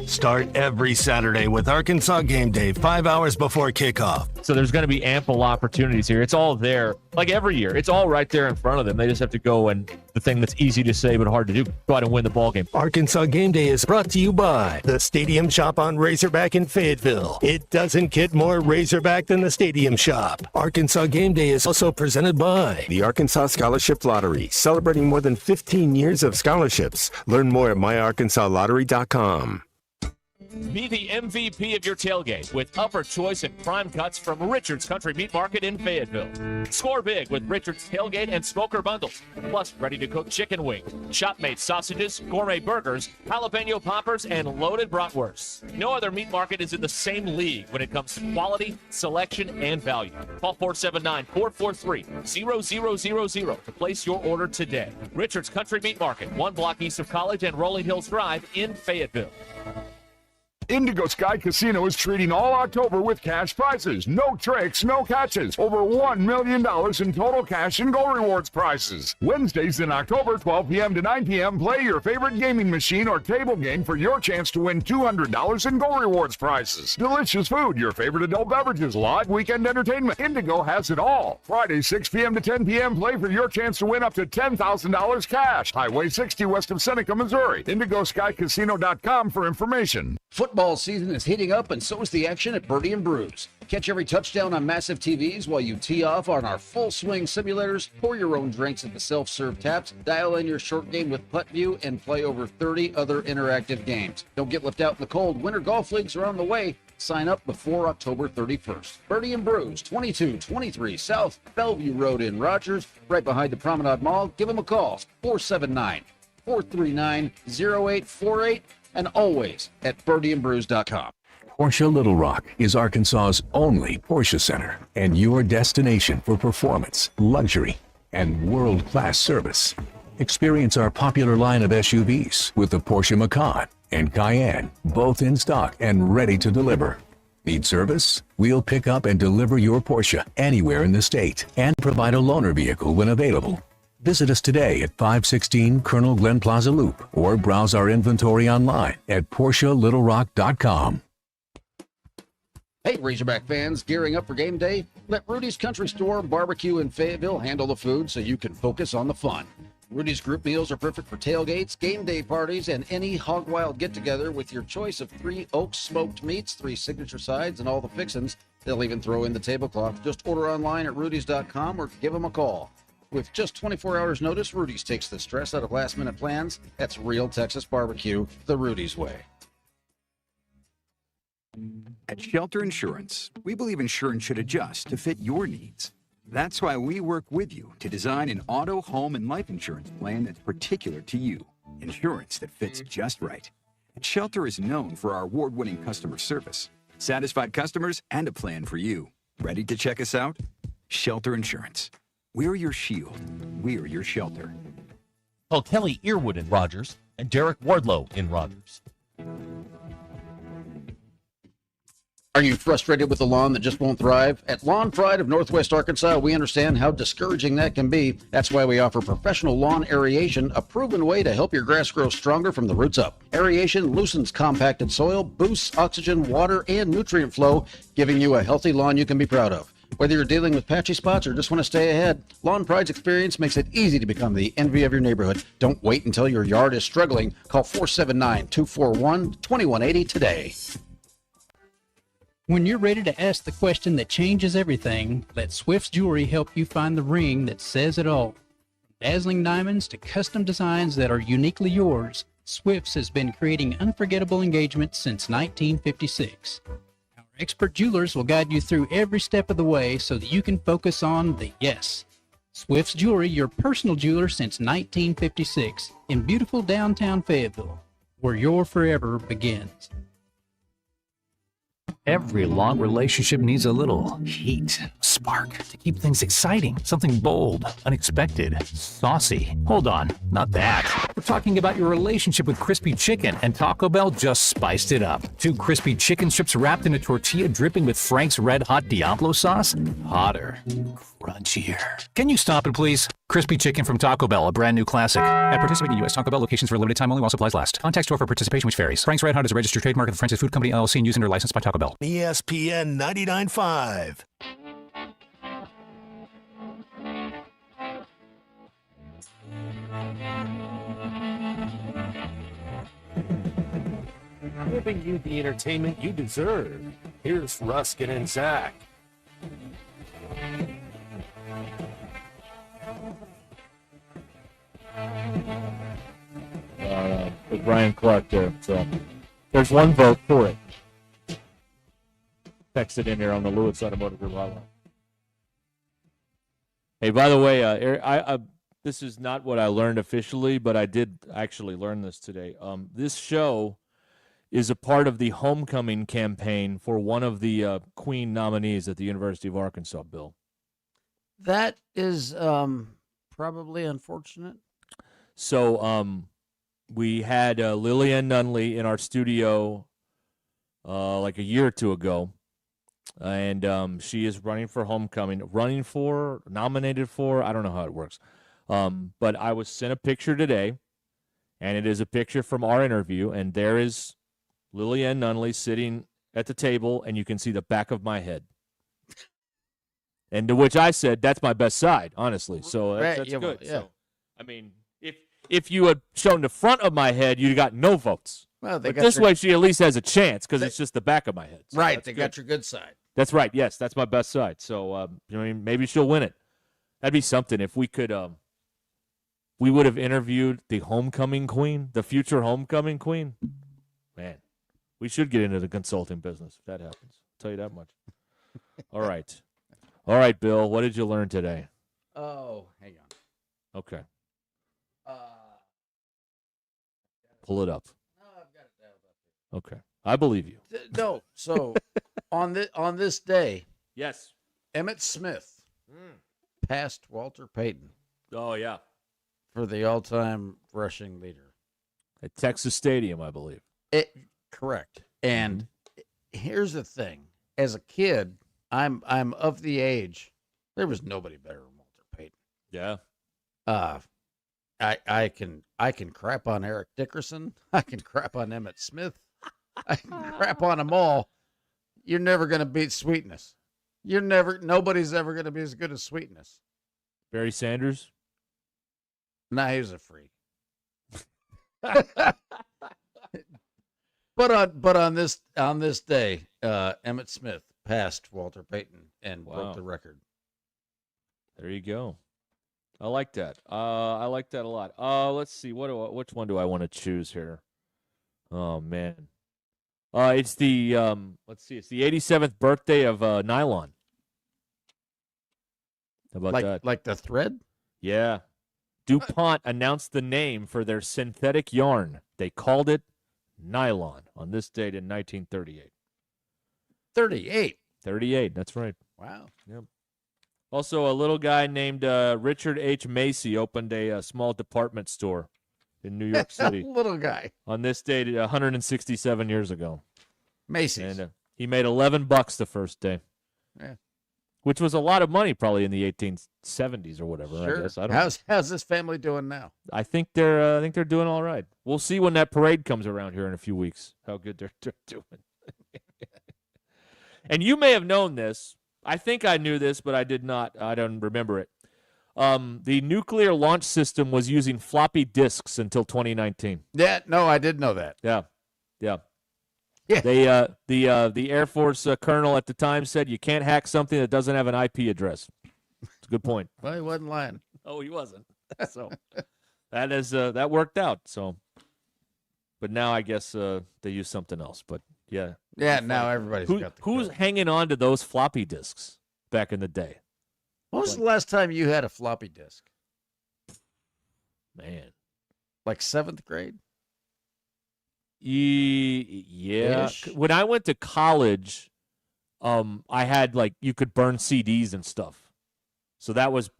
Start every Saturday with Arkansas Game Day 5 hours before kickoff. So there's going to be ample opportunities here. It's all there, like every year. It's all right there in front of them. They just have to go and the thing that's easy to say but hard to do, go out and win the ball game. Arkansas Game Day is brought to you by the Stadium Shop on Razorback in Fayetteville. It doesn't get more Razorback than the Stadium Shop. Arkansas Game Day is also presented by the Arkansas Scholarship Lottery, celebrating more than 15 years of scholarships. Learn more at myarkansaslottery.com. Be the MVP of your tailgate with upper choice and prime cuts from Richard's Country Meat Market in Fayetteville. Score big with Richard's Tailgate and Smoker Bundles, plus ready-to-cook chicken wings, shop-made sausages, gourmet burgers, jalapeno poppers, and loaded bratwursts. No other meat market is in the same league when it comes to quality, selection, and value. Call 479-443-0000 to place your order today. Richard's Country Meat Market, 1 block east of College and Rolling Hills Drive in Fayetteville. Indigo Sky Casino is treating all October with cash prizes. No tricks, no catches. Over $1 million in total cash and gold rewards prizes. Wednesdays in October, 12 p.m. to 9 p.m., play your favorite gaming machine or table game for your chance to win $200 in gold rewards prizes. Delicious food, your favorite adult beverages, live weekend entertainment. Indigo has it all. Friday, 6 p.m. to 10 p.m., play for your chance to win up to $10,000 cash. Highway 60 west of Seneca, Missouri. IndigoSkyCasino.com for information. Football season is heating up, and so is the action at Birdie and Brews. Catch every touchdown on massive TVs while you tee off on our full swing simulators, pour your own drinks at the self-serve taps, dial in your short game with Putt View, and play over 30 other interactive games. Don't get left out in the cold. Winter golf leagues are on the way. Sign up before October 31st. Birdie and Brews, 2223 South Bellevue Road in Rogers, right behind the Promenade Mall. Give them a call, 479-439-0848. And always at birdieandbrews.com. Porsche Little Rock is Arkansas's only Porsche center and your destination for performance, luxury, and world-class service. Experience our popular line of SUVs with the Porsche Macan and Cayenne, both in stock and ready to deliver. Need service? We'll pick up and deliver your Porsche anywhere in the state and provide a loaner vehicle when available. Visit us today at 516 Colonel Glenn Plaza Loop or browse our inventory online at PorscheLittleRock.com. Hey, Razorback fans, gearing up for game day? Let Rudy's Country Store Barbecue in Fayetteville handle the food so you can focus on the fun. Rudy's group meals are perfect for tailgates, game day parties, and any hog wild get-together with your choice of 3 Oaks smoked meats, 3 signature sides, and all the fixins. They'll even throw in the tablecloth. Just order online at rudys.com or give them a call. With just 24 hours notice, Rudy's takes the stress out of last-minute plans. That's real Texas barbecue, the Rudy's way. At Shelter Insurance, we believe insurance should adjust to fit your needs. That's why we work with you to design an auto, home, and life insurance plan that's particular to you. Insurance that fits just right. And Shelter is known for our award-winning customer service, satisfied customers, and a plan for you. Ready to check us out? Shelter Insurance. We're your shield. We're your shelter. Call Kelly Earwood in Rogers and Derek Wardlow in Rogers. Are you frustrated with a lawn that just won't thrive? At Lawn Pride of Northwest Arkansas, we understand how discouraging that can be. That's why we offer professional lawn aeration, a proven way to help your grass grow stronger from the roots up. Aeration loosens compacted soil, boosts oxygen, water, and nutrient flow, giving you a healthy lawn you can be proud of. Whether you're dealing with patchy spots or just want to stay ahead, Lawn Pride's experience makes it easy to become the envy of your neighborhood. Don't wait until your yard is struggling. Call 479-241-2180 today. When you're ready to ask the question that changes everything, let Swift's Jewelry help you find the ring that says it all. From dazzling diamonds to custom designs that are uniquely yours, Swift's has been creating unforgettable engagements since 1956. Our expert jewelers will guide you through every step of the way so that you can focus on the yes. Swift's Jewelry, your personal jeweler since 1956 in beautiful downtown Fayetteville, where your forever begins. Every long relationship needs a little heat, spark, to keep things exciting. Something bold, unexpected, saucy. Hold on, not that. We're talking about your relationship with crispy chicken, and Taco Bell just spiced it up. 2 crispy chicken strips wrapped in a tortilla dripping with Frank's Red Hot Diablo sauce. Hotter, crunchier. Can you stop it, please? Crispy chicken from Taco Bell, a brand new classic. At participating U.S. Taco Bell locations for a limited time only while supplies last. Contact store for participation which varies. Frank's Red Hot is a registered trademark of the French's Food Company, LLC, and used under license by Taco Bell. ESPN 99.5. Giving you the entertainment you deserve. Here's Ruscin and Zach. With Brian Clark there. So there's one vote for it. Text it in here on the Lewis Automotive Group hotline. Hey, by the way, this is not what I learned officially, but I did actually learn this today. This show is a part of the homecoming campaign for one of the Queen nominees at the University of Arkansas, Bill. That is probably unfortunate. So we had Lillian Nunley in our studio like a year or two ago, and she is running for homecoming. Nominated for, I don't know how it works. But I was sent a picture today, and it is a picture from our interview, and there is Lillian Nunley sitting at the table, and you can see the back of my head. And to which I said, that's my best side, honestly. So that's yeah, good. yeah. So, I mean, if you had shown the front of my head, you'd got no votes. Well, but this way, she at least has a chance because it's just the back of my head. So Right, they good. got your good side. That's right. Yes, that's my best side. So, I mean, maybe she'll win it. That'd be something if we could. We would have interviewed the homecoming queen, the future homecoming queen. Man, we should get into the consulting business if that happens. I'll tell you that much. All right, Bill. What did you learn today? Oh, hang on. Okay. Pull it up. No, I've got it down. Okay, I believe you. No, so on this day, yes, Emmitt Smith passed Walter Payton. Oh yeah, for the all-time rushing leader at Texas Stadium, I believe. Correct. And here's the thing: as a kid, I'm of the age. There was nobody better than Walter Payton. Yeah. I can crap on Eric Dickerson. I can crap on Emmitt Smith. I can crap on them all. You're never going to beat Sweetness. Nobody's ever going to be as good as Sweetness. Barry Sanders? Nah, he was a freak. But on this day, Emmitt Smith passed Walter Payton and broke the record. There you go. I like that. I like that a lot. Let's see. Which one do I want to choose here? Oh man. It's the let's see. It's the 87th birthday of nylon. How about that? Like the thread? Yeah. DuPont announced the name for their synthetic yarn. They called it nylon on this date in 1938. 38. 38. That's right. Wow. Yep. Also, a little guy named Richard H. Macy opened a small department store in New York City. Little guy. On this date, 167 years ago. Macy's. And he made $11 the first day. Yeah. Which was a lot of money, probably in the 1870s or whatever. Sure. I guess. I don't know. How's this family doing now? I think they're doing all right. We'll see when that parade comes around here in a few weeks. How good they're doing. And you may have known this. I think I knew this, but I did not. I don't remember it. The nuclear launch system was using floppy disks until 2019. Yeah, no, I did know that. Yeah, yeah. Yeah. The Air Force colonel at the time said you can't hack something that doesn't have an IP address. It's a good point. Well, he wasn't lying. Oh, he wasn't. So that worked out. So, but now I guess they use something else. But yeah. Yeah, now everybody's got the who's hanging on to those floppy disks back in the day? When was the last time you had a floppy disk? Man. Like 7th grade? Yeah. Ish? When I went to college, I had you could burn CDs and stuff. So that was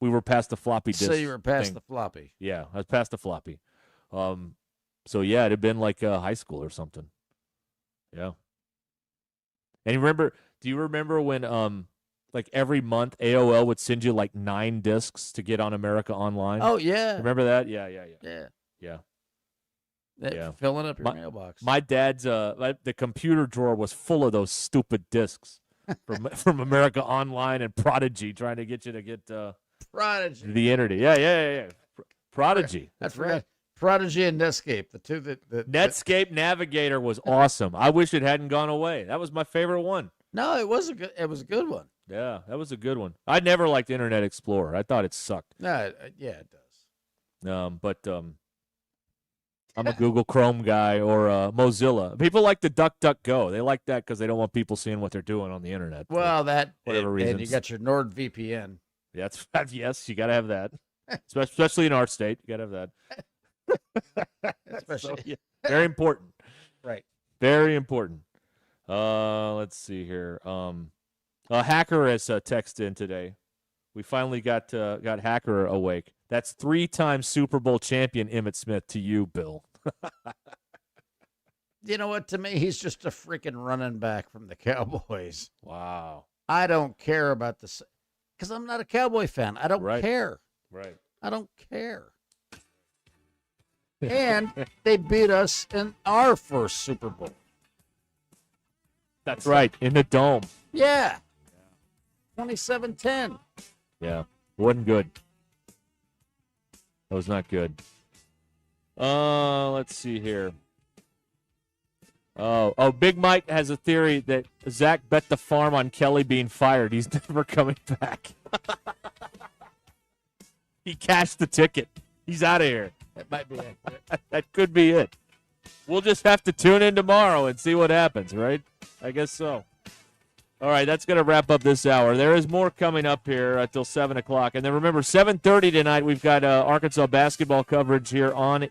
we were past the floppy disk. So you were past thing. the floppy. Yeah, I was past the floppy. So yeah, it'd have been like high school or something. Yeah. And do you remember when every month AOL would send you 9 discs to get on America Online? Oh yeah. Remember that? Yeah. Yeah. Filling up your mailbox. My dad's the computer drawer was full of those stupid discs from America Online and Prodigy trying to get you to get Prodigy. the internet. Yeah. Prodigy. That's right. Prodigy and Netscape, the two that Netscape Navigator was awesome. I wish it hadn't gone away. That was my favorite one. No, it was a good one. Yeah, that was a good one. I never liked Internet Explorer. I thought it sucked. No, yeah, it does. But I'm a Google Chrome guy or Mozilla. People like the DuckDuckGo. They like that because they don't want people seeing what they're doing on the internet. Well, whatever reasons. And you got your NordVPN. Yes, you got to have that. Especially in our state, you got to have that. Especially. So, yeah, very important. Right. Very important. Let's see here. A hacker has texted in today. We finally got Hacker awake. That's 3-time Super Bowl champion Emmitt Smith to you, Bill. You know what? To me, he's just a freaking running back from the Cowboys. Wow. I don't care about this because I'm not a Cowboy fan. I don't care. Right. I don't care. And they beat us in our first Super Bowl. That's right, in the dome. Yeah. 27-10. Yeah, wasn't good. That was not good. Let's see here. Oh, Big Mike has a theory that Zach bet the farm on Kelly being fired. He's never coming back. He cashed the ticket. He's out of here. That might be it. That could be it. We'll just have to tune in tomorrow and see what happens, right? I guess so. All right, that's going to wrap up this hour. There is more coming up here until 7 o'clock. And then remember, 7:30 tonight, we've got Arkansas basketball coverage here on